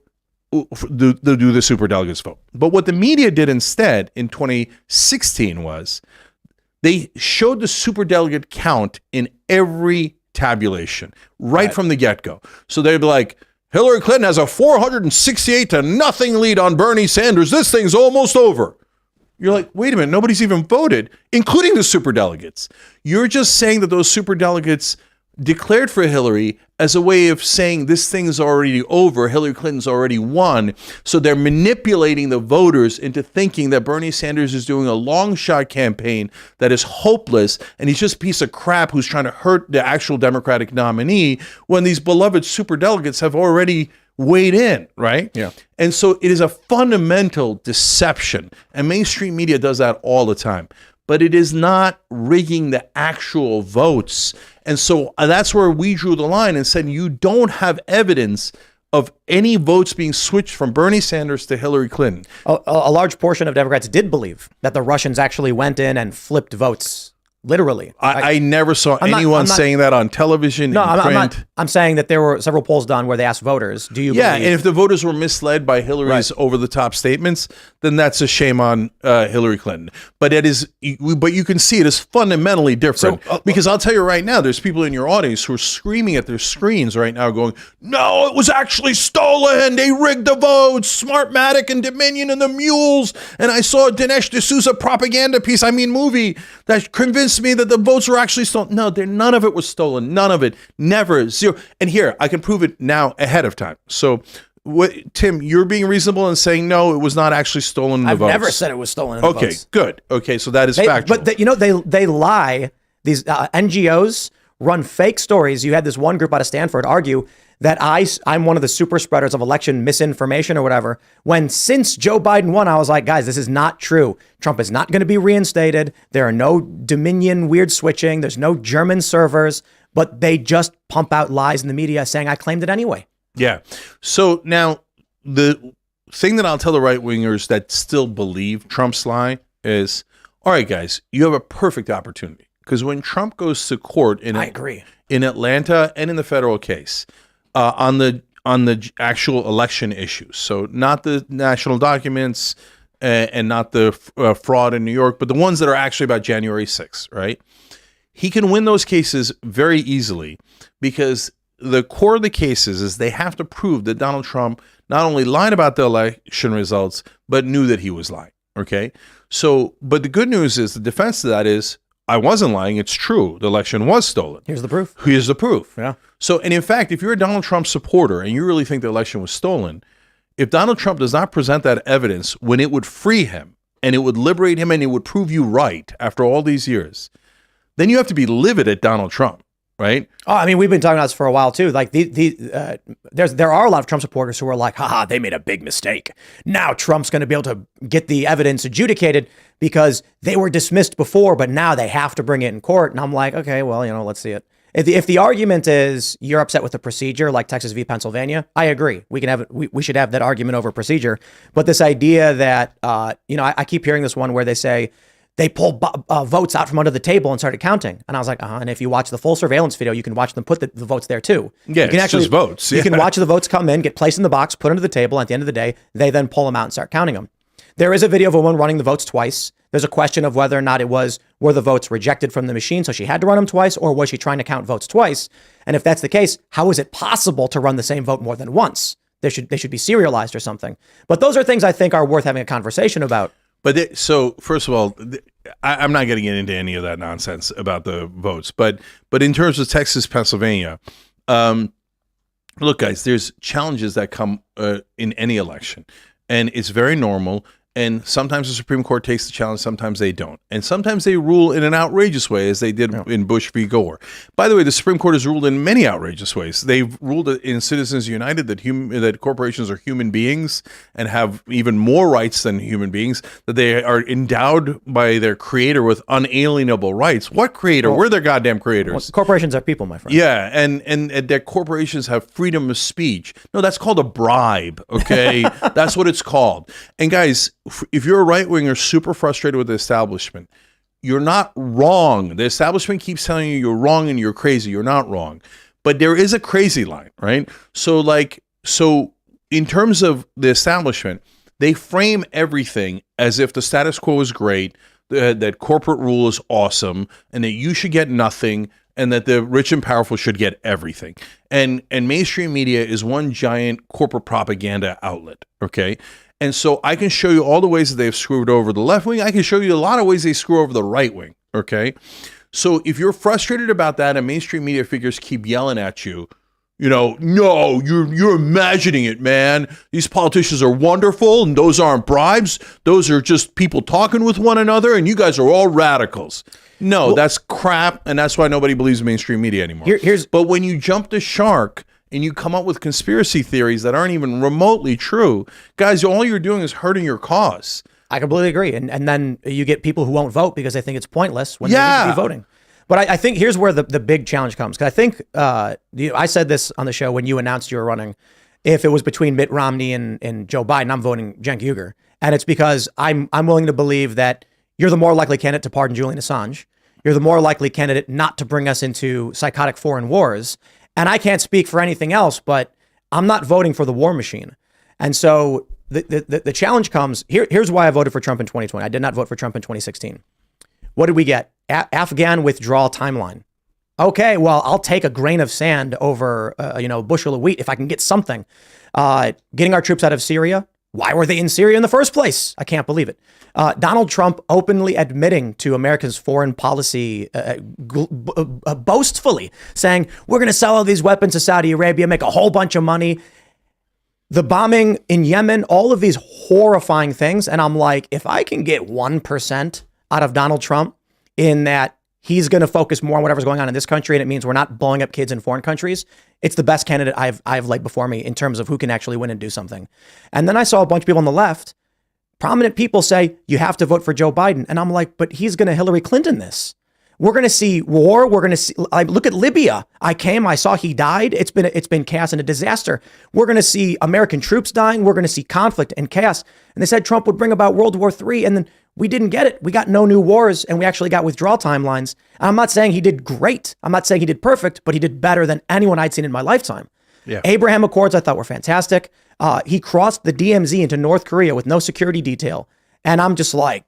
B: do the superdelegates vote. But what the media did instead in 2016 was they showed the superdelegate count in every tabulation right from the get-go. So they'd be like, Hillary Clinton has a 468-0 lead on Bernie Sanders. This thing's almost over. You're like, wait a minute, nobody's even voted, including the superdelegates. You're just saying that those superdelegates declared for Hillary as a way of saying this thing's already over, Hillary Clinton's already won. So they're manipulating the voters into thinking that Bernie Sanders is doing a long shot campaign that is hopeless, and he's just a piece of crap who's trying to hurt the actual Democratic nominee, when these beloved superdelegates have already weighed in, right?
A: Yeah.
B: And so it is a fundamental deception, and mainstream media does that all the time. But it is not rigging the actual votes. And so that's where we drew the line and said, you don't have evidence of any votes being switched from Bernie Sanders to Hillary Clinton.
A: A large portion of Democrats did believe that the Russians actually went in and flipped votes. Literally.
B: I never saw anyone saying that on television, in print.
A: I'm saying that there were several polls done where they asked voters, do you
B: believe?
A: And
B: if the voters were misled by Hillary's over-the-top statements, then that's a shame on Hillary Clinton. But you can see it is fundamentally different. Because I'll tell you right now, there's people in your audience who are screaming at their screens right now going, no, it was actually stolen. They rigged the votes. Smartmatic and Dominion and the mules. And I saw a Dinesh D'Souza propaganda piece, movie, that convinced me that the votes were actually stolen. No, none of it was stolen. None of it. Never. Zero. And here, I can prove it now ahead of time. So, Tim, you're being reasonable and saying, no, it was not actually stolen in the votes.
A: I've never said it was stolen in the votes.
B: Okay, good. Okay, so that is factual.
A: But, they lie. These NGOs run fake stories. You had this one group out of Stanford argue that I'm one of the super spreaders of election misinformation or whatever, when since Joe Biden won, I was like, guys, this is not true. Trump is not going to be reinstated. There are no Dominion weird switching. There's no German servers, but they just pump out lies in the media saying I claimed it anyway.
B: Yeah. So now thing that I'll tell the right wingers that still believe Trump's lie is, all right, guys, you have a perfect opportunity, because when Trump goes to court
A: I agree.
B: in Atlanta and in the federal case on the actual election issues, so not the national documents and not the fraud in New York, but the ones that are actually about January 6th, right? He can win those cases very easily, because the core of the cases is they have to prove that Donald Trump not only lied about the election results, but knew that he was lying. Okay. So, but the good news is the defense to that is, I wasn't lying. It's true. The election was stolen.
A: Here's the proof.
B: Here's the proof.
A: Yeah.
B: So, and in fact, if you're a Donald Trump supporter and you really think the election was stolen, if Donald Trump does not present that evidence when it would free him and it would liberate him and it would prove you right after all these years, then you have to be livid at Donald Trump. Right?
A: Oh, I mean, we've been talking about this for a while too. Like there are a lot of Trump supporters who are like, haha, they made a big mistake. Now Trump's going to be able to get the evidence adjudicated because they were dismissed before, but now they have to bring it in court. And I'm like, okay, well, let's see it. If the argument is you're upset with the procedure, like Texas v. Pennsylvania, I agree. We should have that argument over procedure. But this idea that, I keep hearing this one where they say, they pulled votes out from under the table and started counting. And I was like, and if you watch the full surveillance video, you can watch them put the votes there too.
B: Yeah,
A: you can
B: it's just votes.
A: You can watch the votes come in, get placed in the box, put under the table. At the end of the day, they then pull them out and start counting them. There is a video of a woman running the votes twice. There's a question of whether or not were the votes rejected from the machine, so she had to run them twice, or was she trying to count votes twice? And if that's the case, how is it possible to run the same vote more than once? They should be serialized or something. But those are things I think are worth having a conversation about.
B: But so first of all, I'm not getting into any of that nonsense about the votes. But in terms of Texas, Pennsylvania, look, guys, there's challenges that come in any election, and it's very normal. And sometimes the Supreme Court takes the challenge, sometimes they don't. And sometimes they rule in an outrageous way, as they did in Bush v. Gore. By the way, the Supreme Court has ruled in many outrageous ways. They've ruled in Citizens United that corporations are human beings and have even more rights than human beings, that they are endowed by their creator with unalienable rights. What creator? We're their goddamn creators.
A: Well, corporations are people, my friend.
B: Yeah, and that corporations have freedom of speech. No, that's called a bribe, okay? That's what it's called. And guys, if you're a right-winger super frustrated with the establishment, you're not wrong. The establishment keeps telling you you're wrong and you're crazy. You're not wrong. But there is a crazy line, right? So in terms of the establishment, they frame everything as if the status quo is great, that corporate rule is awesome, and that you should get nothing, and that the rich and powerful should get everything. And mainstream media is one giant corporate propaganda outlet, okay? And so I can show you all the ways that they've screwed over the left wing. I can show you a lot of ways they screw over the right wing, okay? So if you're frustrated about that and mainstream media figures keep yelling at you, no, you're imagining it, man. These politicians are wonderful, and those aren't bribes. Those are just people talking with one another, and you guys are all radicals. No, that's crap, and that's why nobody believes mainstream media anymore. But when you jump the shark and you come up with conspiracy theories that aren't even remotely true, guys, all you're doing is hurting your cause.
A: I completely agree. And then you get people who won't vote because they think it's pointless when they need to be voting. But I think here's where the big challenge comes. Because I think I said this on the show when you announced you were running. If it was between Mitt Romney and Joe Biden, I'm voting Cenk Uygur. And it's because I'm willing to believe that you're the more likely candidate to pardon Julian Assange. You're the more likely candidate not to bring us into psychotic foreign wars. And I can't speak for anything else, but I'm not voting for the war machine. And so the challenge comes, here's why I voted for Trump in 2020. I did not vote for Trump in 2016. What did we get? Afghan withdrawal timeline. Okay, well, I'll take a grain of sand over a bushel of wheat if I can get something. Getting our troops out of Syria. Why were they in Syria in the first place? I can't believe it. Donald Trump openly admitting to America's foreign policy, boastfully saying, we're going to sell all these weapons to Saudi Arabia, make a whole bunch of money. The bombing in Yemen, all of these horrifying things. And I'm like, if I can get 1% out of Donald Trump in that he's going to focus more on whatever's going on in this country, and it means we're not blowing up kids in foreign countries, it's the best candidate I've laid before me in terms of who can actually win and do something. And then I saw a bunch of people on the left, prominent people say, you have to vote for Joe Biden. And I'm like, but he's going to Hillary Clinton this. We're going to see war. We're going to see, like, look at Libya. I saw he died. It's been chaos and a disaster. We're going to see American troops dying. We're going to see conflict and chaos. And they said Trump would bring about World War III. And then we didn't get it. We got no new wars, and we actually got withdrawal timelines. And I'm not saying he did great. I'm not saying he did perfect, but he did better than anyone I'd seen in my lifetime.
B: Yeah.
A: Abraham Accords I thought were fantastic. He crossed the DMZ into North Korea with no security detail. And I'm just like,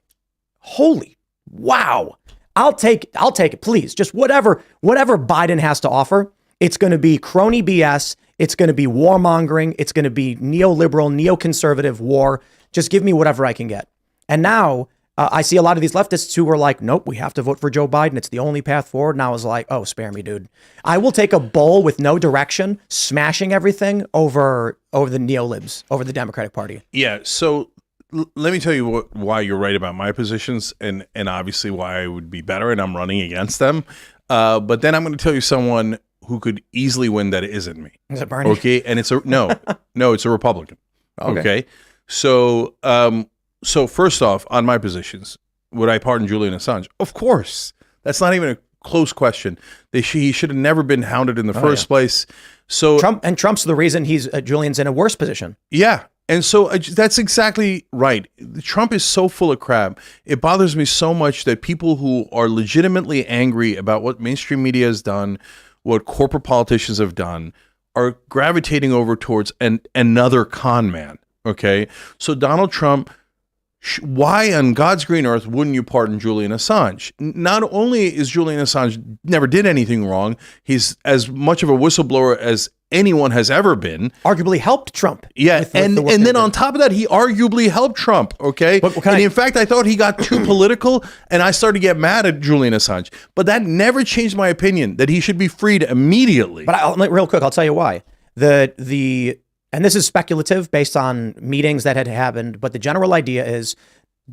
A: holy wow. I'll take it, please. Just whatever Biden has to offer. It's going to be crony BS. It's going to be warmongering. It's going to be neoliberal, neoconservative war. Just give me whatever I can get. And now I see a lot of these leftists who were like, nope, we have to vote for Joe Biden. It's the only path forward. And I was like, oh, spare me, dude. I will take a bowl with no direction, smashing everything over the neolibs, over the Democratic Party.
B: Yeah. So let me tell you why you're right about my positions, and obviously why I would be better, and I'm running against them. But then I'm going to tell you someone who could easily win that isn't me.
A: Is it Bernie?
B: Okay. And it's no, it's a Republican. Okay. So, so first off, on my positions, would I pardon Julian Assange? Of course. That's not even a close question. He should have never been hounded in the first place. So
A: Trump's the reason Julian's in a worse position.
B: Yeah. And so that's exactly right. Trump is so full of crap. It bothers me so much that people who are legitimately angry about what mainstream media has done, what corporate politicians have done, are gravitating over towards another con man. Okay. So Donald Trump, why on God's green earth wouldn't you pardon Julian Assange? Not only is Julian Assange never did anything wrong, he's as much of a whistleblower as anyone has ever been.
A: Arguably helped Trump.
B: Yeah, and then on top of that, he arguably helped Trump, okay? In fact, I thought he got too political, and I started to get mad at Julian Assange. But that never changed my opinion that he should be freed immediately.
A: But real quick, I'll tell you why. And this is speculative based on meetings that had happened, but the general idea is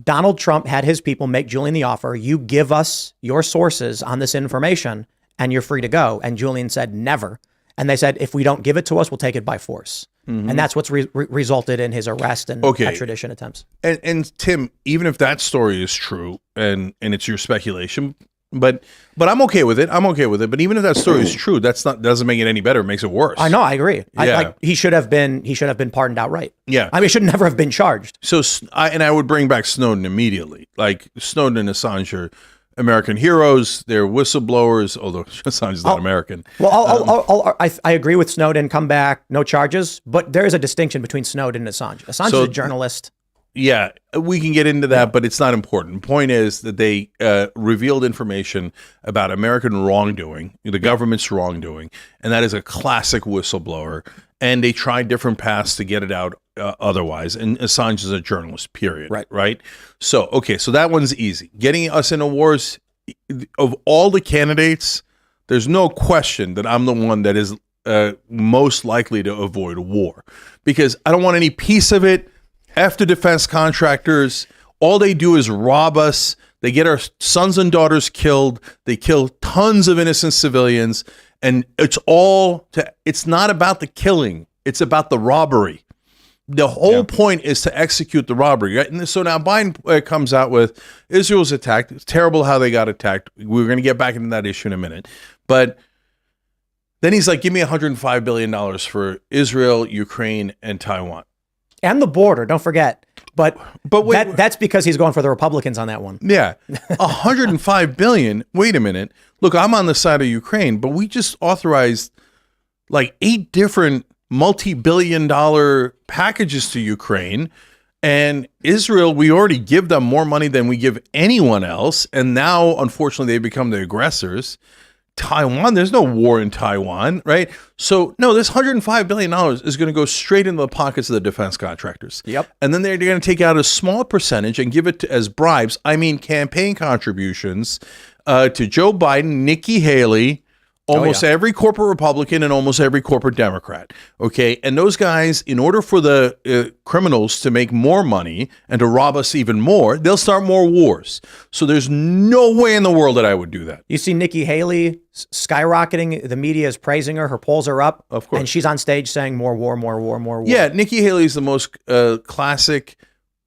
A: Donald Trump had his people make Julian the offer. You give us your sources on this information and you're free to go. And Julian said, never. And they said, if we don't give it to us, we'll take it by force. Mm-hmm. And that's what's resulted in his arrest and extradition attempts.
B: And Tim, even if that story is true and it's your speculation, but I'm okay with it. I'm okay with it. But even if that story is true, doesn't make it any better. It makes it worse.
A: I know. I agree. Yeah. He should have been pardoned outright.
B: Yeah.
A: I mean, he should never have been charged.
B: So I would bring back Snowden immediately. Like Snowden and Assange are American heroes. They're whistleblowers, although Assange is not American.
A: Well, I agree with Snowden. Come back, no charges. But there is a distinction between Snowden and Assange. Assange is a journalist.
B: Yeah, we can get into that, but it's not important. The point is that they revealed information about American wrongdoing, the government's wrongdoing, and that is a classic whistleblower. And they tried different paths to get it out otherwise. And Assange is a journalist, period. Right? So, okay, so that one's easy. Getting us into wars, of all the candidates, there's no question that I'm the one that is most likely to avoid war. Because I don't want any piece of it. After defense contractors, all they do is rob us. They get our sons and daughters killed. They kill tons of innocent civilians. And it's not about the killing. It's about the robbery. The whole point is to execute the robbery. Right? And so now Biden comes out with Israel's attacked. It's terrible how they got attacked. We're going to get back into that issue in a minute. But then he's like, give me $105 billion for Israel, Ukraine, and Taiwan.
A: And the border, don't forget. But wait, that's because he's going for the Republicans on that one.
B: Yeah. $105 billion. Wait a minute. Look, I'm on the side of Ukraine, but we just authorized like 8 different multi-billion-dollar packages to Ukraine. And Israel, we already give them more money than we give anyone else. And now, unfortunately, they become the aggressors. Taiwan, there's no war in Taiwan, right? So, no, this $105 billion is going to go straight into the pockets of the defense contractors.
A: Yep.
B: And then they're going to take out a small percentage and give it as bribes. I mean, campaign contributions to Joe Biden, Nikki Haley, almost every corporate Republican and almost every corporate Democrat. Okay. And those guys, in order for the criminals to make more money and to rob us even more, they'll start more wars. So there's no way in the world that I would do that.
A: You see Nikki Haley skyrocketing. The media is praising her. Her polls are up.
B: Of course.
A: And she's on stage saying more war, more war, more war.
B: Yeah. Nikki Haley is the most classic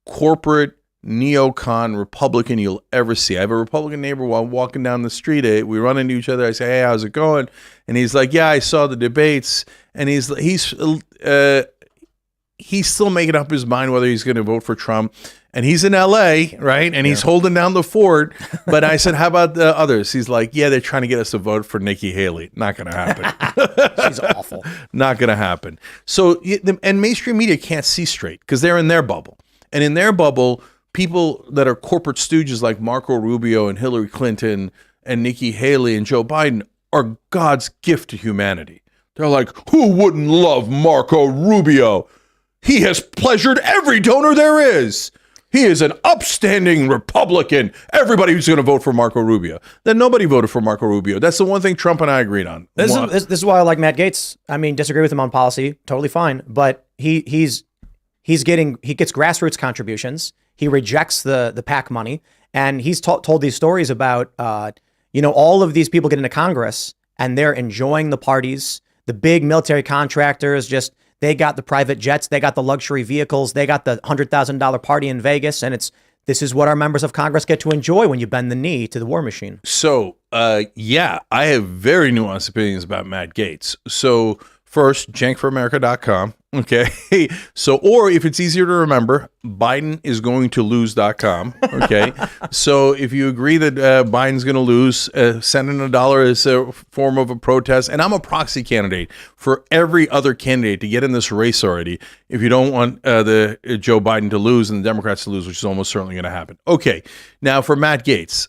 B: corporate neocon Republican you'll ever see. I have a Republican neighbor while I'm walking down the street. We run into each other. I say, "Hey, how's it going?" And he's like, "Yeah, I saw the debates." And he's still making up his mind whether he's going to vote for Trump. And he's in L.A., right? And he's holding down the fort. But I said, "How about the others?" He's like, "Yeah, they're trying to get us to vote for Nikki Haley." Not going to happen.
A: She's awful.
B: Not going to happen. So, and mainstream media can't see straight because they're in their bubble. And in their bubble, people that are corporate stooges like Marco Rubio and Hillary Clinton and Nikki Haley and Joe Biden are God's gift to humanity. They're like, who wouldn't love Marco Rubio? He has pleasured every donor there is. He is an upstanding Republican. Everybody who's going to vote for Marco Rubio. Then nobody voted for Marco Rubio. That's the one thing Trump and I agreed on.
A: This is why I like Matt Gaetz. I mean, disagree with him on policy, totally fine. But he gets grassroots contributions. He rejects the PAC money, and he's told these stories about all of these people get into Congress and they're enjoying the parties. The big military contractors they got the private jets, they got the luxury vehicles, they got the $100,000 party in Vegas, and this is what our members of Congress get to enjoy when you bend the knee to the war machine.
B: So, I have very nuanced opinions about Matt Gaetz. So, first, cenkforamerica.com. Okay. So, or if it's easier to remember, BidenIsGoingToLose.com. Okay. So if you agree that Biden's going to lose, send in $1 as a form of a protest. And I'm a proxy candidate for every other candidate to get in this race already. If you don't want the Joe Biden to lose and the Democrats to lose, which is almost certainly going to happen. Okay. Now for Matt Gaetz.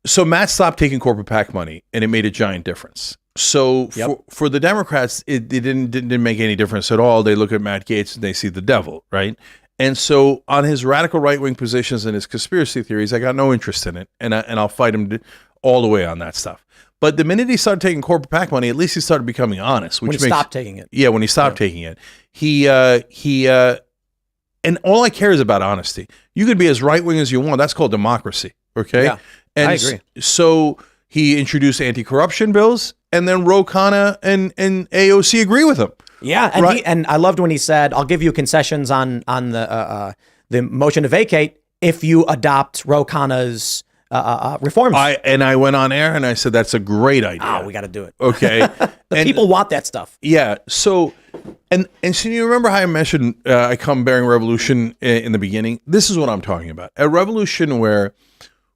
B: So Matt stopped taking corporate PAC money and it made a giant difference. So for the Democrats, it didn't make any difference at all. They look at Matt Gaetz and they see the devil, right? And so on his radical right-wing positions and his conspiracy theories, I got no interest in it, and I'll fight him all the way on that stuff. But the minute he started taking corporate PAC money, at least he started becoming honest.
A: When he stopped taking it.
B: Yeah, when he stopped taking it. He and all I care is about honesty. You could be as right-wing as you want. That's called democracy, okay?
A: Yeah,
B: and
A: I agree.
B: So he introduced anti-corruption bills, and then Ro Khanna and AOC agree with him.
A: Yeah, and
B: right?
A: and I loved when he said, "I'll give you concessions on the motion to vacate if you adopt Ro Khanna's reforms."
B: I went on air and I said that's a great idea.
A: Oh, we got to do it.
B: Okay,
A: people want that stuff.
B: Yeah. So, and so you remember how I mentioned I come bearing revolution in the beginning. This is what I'm talking about: a revolution where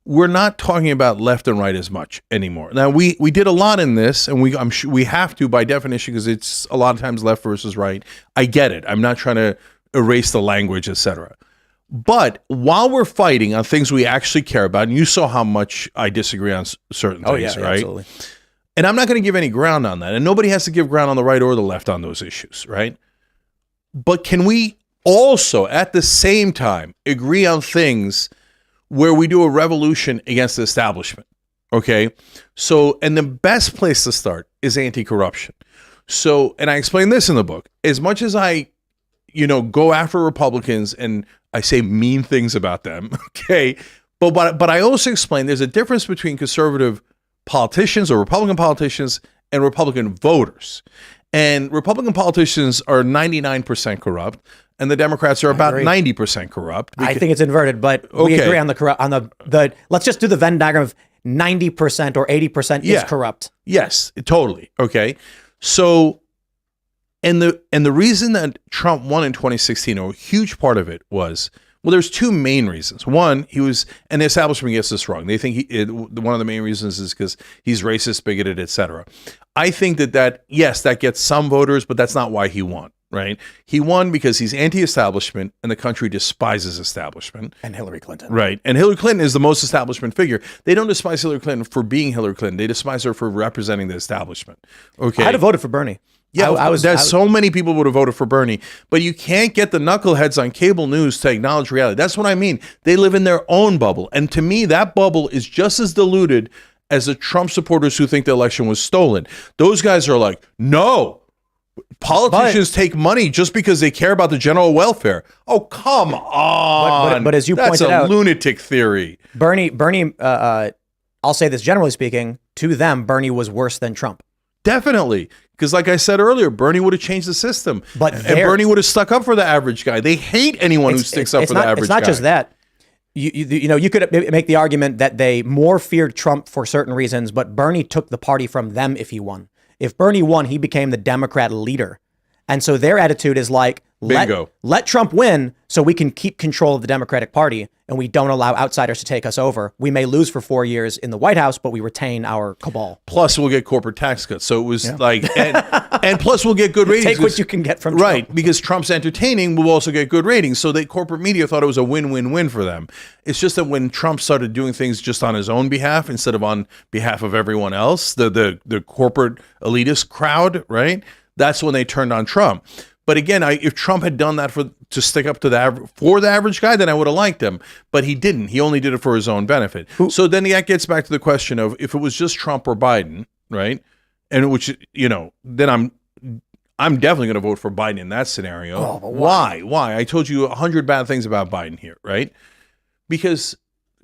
B: we're not talking about left and right as much anymore. Now we did a lot in this, and I'm sure we have to by definition because it's a lot of times left versus right. I get it. I'm not trying to erase the language, etc. But while we're fighting on things we actually care about, and you saw how much I disagree on certain things, right?
A: Absolutely.
B: And I'm not going to give any ground on that, and nobody has to give ground on the right or the left on those issues, right? But can we also, at the same time, agree on things where we do a revolution against the establishment, okay? So, and the best place to start is anti-corruption. So, and I explain this in the book. As much as I, go after Republicans and I say mean things about them, okay? But I also explain there's a difference between conservative politicians or Republican politicians and Republican voters. And Republican politicians are 99% corrupt, and the Democrats are about 90% corrupt.
A: I think it's inverted, but we agree on the let's just do the Venn diagram of 90% or 80% is corrupt.
B: Yes, totally. Okay. So, and the reason that Trump won in 2016, or a huge part of it was, well, there's two main reasons. One, and the establishment gets this wrong. They think one of the main reasons is because he's racist, bigoted, etc. I think that gets some voters, but that's not why he won, right? He won because he's anti-establishment and the country despises establishment.
A: And Hillary Clinton.
B: Right. And Hillary Clinton is the most establishment figure. They don't despise Hillary Clinton for being Hillary Clinton. They despise her for representing the establishment. Okay.
A: I'd have voted for Bernie.
B: Yeah, so many people would have voted for Bernie, but you can't get the knuckleheads on cable news to acknowledge reality. That's what I mean. They live in their own bubble. And to me, that bubble is just as diluted as the Trump supporters who think the election was stolen. Those guys are like, no, politicians take money just because they care about the general welfare. Oh, come on.
A: But as you pointed out,
B: that's a lunatic theory.
A: Bernie, I'll say this generally speaking, to them, Bernie was worse than Trump.
B: Definitely. Because like I said earlier, Bernie would have changed the system. And Bernie would have stuck up for the average guy. They hate anyone who sticks up for the average guy.
A: It's not just that. You could make the argument that they more feared Trump for certain reasons, but Bernie took the party from them if he won. If Bernie won, he became the Democrat leader. And so their attitude is like, let Trump win so we can keep control of the Democratic Party and we don't allow outsiders to take us over. We may lose for 4 years in the White House, but we retain our cabal.
B: Plus, we'll get corporate tax cuts. So it was and plus we'll get good ratings.
A: Take what you can get from Trump.
B: Right, because Trump's entertaining, we'll also get good ratings. So the corporate media thought it was a win-win-win for them. It's just that when Trump started doing things just on his own behalf instead of on behalf of everyone else, the corporate elitist crowd, right? That's when they turned on Trump. But again, if Trump had done that to stick up to the average guy, then I would have liked him. But he didn't. He only did it for his own benefit. So then that gets back to the question of if it was just Trump or Biden, right? And which then I'm definitely going to vote for Biden in that scenario.
A: Oh, but
B: why? I told you 100 bad things about Biden here, right? Because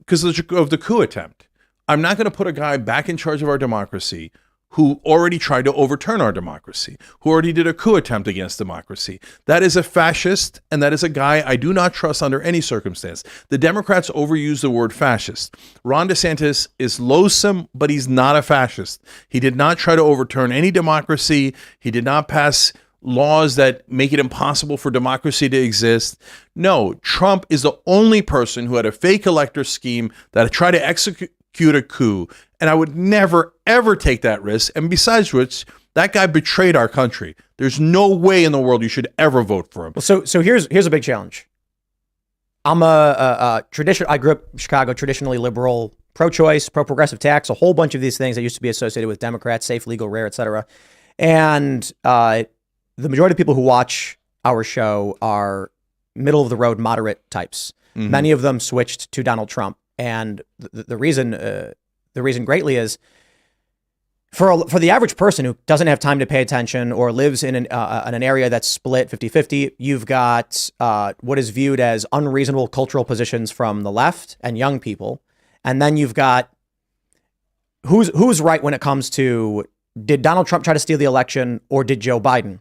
B: of the coup attempt. I'm not going to put a guy back in charge of our democracy who already tried to overturn our democracy, who already did a coup attempt against democracy. That is a fascist, and that is a guy I do not trust under any circumstance. The Democrats overuse the word fascist. Ron DeSantis is loathsome, but he's not a fascist. He did not try to overturn any democracy. He did not pass laws that make it impossible for democracy to exist. No, Trump is the only person who had a fake elector scheme that tried to execute a coup, and I would never, ever take that risk. And besides which, that guy betrayed our country. There's no way in the world you should ever vote for him.
A: Well, so here's a big challenge. I'm I grew up in Chicago, traditionally liberal, pro-choice, pro-progressive tax, a whole bunch of these things that used to be associated with Democrats, safe, legal, rare, etc. And the majority of people who watch our show are middle-of-the-road, moderate types. Mm-hmm. Many of them switched to Donald Trump. And the reason greatly is for the average person who doesn't have time to pay attention or lives in an area that's split 50-50, you've got what is viewed as unreasonable cultural positions from the left and young people. And then you've got who's right when it comes to, did Donald Trump try to steal the election or did Joe Biden?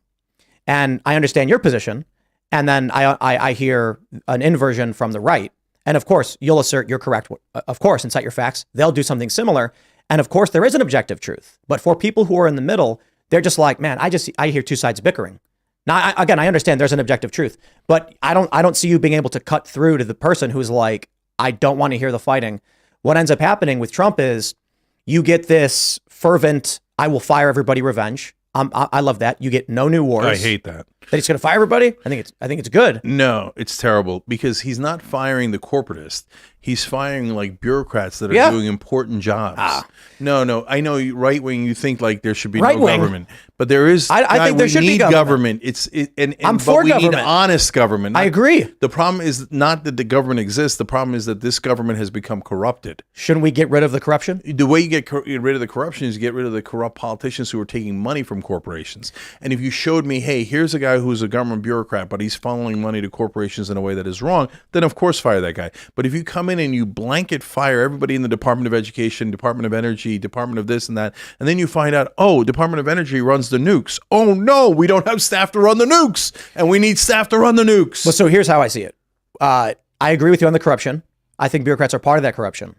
A: And I understand your position. And then I hear an inversion from the right. And of course, you'll assert you're correct, of course, and cite your facts. They'll do something similar. And of course, there is an objective truth. But for people who are in the middle, they're just like, man, I hear two sides bickering. Now, I understand there's an objective truth, but I don't see you being able to cut through to the person who's like, I don't want to hear the fighting. What ends up happening with Trump is you get this fervent, I will fire everybody revenge. I love that. You get no new wars.
B: I hate that.
A: That he's going to fire everybody? I think it's good.
B: No, it's terrible because he's not firing the corporatists. He's firing like bureaucrats that are doing important jobs. No, I know right wing you think like there should be no government, but there is.
A: I think there should be government.
B: I'm for government. We need honest government.
A: I agree.
B: The problem is not that the government exists. The problem is that this government has become corrupted.
A: Shouldn't we get rid of the corruption?
B: The way you get rid of the corruption is you get rid of the corrupt politicians who are taking money from corporations. And if you showed me, hey, here's a guy who's a government bureaucrat, but he's funneling money to corporations in a way that is wrong, then of course fire that guy. But if you come in and you blanket fire everybody in the Department of Education, Department of Energy, Department of this and that, and then you find out, oh, Department of Energy runs the nukes. Oh no, we don't have staff to run the nukes, and we need staff to run the nukes.
A: Well, so here's how I see it. I agree with you on the corruption. I think bureaucrats are part of that corruption.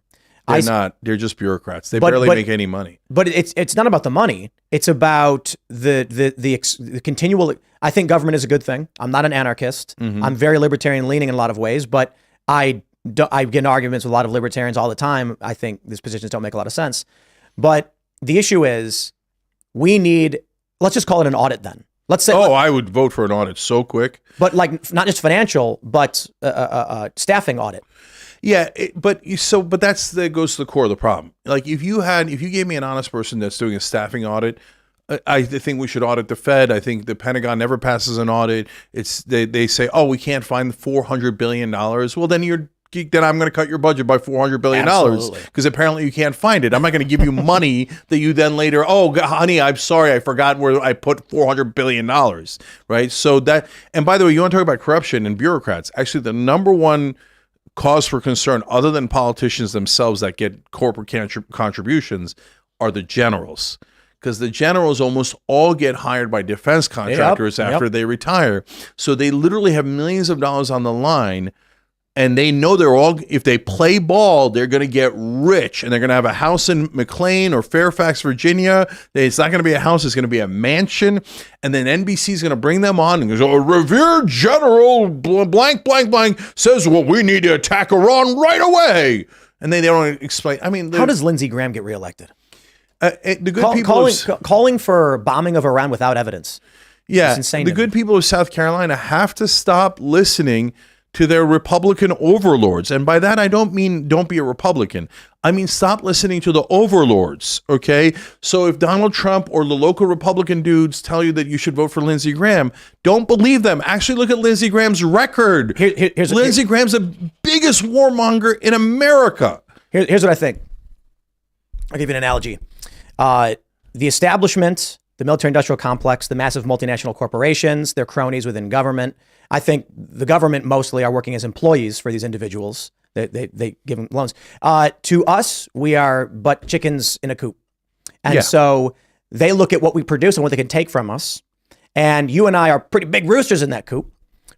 B: They're not. They're just bureaucrats. They barely make any money.
A: But it's not about the money. It's about the continual. I think government is a good thing. I'm not an anarchist. Mm-hmm. I'm very libertarian leaning in a lot of ways, but I get in arguments with a lot of libertarians all the time. I think these positions don't make a lot of sense. But the issue is we need, let's just call it an audit then. Let's say.
B: Oh, I would vote for an audit so quick.
A: But like not just financial, but staffing audit.
B: Yeah, but that goes to the core of the problem. Like if you gave me an honest person that's doing a staffing audit, I think we should audit the Fed. I think the Pentagon never passes an audit. They say, oh, we can't find $400 billion. Well, then I'm going to cut your budget by $400 billion because apparently you can't find it. I'm not going to give you money that you then later, oh, honey, I'm sorry, I forgot where I put $400 billion, right? So that, and by the way, you want to talk about corruption and bureaucrats. Actually, the number one cause for concern, other than politicians themselves that get corporate contributions, are the generals. because the generals almost all get hired by defense contractors after they retire. So they literally have millions of dollars on the line, and they know if they play ball, they're going to get rich, and they're going to have a house in McLean or Fairfax, Virginia. It's not going to be a house, it's going to be a mansion. And then NBC is going to bring them on and goes, "Oh, revered general blank, blank, blank says, well, we need to attack Iran right away." And then they don't explain. I mean,
A: how does Lindsey Graham get reelected?
B: The good people
A: calling for bombing of Iran without evidence.
B: Yeah,
A: it's insane.
B: The good people of South Carolina have to stop listening to their Republican overlords. And by that, I don't mean don't be a Republican. I mean, stop listening to the overlords, okay? So if Donald Trump or the local Republican dudes tell you that you should vote for Lindsey Graham, don't believe them. Actually, look at Lindsey Graham's record. Lindsey Graham's the biggest warmonger in America.
A: Here's what I think. I'll give you an analogy. The establishment, the military-industrial complex, the massive multinational corporations, their cronies within government. I think the government mostly are working as employees for these individuals. They give them loans. To us, we are but chickens in a coop. And so they look at what we produce and what they can take from us. And you and I are pretty big roosters in that coop.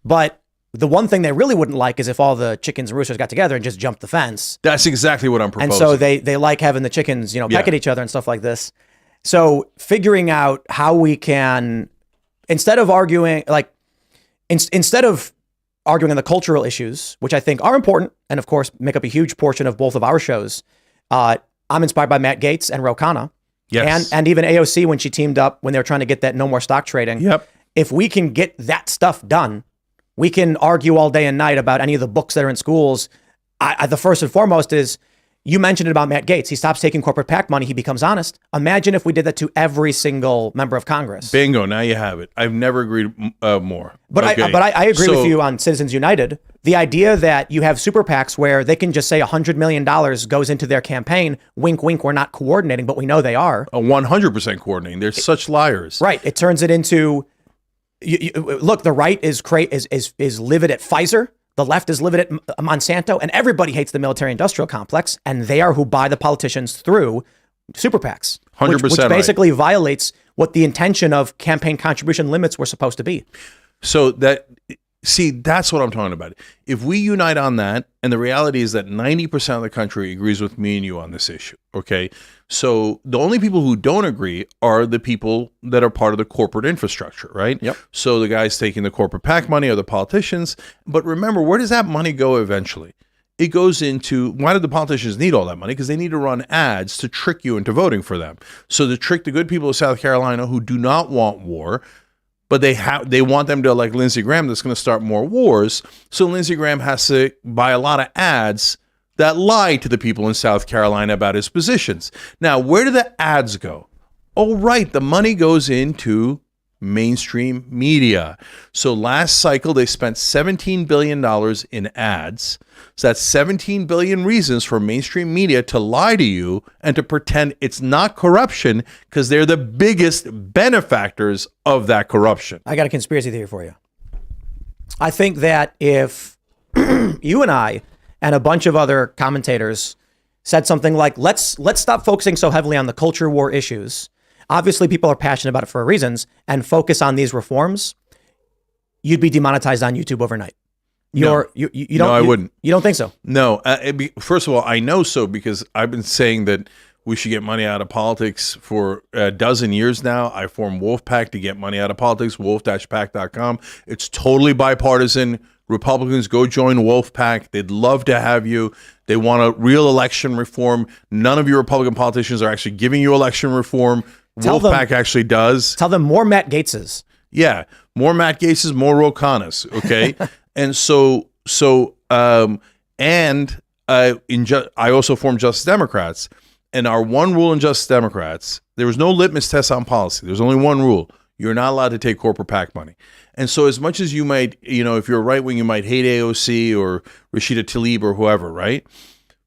A: But the one thing they really wouldn't like is if all the chickens and roosters got together and just jumped the fence.
B: That's exactly what I'm proposing.
A: And so they like having the chickens, peck at each other and stuff like this. So figuring out how we can, instead of arguing, instead of arguing on the cultural issues, which I think are important and, of course, make up a huge portion of both of our shows, I'm inspired by Matt Gaetz and Ro Khanna.
B: Yes.
A: And even AOC when she teamed up when they were trying to get that no more stock trading.
B: Yep.
A: If we can get that stuff done, we can argue all day and night about any of the books that are in schools. The first and foremost is, you mentioned it about Matt Gaetz. He stops taking corporate PAC money. He becomes honest. Imagine if we did that to every single member of Congress.
B: Bingo. Now you have it. I've never agreed more.
A: But I agree with you on Citizens United. The idea that you have super PACs where they can just say $100 million goes into their campaign. Wink, wink. We're not coordinating, but we know they are.
B: 100% coordinating. They're such liars.
A: Right. It turns it into, look, the right is livid at Pfizer. The left is livid at Monsanto, and everybody hates the military-industrial complex, and they are who buy the politicians through super PACs,
B: 100%
A: which basically violates what the intention of campaign contribution limits were supposed to be.
B: So that's what I'm talking about. If we unite on that, and the reality is that 90% of the country agrees with me and you on this issue, okay? So the only people who don't agree are the people that are part of the corporate infrastructure, right?
A: Yep.
B: So the guys taking the corporate PAC money are the politicians. But remember, where does that money go eventually? It goes into, why do the politicians need all that money? Because they need to run ads to trick you into voting for them. So to trick the good people of South Carolina who do not want war, but they want them to elect Lindsey Graham that's going to start more wars. So Lindsey Graham has to buy a lot of ads that lie to the people in South Carolina about his positions. Now, where do the ads go? Oh, right. The money goes into mainstream media. So last cycle, they spent $17 billion in ads. So that's 17 billion reasons for mainstream media to lie to you and to pretend it's not corruption because they're the biggest benefactors of that corruption.
A: I got a conspiracy theory for you. I think that if you and I and a bunch of other commentators said something like, let's stop focusing so heavily on the culture war issues. Obviously, people are passionate about it for reasons, and focus on these reforms, you'd be demonetized on YouTube overnight.
B: No, I wouldn't.
A: You don't think so?
B: No. First of all, I know so because I've been saying that we should get money out of politics for a dozen years now. I formed Wolfpack to get money out of politics, wolf-pack.com. It's totally bipartisan. Republicans, go join Wolfpack. They'd love to have you. They want a real election reform. None of your Republican politicians are actually giving you election reform. Wolfpack actually does.
A: Tell them more Matt Gaetz's.
B: Yeah, more Matt Gaetz's, more Ro Khanna's, okay? And I also formed Justice Democrats. And our one rule in Justice Democrats, there was no litmus test on policy. There's only one rule. You're not allowed to take corporate PAC money. And so as much as you might, if you're right wing, you might hate AOC or Rashida Tlaib or whoever, right?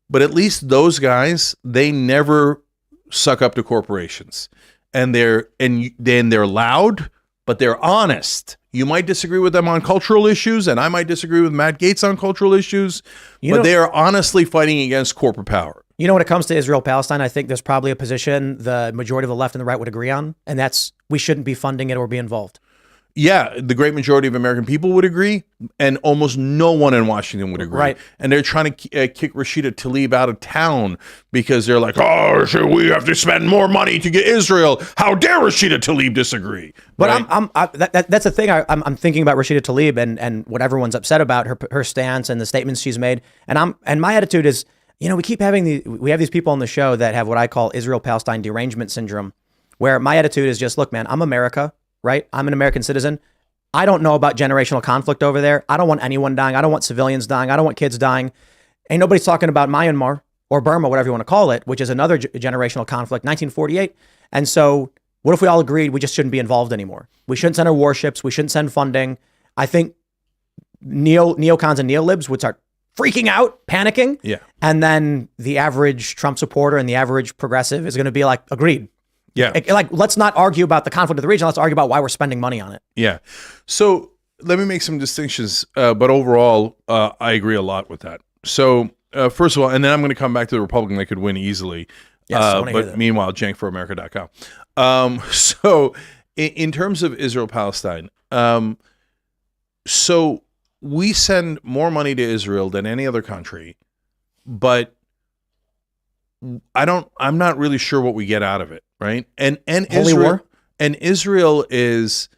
B: But at least those guys, they never suck up to corporations. And they're loud, but they're honest. You might disagree with them on cultural issues, and I might disagree with Matt Gaetz on cultural issues, but they are honestly fighting against corporate power.
A: You know, when it comes to Israel-Palestine, I think there's probably a position the majority of the left and the right would agree on, and that's we shouldn't be funding it or be involved.
B: Yeah, the great majority of American people would agree, and almost no one in Washington would agree.
A: Right.
B: And they're trying to kick Rashida Tlaib out of town because they're like, oh, should we have to spend more money to get Israel? How dare Rashida Tlaib disagree?
A: But
B: right?
A: That's the thing. I'm thinking about Rashida Tlaib and what everyone's upset about her stance and the statements she's made. And my attitude is, you know, we have these people on the show that have what I call Israel-Palestine derangement syndrome, where my attitude is just, look, man, I'm America. Right? I'm an American citizen. I don't know about generational conflict over there. I don't want anyone dying. I don't want civilians dying. I don't want kids dying. Ain't nobody's talking about Myanmar or Burma, whatever you want to call it, which is another generational conflict, 1948. And so what if we all agreed we just shouldn't be involved anymore? We shouldn't send our warships. We shouldn't send funding. I think neocons and neolibs would start freaking out, panicking.
B: Yeah.
A: And then the average Trump supporter and the average progressive is going to be like, agreed.
B: Yeah.
A: Like, let's not argue about the conflict of the region. Let's argue about why we're spending money on it.
B: Yeah. So let me make some distinctions. But overall, I agree a lot with that. So first of all, and then I'm going to come back to the Republican that could win easily.
A: Yes, I wanna hear
B: but
A: that.
B: meanwhile, jankforamerica.com. So in terms of Israel-Palestine, so we send more money to Israel than any other country, but I'm not really sure what we get out of it. Right. And
A: Holy
B: Israel,
A: war?
B: And Israel is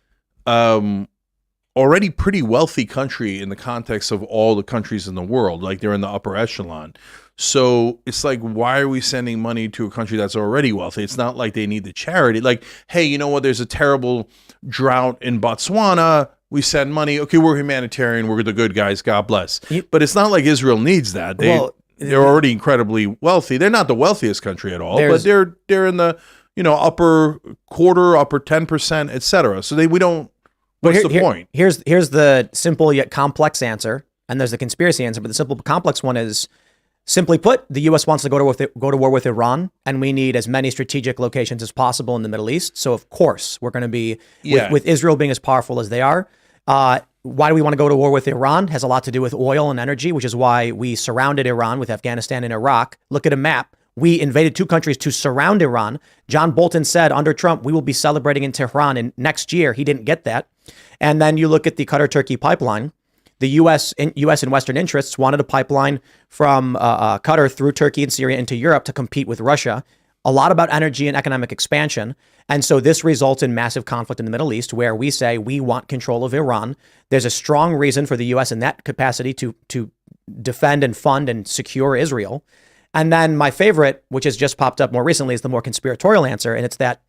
B: already pretty wealthy country in the context of all the countries in the world. Like they're in the upper echelon. So it's like, why are we sending money to a country that's already wealthy? It's not like they need the charity. Like, hey, you know what? There's a terrible drought in Botswana. We send money. Okay, we're humanitarian. We're the good guys. God bless. But it's not like Israel needs that. They're already incredibly wealthy. They're not the wealthiest country at all, but they're in the upper quarter, upper 10%, etc. So we don't. What's the point?
A: Here's the simple yet complex answer, and there's the conspiracy answer. But the simple, complex one is, simply put, the U.S. wants to go to war with Iran, and we need as many strategic locations as possible in the Middle East. So of course we're going to be with Israel being as powerful as they are. Why do we want to go to war with Iran? Has a lot to do with oil and energy, which is why we surrounded Iran with Afghanistan and Iraq. Look at a map. We invaded two countries to surround Iran. John Bolton said under Trump, we will be celebrating in Tehran in next year. He didn't get that. And then you look at the Qatar-Turkey pipeline. The U.S. and Western interests wanted a pipeline from Qatar through Turkey and Syria into Europe to compete with Russia. A lot about energy and economic expansion. And so this results in massive conflict in the Middle East, where we say we want control of Iran. There's a strong reason for the U.S. in that capacity to defend and fund and secure Israel. And then my favorite, which has just popped up more recently, is the more conspiratorial answer. And it's that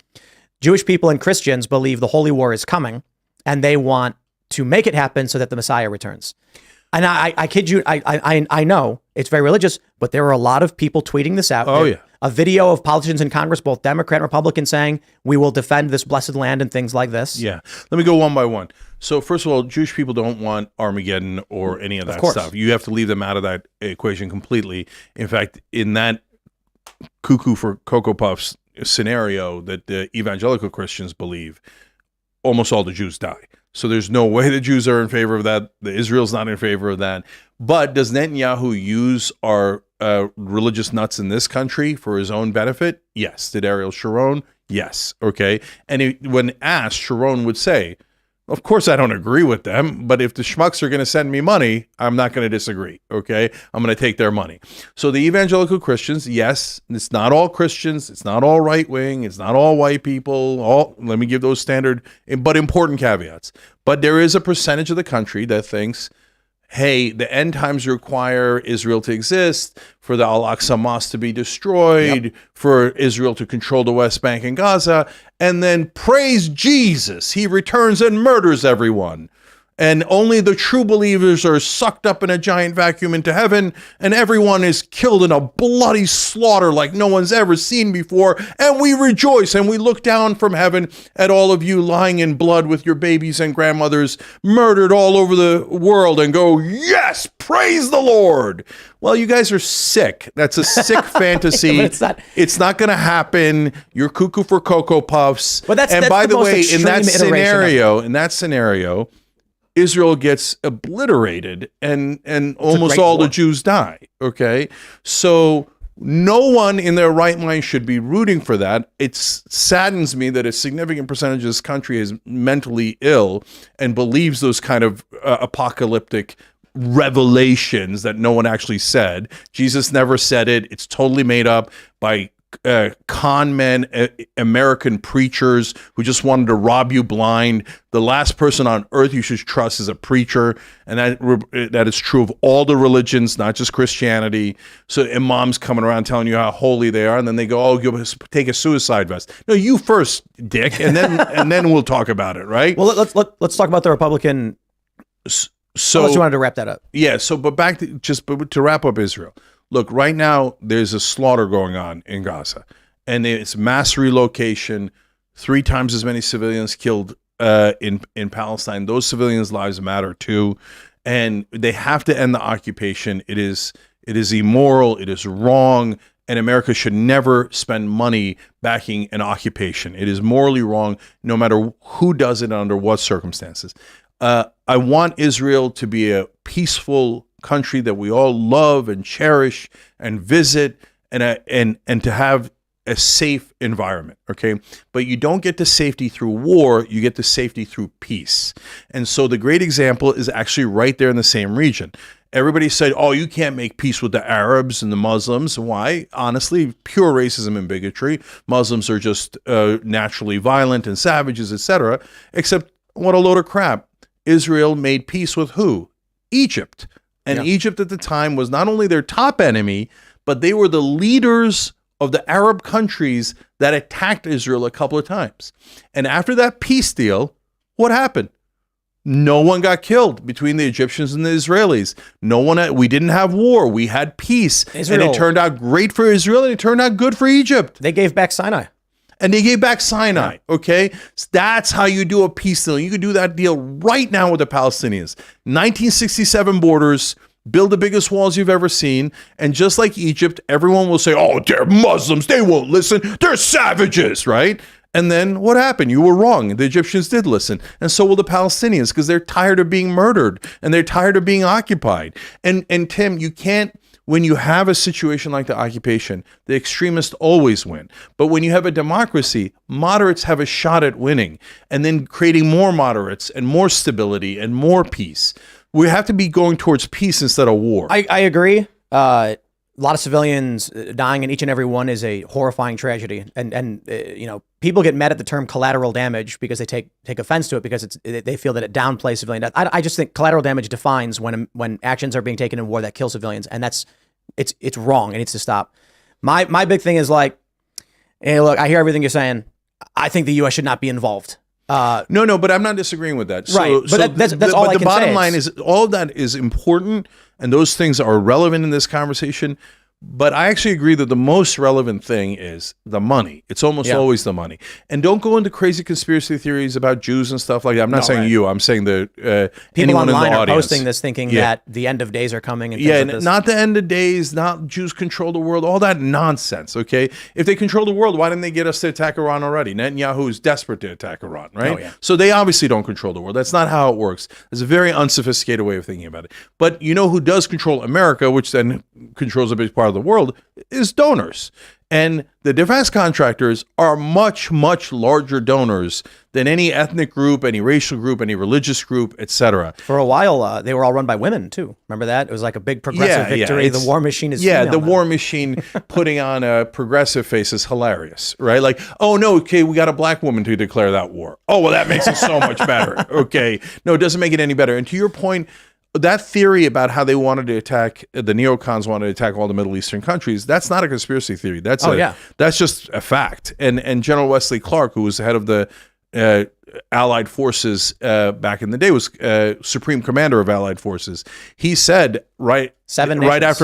A: Jewish people and Christians believe the Holy War is coming, and they want to make it happen so that the Messiah returns. And I kid you, I know it's very religious, but there are a lot of people tweeting this out.
B: Oh, yeah.
A: A video of politicians in Congress, both Democrat and Republican, saying we will defend this blessed land and things like this.
B: Yeah. Let me go one by one. So first of all, Jewish people don't want Armageddon or any of that stuff. You have to leave them out of that equation completely. In fact, in that cuckoo for Cocoa Puffs scenario that the evangelical Christians believe, almost all the Jews die. So there's no way the Jews are in favor of that. The Israel's not in favor of that. But does Netanyahu use our religious nuts in this country for his own benefit? Yes. Did Ariel Sharon? Yes. Okay. And when asked, Sharon would say, of course, I don't agree with them, but if the schmucks are going to send me money, I'm not going to disagree, okay? I'm going to take their money. So the evangelical Christians, yes, it's not all Christians, it's not all right-wing, it's not all white people, let me give those standard but important caveats. But there is a percentage of the country that thinks, hey, the end times require Israel to exist, for the Al-Aqsa Mosque to be destroyed, for Israel to control the West Bank and Gaza, and then praise Jesus, he returns and murders everyone. And only the true believers are sucked up in a giant vacuum into heaven, and everyone is killed in a bloody slaughter like no one's ever seen before. And we rejoice, and we look down from heaven at all of you lying in blood with your babies and grandmothers murdered all over the world and go, yes, praise the Lord. Well, you guys are sick. That's a sick fantasy. It's not going to happen. You're cuckoo for Cocoa Puffs.
A: But that's
B: by
A: the
B: the way,
A: in
B: that scenario, Israel gets obliterated and almost all the Jews die. Okay. So No one in their right mind should be rooting for that. It saddens me that a significant percentage of this country is mentally ill and believes those kind of apocalyptic revelations that no one actually said. Jesus never said it. It's totally made up by con men, American preachers who just wanted to rob you blind. The last person on earth you should trust is a preacher, and that is true of all the religions, not just Christianity. So imams coming around telling you how holy they are, and then they go, "Oh, take a suicide vest." No, you first, dick, and then and then we'll talk about it, right?
A: Well, let's talk about the Republican.
B: So
A: unless you wanted to wrap that up.
B: Yeah. So, but to wrap up Israel. Look, right now there's a slaughter going on in Gaza, and it's mass relocation. 3 times as many civilians killed in Palestine. Those civilians' lives matter too, and they have to end the occupation. It is immoral. It is wrong, and America should never spend money backing an occupation. It is morally wrong, no matter who does it, under what circumstances. I want Israel to be a peaceful country that we all love and cherish and visit, and to have a safe environment, okay? But you don't get to safety through war, you get to safety through peace. And so the great example is actually right there in the same region. Everybody said, "Oh, you can't make peace with the Arabs and the Muslims." Why? Honestly, pure racism and bigotry. Muslims are just naturally violent and savages, etc. Except, what a load of crap. Israel made peace with who? Egypt. And Egypt at the time was not only their top enemy, but they were the leaders of the Arab countries that attacked Israel a couple of times. And after that peace deal, what happened? No one got killed between the Egyptians and the Israelis. We didn't have war. We had peace. And it turned out great for Israel, and it turned out good for Egypt.
A: They gave back Sinai.
B: And they gave back Sinai, okay? So that's how you do a peace deal. You could do that deal right now with the Palestinians. 1967 borders, build the biggest walls you've ever seen, and just like Egypt, everyone will say, "Oh, they're Muslims, they won't listen, they're savages," right? And then what happened? You were wrong. The Egyptians did listen, and so will the Palestinians, because they're tired of being murdered, and they're tired of being occupied. And Tim, you can't, when you have a situation like the occupation, the extremists always win. But when you have a democracy, moderates have a shot at winning, and then creating more moderates and more stability and more peace. We have to be going towards peace instead of war.
A: I agree. A lot of civilians dying, and each and every one is a horrifying tragedy. And people get mad at the term collateral damage because they take offense to it, because they feel that it downplays civilian death. I just think collateral damage defines when actions are being taken in war that kill civilians, and it's wrong. It needs to stop. My big thing is like, hey, look, I hear everything you're saying. I think the U.S. should not be involved.
B: No, but I'm not disagreeing with that.
A: Right, but that's all I can say.
B: The bottom line is, all of that is important, and those things are relevant in this conversation. But I actually agree that the most relevant thing is the money. It's almost always the money. And don't go into crazy conspiracy theories about Jews and stuff like that. I'm not saying you. I'm saying the
A: people
B: online
A: in the
B: are audience.
A: posting this, thinking that the end of days are coming. And things like this.
B: Not the end of days. Not Jews control the world. All that nonsense. Okay, if they control the world, why didn't they get us to attack Iran already? Netanyahu is desperate to attack Iran, right?
A: Oh, yeah.
B: So they obviously don't control the world. That's not how it works. It's a very unsophisticated way of thinking about it. But you know who does control America, which then controls a big part of the world, is donors. And the defense contractors are much, much larger donors than any ethnic group, any racial group, any religious group, etc.
A: For a while, they were all run by women too. Remember that? It was like a big progressive victory. The war machine is female
B: the
A: now.
B: war machine putting on a progressive face is hilarious, right? Like, oh no, okay, we got a black woman to declare that war. Oh well, that makes it so much better. Okay, no, it doesn't make it any better. And to your point, that theory about how they wanted to attack, the neocons wanted to attack all the Middle Eastern countries, that's not a conspiracy theory. That's just a fact. And General Wesley Clark, who was the head of the Allied forces back in the day, was supreme commander of Allied forces. He said right after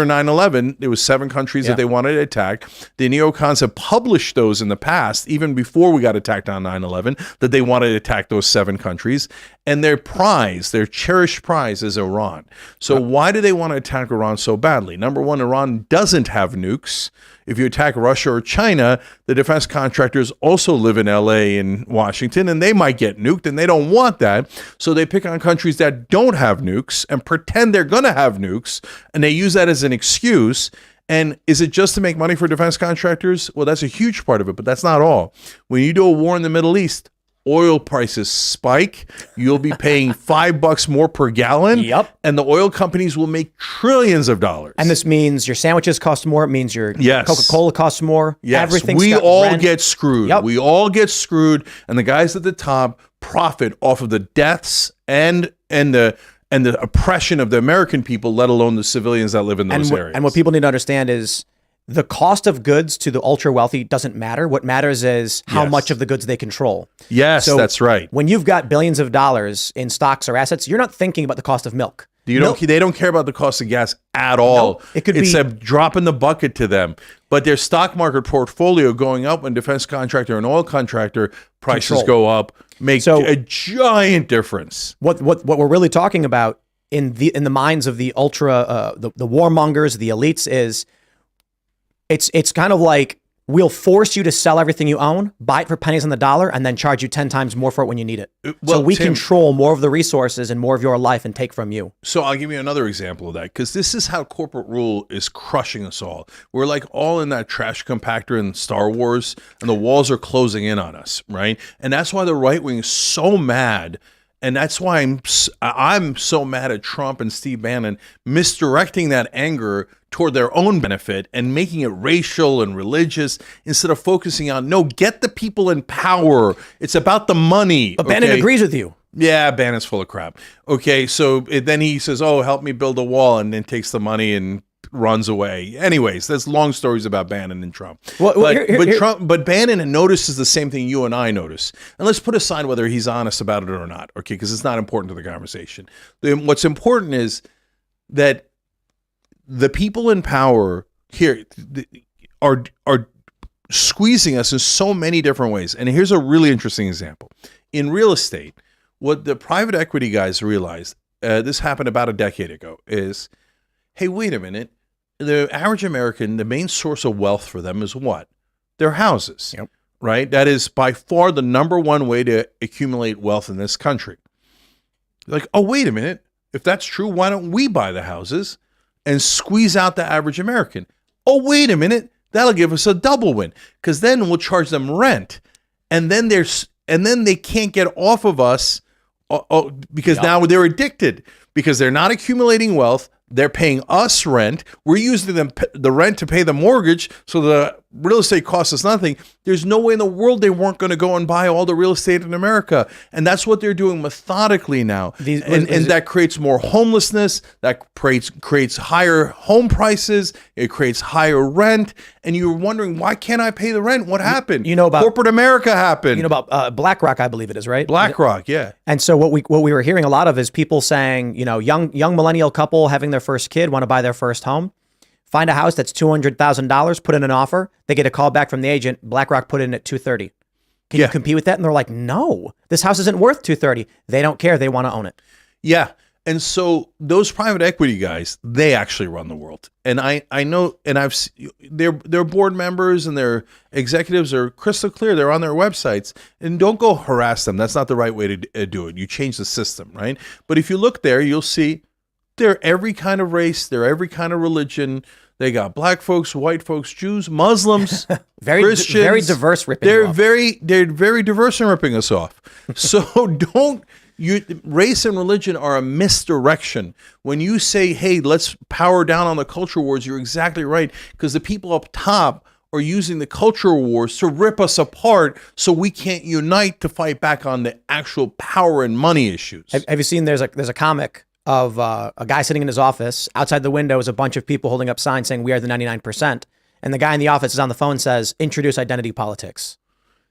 B: 9/11, there was 7 countries that they wanted to attack. The neocons have published those in the past, even before we got attacked on 9/11, that they wanted to attack those 7 countries. And their cherished prize is Iran. So why do they want to attack Iran so badly? Number one, Iran doesn't have nukes. If you attack Russia or China, the defense contractors also live in LA and Washington, and they might get nuked, and they don't want that. So they pick on countries that don't have nukes and pretend they're going to have nukes, and they use that as an excuse. And is it just to make money for defense contractors? Well, that's a huge part of it, but that's not all. When you do a war in the Middle East, oil prices spike. You'll be paying $5 more per gallon.
A: Yep.
B: And the oil companies will make trillions of dollars.
A: And this means your sandwiches cost more. It means your
B: Yes.
A: Coca-Cola costs more.
B: Yes,
A: Everything's
B: we
A: got
B: all
A: rent.
B: get screwed.
A: Yep.
B: We all get screwed, and the guys at the top profit off of the deaths and the oppression of the American people, let alone the civilians that live in those areas.
A: And what people need to understand is the cost of goods to the ultra wealthy doesn't matter. What matters is how
B: Yes.
A: much of the goods they control.
B: Yes,
A: So
B: that's right.
A: When you've got billions of dollars in stocks or assets, you're not thinking about the cost of milk.
B: They don't care about the cost of gas at all.
A: No, it could
B: it's
A: be
B: a drop in the bucket to them. But their stock market portfolio going up when defense contractor and oil contractor prices
A: Control.
B: go up makes a giant difference.
A: What we're really talking about in the minds of the ultra the warmongers, the elites is it's kind of like we'll force you to sell everything you own, buy it for pennies on the dollar, and then charge you 10 times more for it when you need it.
B: Well,
A: so we
B: Tim,
A: control more of the resources and more of your life and take from you.
B: So I'll give you another example of that, because this is how corporate rule is crushing us all. We're like all in that trash compactor in Star Wars, and the walls are closing in on us, right? And that's why the right wing is so mad. And that's why I'm so mad at Trump and Steve Bannon misdirecting that anger toward their own benefit and making it racial and religious instead of focusing on, no, get the people in power. It's about the money.
A: But Bannon agrees with you.
B: Yeah, Bannon's full of crap. Okay, so then he says, oh, help me build a wall, and then takes the money and runs away. Anyways, there's long stories about Bannon and Trump. But Bannon notices the same thing you and I notice. And let's put aside whether he's honest about it or not, okay, because it's not important to the conversation. What's important is that the people in power here are squeezing us in so many different ways. And here's a really interesting example. In real estate, what the private equity guys realized, this happened about a decade ago, is, hey, wait a minute. The average American, the main source of wealth for them is what? Their houses,
A: Yep.
B: right? That is by far the number one way to accumulate wealth in this country. Like, oh, wait a minute. If that's true, why don't we buy the houses and squeeze out the average American? Oh, wait a minute. That'll give us a double win, because then we'll charge them rent, and then they can't get off of us because now they're addicted, because they're not accumulating wealth. They're paying us rent. We're using the rent to pay the mortgage, so the real estate costs us nothing. There's no way in the world they weren't going to go and buy all the real estate in America. And that's what they're doing methodically now. And that creates more homelessness. That creates higher home prices. It creates higher rent. And you're wondering, why can't I pay the rent? What happened?
A: You know about
B: corporate America happened.
A: You know about BlackRock, I believe it is, right?
B: BlackRock, yeah.
A: And so what we were hearing a lot of is people saying, young millennial couple having their first kid, want to buy their first home, find a house that's $200,000, put in an offer. They get a call back from the agent. BlackRock put it in at $230,000. Can you compete with that? And they're like, no, this house isn't worth $230,000. They don't care. They want to own it.
B: Yeah. And so those private equity guys, they actually run the world. And I know, and their board members and their executives are crystal clear. They're on their websites, and don't go harass them. That's not the right way to do it. You change the system, right? But if you look there, you'll see they're every kind of race. They're every kind of religion. They got black folks, white folks, Jews, Muslims, Christians.
A: Very diverse ripping.
B: They're very diverse in ripping us off. So race and religion are a misdirection. When you say, hey, let's power down on the culture wars, you're exactly right, because the people up top are using the culture wars to rip us apart so we can't unite to fight back on the actual power and money issues.
A: Have you seen there's a comic of a guy sitting in his office. Outside the window is a bunch of people holding up signs saying, we are the 99%. And the guy in the office is on the phone, says, introduce identity politics.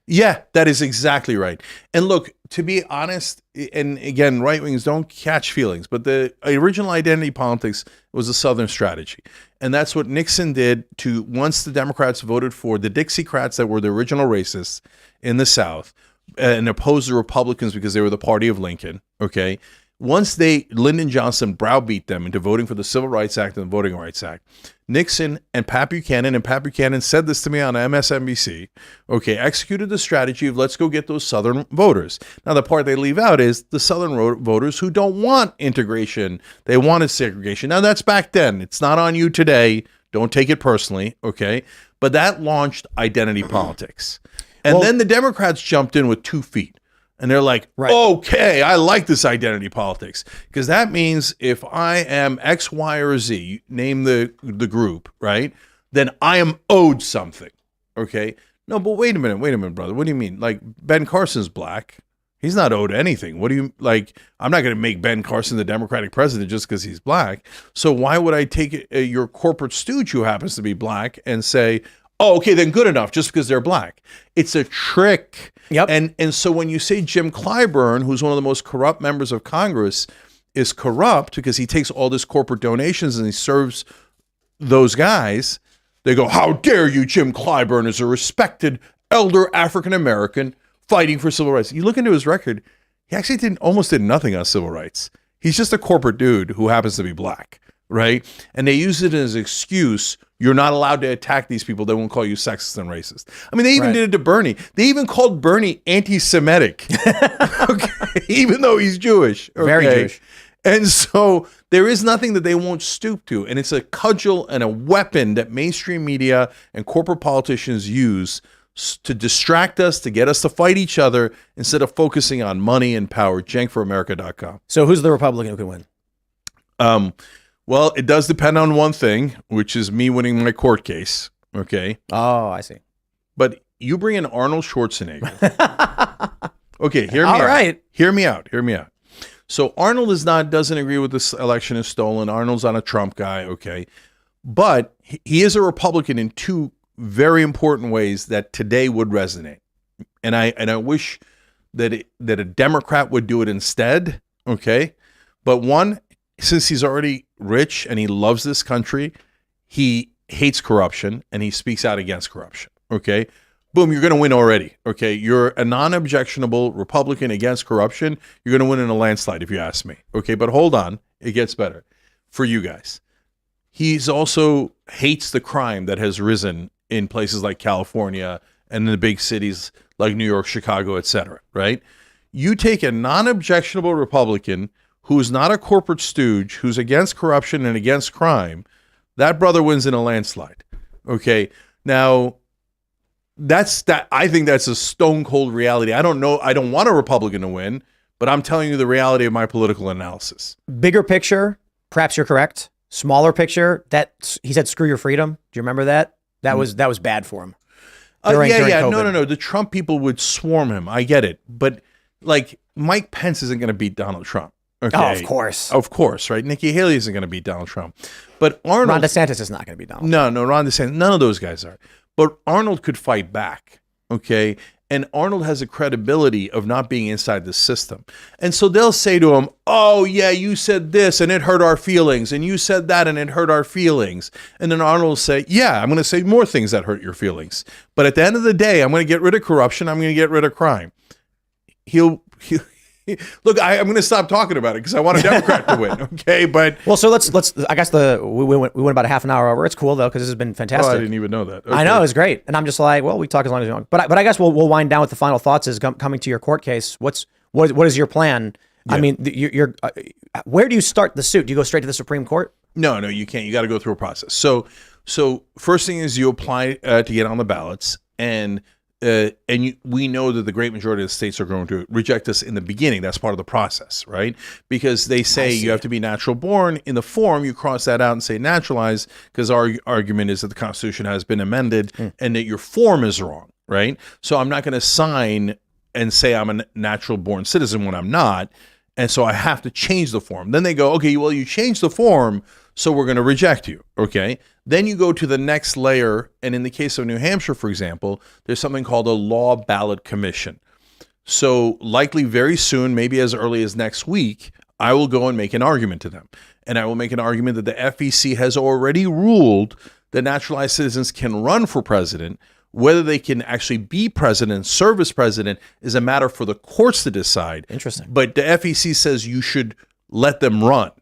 B: Yeah, that is exactly right. And look, to be honest, and again, right wings don't catch feelings, but the original identity politics was a Southern strategy. And that's what Nixon did once the Democrats voted for the Dixiecrats that were the original racists in the South and opposed the Republicans because they were the party of Lincoln, okay? Once Lyndon Johnson browbeat them into voting for the Civil Rights Act and the Voting Rights Act, Nixon and Pat Buchanan said this to me on MSNBC, okay, executed the strategy of let's go get those Southern voters. Now, the part they leave out is the Southern voters who don't want integration. They wanted segregation. Now, that's back then. It's not on you today Don't take it personally, okay? But that launched identity politics. And then the Democrats jumped in with 2 feet. And they're like, okay, I like this identity politics. Because that means if I am X, Y, or Z, name the group, right? Then I am owed something, okay? No, but wait a minute, brother. What do you mean? Like, Ben Carson's black. He's not owed anything. What do you, like, I'm not going to make Ben Carson the Democratic president just because he's black. So why would I take your corporate stooge who happens to be black and say, oh, okay, then good enough, just because they're black? It's a trick.
A: Yep.
B: And so when you say Jim Clyburn, who's one of the most corrupt members of Congress, is corrupt because he takes all this corporate donations and he serves those guys, they go, how dare you, Jim Clyburn is a respected elder African-American fighting for civil rights. You look into his record, he actually almost did nothing on civil rights. He's just a corporate dude who happens to be black, right? And they use it as an excuse. You're not allowed to attack these people. They won't call you sexist and racist. I mean, they even did it to Bernie. They even called Bernie anti-Semitic, okay, even though he's Jewish. Okay?
A: Very Jewish.
B: And so there is nothing that they won't stoop to. And it's a cudgel and a weapon that mainstream media and corporate politicians use to distract us, to get us to fight each other instead of focusing on money and power. JenkForAmerica.com.
A: So who's the Republican who can win?
B: Well, it does depend on one thing, which is me winning my court case. Okay.
A: Oh, I see.
B: But you bring in Arnold Schwarzenegger. Okay, hear me out.
A: All right.
B: Hear me out. So Arnold doesn't agree with this election is stolen. Arnold's not a Trump guy. Okay. But he is a Republican in 2 very important ways that today would resonate. And I wish that a Democrat would do it instead. Okay. But one, since he's already rich and he loves this country, he hates corruption and he speaks out against corruption. Okay. Boom, you're going to win already. Okay. You're a non-objectionable Republican against corruption. You're going to win in a landslide if you ask me. Okay. But hold on. It gets better for you guys. He's also hates the crime that has risen in places like California and in the big cities like New York, Chicago, etc. Right? You take a non-objectionable Republican who's not a corporate stooge, who's against corruption and against crime, that brother wins in a landslide. Okay. Now, I think that's a stone cold reality. I don't know. I don't want a Republican to win, but I'm telling you the reality of my political analysis.
A: Bigger picture, perhaps you're correct. Smaller picture, that he said, "Screw your freedom." Do you remember that? That was bad for him. During COVID.
B: No. The Trump people would swarm him. I get it, but like Mike Pence isn't going to beat Donald Trump. Okay?
A: Oh, of course,
B: right? Nikki Haley isn't going to beat Donald Trump, but Arnold.
A: Ron DeSantis is not going to beat Donald.
B: No, Ron DeSantis. None of those guys are. But Arnold could fight back. Okay. And Arnold has a credibility of not being inside the system. And so they'll say to him, oh, yeah, you said this and it hurt our feelings. And you said that and it hurt our feelings. And then Arnold will say, yeah, I'm going to say more things that hurt your feelings. But at the end of the day, I'm going to get rid of corruption. I'm going to get rid of crime. Look, I'm going to stop talking about it because I want a Democrat to win. Okay, but
A: well, so let's. I guess we went about a half an hour over. It's cool though because this has been fantastic.
B: Oh, I didn't even know that. Okay.
A: I know, it's great, and I'm just like, well, we talk as long as we want. But I guess we'll wind down with the final thoughts. Is coming to your court case. What is your plan? Yeah. I mean, you're where do you start the suit? Do you go straight to the Supreme Court?
B: No, you can't. You got to go through a process. So first thing is you apply to get on the ballots, and we know that the great majority of the states are going to reject us in the beginning. That's part of the process, right? Because they say you have to be natural born. In the form, you cross that out and say naturalized, because our argument is that the Constitution has been amended and that your form is wrong, right? So I'm not going to sign and say I'm a natural born citizen when I'm not. And so I have to change the form. Then they go, okay, well, you changed the form, so we're going to reject you, okay? Then you go to the next layer, and in the case of New Hampshire, for example, there's something called a law ballot commission. So likely very soon, maybe as early as next week, I will go and make an argument to them. And I will make an argument that the FEC has already ruled that naturalized citizens can run for president. Whether they can actually be president, serve as president, is a matter for the courts to decide.
A: Interesting.
B: But the FEC says you should let them run.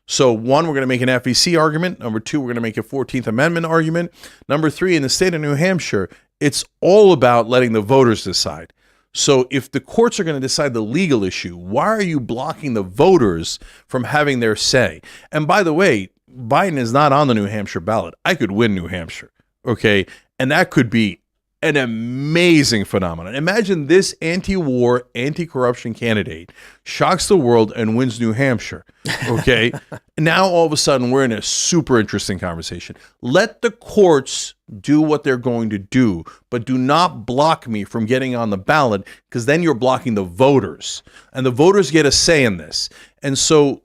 B: So one, we're going to make an FEC argument. Number two, we're going to make a 14th Amendment argument. Number three, in the state of New Hampshire, it's all about letting the voters decide. So if the courts are going to decide the legal issue, why are you blocking the voters from having their say? And by the way, Biden is not on the New Hampshire ballot, I could win New Hampshire. Okay. And that could be an amazing phenomenon. Imagine this anti-war, anti-corruption candidate shocks the world and wins New Hampshire. Okay. Now all of a sudden we're in a super interesting conversation. Let the courts do what they're going to do, but do not block me from getting on the ballot, because then you're blocking the voters, and the voters get a say in this. And so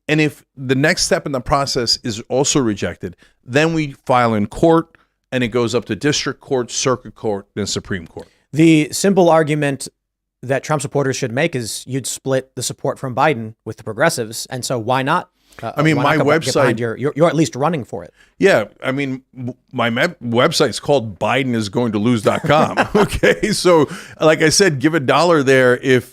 B: if the next step in the process is also rejected, then we file in court, and it goes up to district court, circuit court, then Supreme Court.
A: The simple argument that Trump supporters should make is you'd split the support from Biden with the progressives. And so why not?
B: I mean, my website,
A: you're at least running for it.
B: Yeah. I mean, my website's called bidenisgoingtolose.com. Okay. So like I said, give $1 there if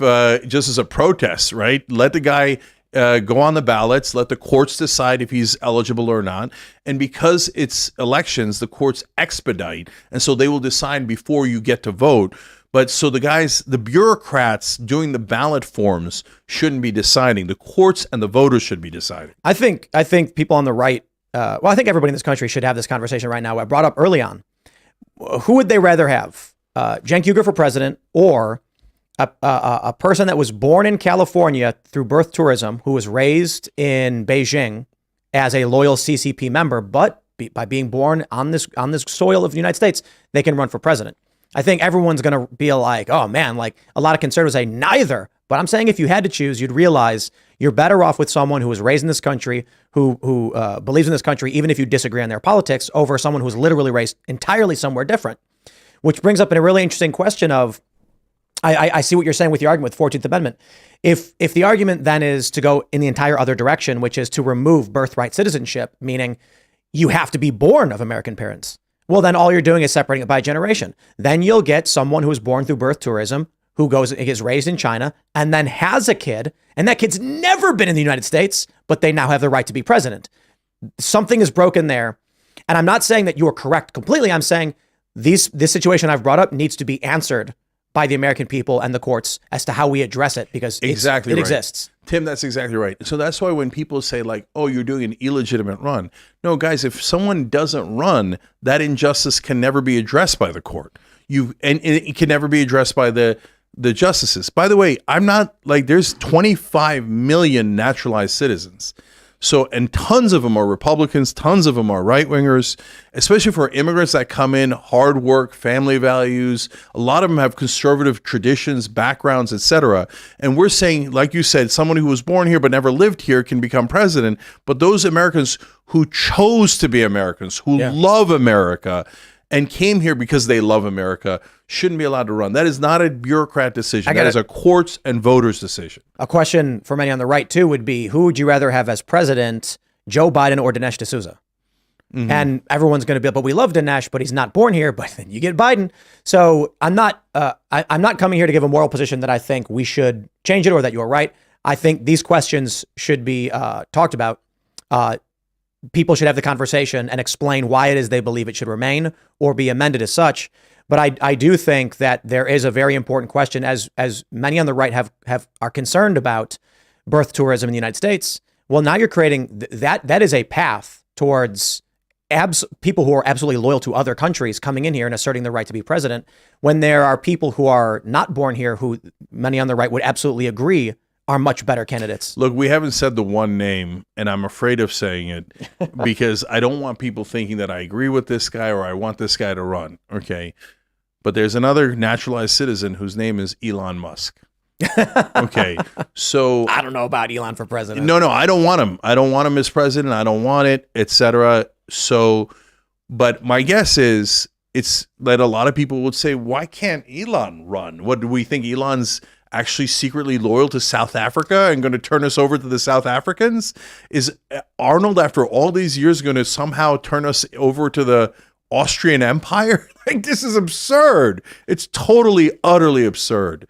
B: just as a protest, right? Let the guy go on the ballots, let the courts decide if he's eligible or not. And because it's elections, the courts expedite. And so they will decide before you get to vote. But so the bureaucrats doing the ballot forms shouldn't be deciding. The courts and the voters should be deciding.
A: I think people on the right, I think everybody in this country should have this conversation right now. I brought up early on, who would they rather have? Cenk Uygur for president, or a person that was born in California through birth tourism, who was raised in Beijing as a loyal CCP member, but by being born on this soil of the United States, they can run for president. I think everyone's going to be like, oh man, like a lot of conservatives say neither. But I'm saying if you had to choose, you'd realize you're better off with someone who was raised in this country, who believes in this country, even if you disagree on their politics, over someone who was literally raised entirely somewhere different. Which brings up a really interesting question of, I see what you're saying with your argument with 14th Amendment. If the argument then is to go in the entire other direction, which is to remove birthright citizenship, meaning you have to be born of American parents, well, then all you're doing is separating it by generation. Then you'll get someone who was born through birth tourism, who gets raised in China and then has a kid, and that kid's never been in the United States, but they now have the right to be president. Something is broken there. And I'm not saying that you are correct completely. I'm saying this situation I've brought up needs to be answered by the American people and the courts as to how we address it, because it exists.
B: Tim, that's exactly right. So that's why when people say like, oh, you're doing an illegitimate run. No, guys, if someone doesn't run, that injustice can never be addressed by the court. And it can never be addressed by the justices. By the way, I'm not like, there's 25 million naturalized citizens. So, and tons of them are Republicans, tons of them are right-wingers, especially for immigrants that come in, hard work, family values. A lot of them have conservative traditions, backgrounds, etc. And we're saying, like you said, someone who was born here but never lived here can become president. But those Americans who chose to be Americans, who love America and came here because they love America, shouldn't be allowed to run. That is not a bureaucrat decision. That is a courts and voters decision.
A: A question for many on the right, too, would be, who would you rather have as president, Joe Biden or Dinesh D'Souza? Mm-hmm. And everyone's going to be, but we love Dinesh, but he's not born here. But then you get Biden. So I'm not coming here to give a moral position that I think we should change it or that you're right. I think these questions should be talked about. People should have the conversation and explain why it is they believe it should remain or be amended as such. But I do think that there is a very important question, as many on the right are concerned about birth tourism in the United States. Well, now you're creating that is a path towards people who are absolutely loyal to other countries coming in here and asserting the right to be president, when there are people who are not born here who many on the right would absolutely agree are much better candidates.
B: Look, we haven't said the one name, and I'm afraid of saying it because I don't want people thinking that I agree with this guy or I want this guy to run. Okay. But there's another naturalized citizen whose name is Elon Musk. Okay. So
A: I don't know about Elon for president.
B: No, I don't want him. I don't want him as president. I don't want it, etc. So, but my guess is it's that a lot of people would say, why can't Elon run? What do we think? Elon's actually secretly loyal to South Africa and going to turn us over to the South Africans? Is Arnold, after all these years, going to somehow turn us over to the Austrian Empire? Like, this is absurd. It's totally, utterly absurd.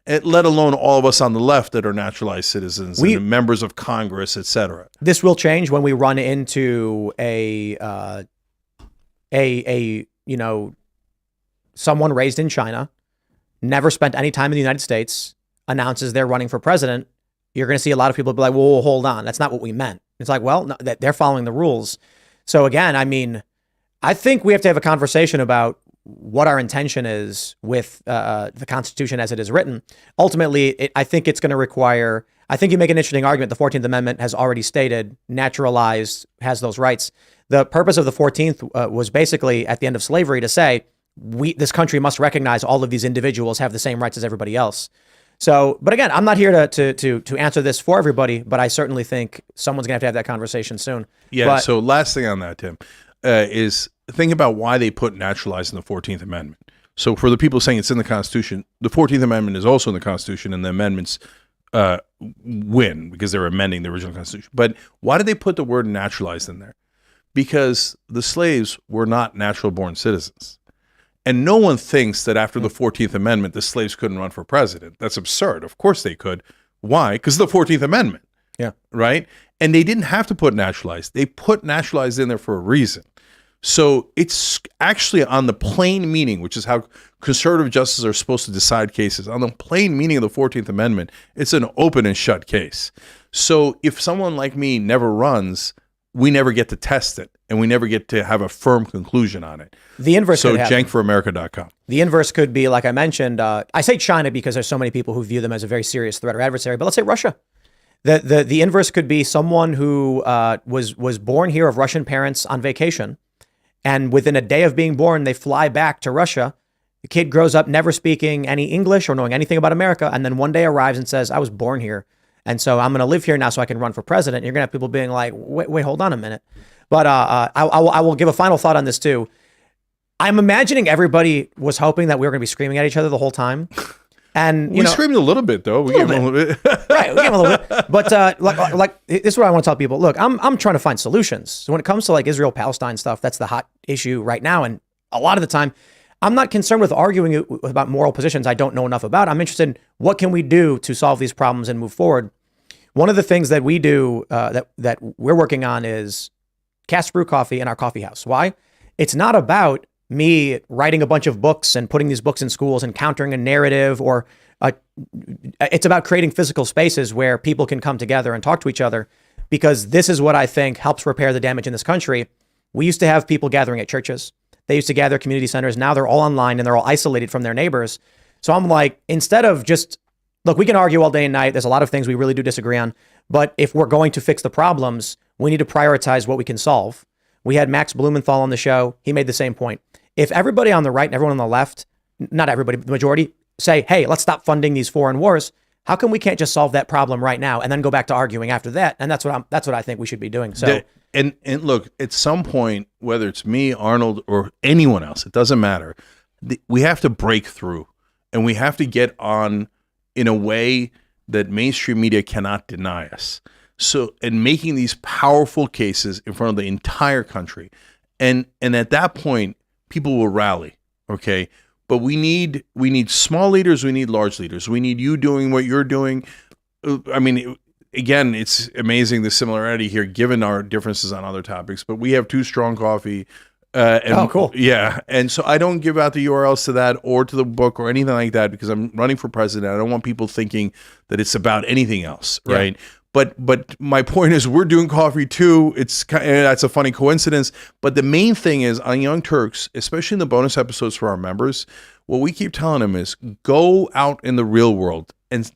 B: Let alone all of us on the left that are naturalized citizens and members of Congress, etc.
A: This will change when we run into someone raised in China, never spent any time in the United States, announces they're running for president. You're going to see a lot of people be like, well, hold on. That's not what we meant. It's like, well, no, that they're following the rules. So again, I mean, I think we have to have a conversation about what our intention is with the Constitution as it is written. Ultimately, I think it's going to require, I think you make an interesting argument. The 14th Amendment has already stated naturalized has those rights. The purpose of the 14th was basically at the end of slavery to say, this country must recognize all of these individuals have the same rights as everybody else. So, but again, I'm not here to answer this for everybody, but I certainly think someone's gonna have to have that conversation soon.
B: Yeah.
A: But,
B: so last thing on that, Tim, is think about why they put naturalized in the 14th Amendment. So for the people saying it's in the Constitution, the 14th Amendment is also in the Constitution, and the amendments win because they're amending the original Constitution. But why did they put the word naturalized in there? Because the slaves were not natural born citizens. And no one thinks that after the 14th Amendment, the slaves couldn't run for president. That's absurd. Of course they could. Why? Because of the 14th Amendment.
A: Yeah.
B: Right? And they didn't have to put naturalized. They put naturalized in there for a reason. So it's actually on the plain meaning, which is how conservative justices are supposed to decide cases. On the plain meaning of the 14th Amendment, it's an open and shut case. So if someone like me never runs, we never get to test it, and we never get to have a firm conclusion on it.
A: The inverse
B: so
A: could happen.
B: cenkforamerica.com.
A: The inverse could be, like I mentioned, I say China because there's so many people who view them as a very serious threat or adversary, but let's say Russia. The inverse could be someone who was born here of Russian parents on vacation, and within a day of being born, they fly back to Russia. The kid grows up never speaking any English or knowing anything about America, and then one day arrives and says, I was born here, and so I'm going to live here now so I can run for president. You're going to have people being like, wait, hold on a minute. But I will give a final thought on this too. I'm imagining everybody was hoping that we were going to be screaming at each other the whole time. And
B: we screamed a little bit, though. We gave them a little bit.
A: Right, we gave them a little bit. But like this is what I want to tell people. Look, I'm trying to find solutions. So when it comes to like Israel-Palestine stuff, that's the hot issue right now. And a lot of the time, I'm not concerned with arguing about moral positions I don't know enough about. I'm interested in what can we do to solve these problems and move forward. One of the things that we do that we're working on is cast brew coffee in our coffee house. Why? It's not about me writing a bunch of books and putting these books in schools and countering a narrative, or it's about creating physical spaces where people can come together and talk to each other, because this is what I think helps repair the damage in this country. We used to have people gathering at churches. They used to gather at community centers. Now they're all online and they're all isolated from their neighbors. So I'm like, instead of just, look, we can argue all day and night. There's a lot of things we really do disagree on. But if we're going to fix the problems, we need to prioritize what we can solve. We had Max Blumenthal on the show. He made the same point. If everybody on the right and everyone on the left, not everybody, but the majority, say, hey, let's stop funding these foreign wars, how come we can't just solve that problem right now and then go back to arguing after that? And that's what I think we should be doing. So,
B: and look, at some point, whether it's me, Arnold, or anyone else, it doesn't matter. We have to break through, and we have to get on in a way that mainstream media cannot deny us. So, and making these powerful cases in front of the entire country, and at that point, people will rally. Okay. But we need small leaders. We need large leaders. We need you doing what you're doing. I mean, again, it's amazing the similarity here, given our differences on other topics. But we have Too Strong Coffee. Oh,
A: cool.
B: Yeah. And so I don't give out the URLs to that or to the book or anything like that because I'm running for president. I don't want people thinking that it's about anything else. Right. Yeah. But my point is we're doing coffee too. That's a funny coincidence. But the main thing is on Young Turks, especially in the bonus episodes for our members, what we keep telling them is go out in the real world and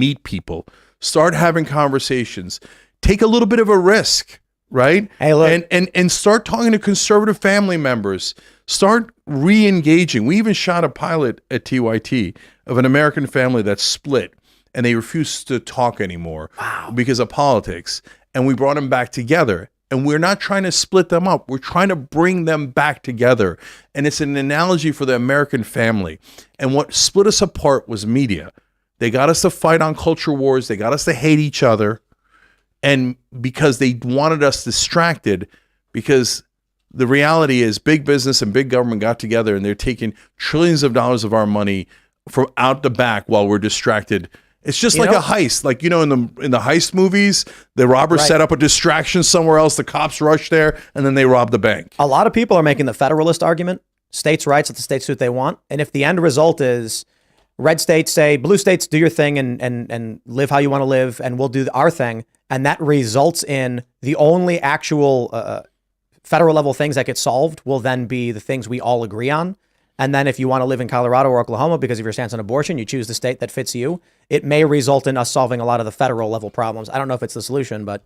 B: meet people. Start having conversations. Take a little bit of a risk, right?
A: Hey, look.
B: And start talking to conservative family members. Start re-engaging. We even shot a pilot at TYT of an American family that's split. And they refused to talk anymore because of politics. And we brought them back together. And we're not trying to split them up. We're trying to bring them back together. And it's an analogy for the American family. And what split us apart was media. They got us to fight on culture wars. They got us to hate each other. And because they wanted us distracted, because the reality is big business and big government got together and they're taking trillions of dollars of our money from out the back while we're distracted. It's just like a heist. Like, in the heist movies, the robbers set up a distraction somewhere else, the cops rush there, and then they rob the bank.
A: A lot of people are making the Federalist argument, states' rights, let the states do what they want. And if the end result is red states say, blue states, do your thing and live how you want to live, and we'll do our thing. And that results in the only actual federal level things that get solved will then be the things we all agree on. And then if you want to live in Colorado or Oklahoma because of your stance on abortion, you choose the state that fits you. It may result in us solving a lot of the federal level problems. I don't know if it's the solution, but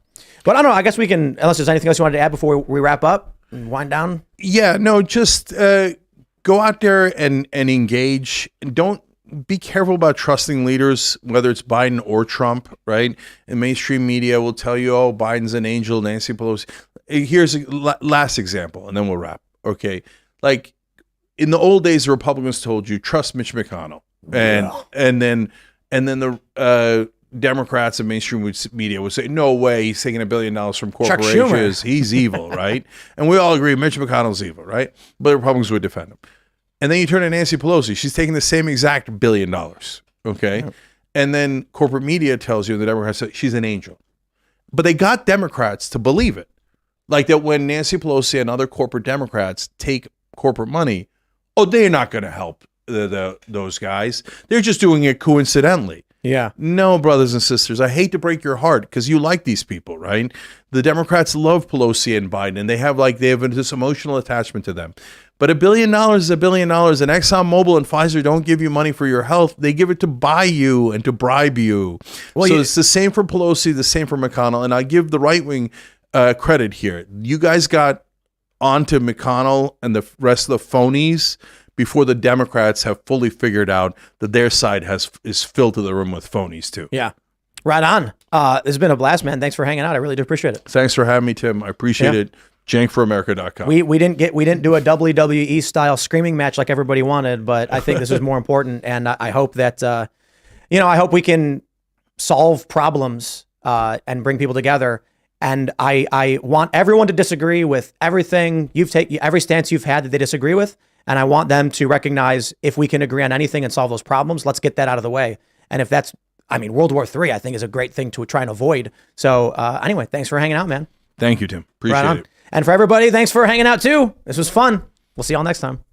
A: I don't know. I guess we can, unless there's anything else you wanted to add before we wrap up and wind down.
B: Yeah, no, just go out there and engage. And don't be careful about trusting leaders, whether it's Biden or Trump, right? And mainstream media will tell you, oh, Biden's an angel, Nancy Pelosi. Here's a last example, and then we'll wrap. Okay. Like in the old days, the Republicans told you, trust Mitch McConnell. And then the Democrats and mainstream media would say, no way, he's taking $1 billion from corporations. He's evil, right? And we all agree Mitch McConnell's evil, right? But the Republicans would defend him. And then you turn to Nancy Pelosi. She's taking the same exact $1 billion, okay? Yeah. And then corporate media tells you, the Democrats say, she's an angel. But they got Democrats to believe it. Like that when Nancy Pelosi and other corporate Democrats take corporate money, oh, they're not going to help those guys. They're just doing it coincidentally.
A: Yeah.
B: No, brothers and sisters, I hate to break your heart because you like these people, right? The Democrats love Pelosi and Biden, and they have this emotional attachment to them. But $1 billion is $1 billion, and ExxonMobil and Pfizer don't give you money for your health. They give it to buy you and to bribe you. Well, so it's the same for Pelosi, the same for McConnell, and I give the right wing credit here. You guys got onto McConnell and the rest of the phonies before the Democrats have fully figured out that their side is filled to the rim with phonies too.
A: Yeah. Right on. This has been a blast, man. Thanks for hanging out. I really do appreciate it.
B: Thanks for having me, Tim. I appreciate it. JankForAmerica.com.
A: We didn't do a WWE style screaming match like everybody wanted, but I think this is more important, and I hope that I hope we can solve problems and bring people together. And I want everyone to disagree with everything every stance you've had that they disagree with. And I want them to recognize if we can agree on anything and solve those problems, let's get that out of the way. And if that's, World War III, I think is a great thing to try and avoid. So anyway, thanks for hanging out, man.
B: Thank you, Tim. Appreciate it.
A: And for everybody, thanks for hanging out too. This was fun. We'll see y'all next time.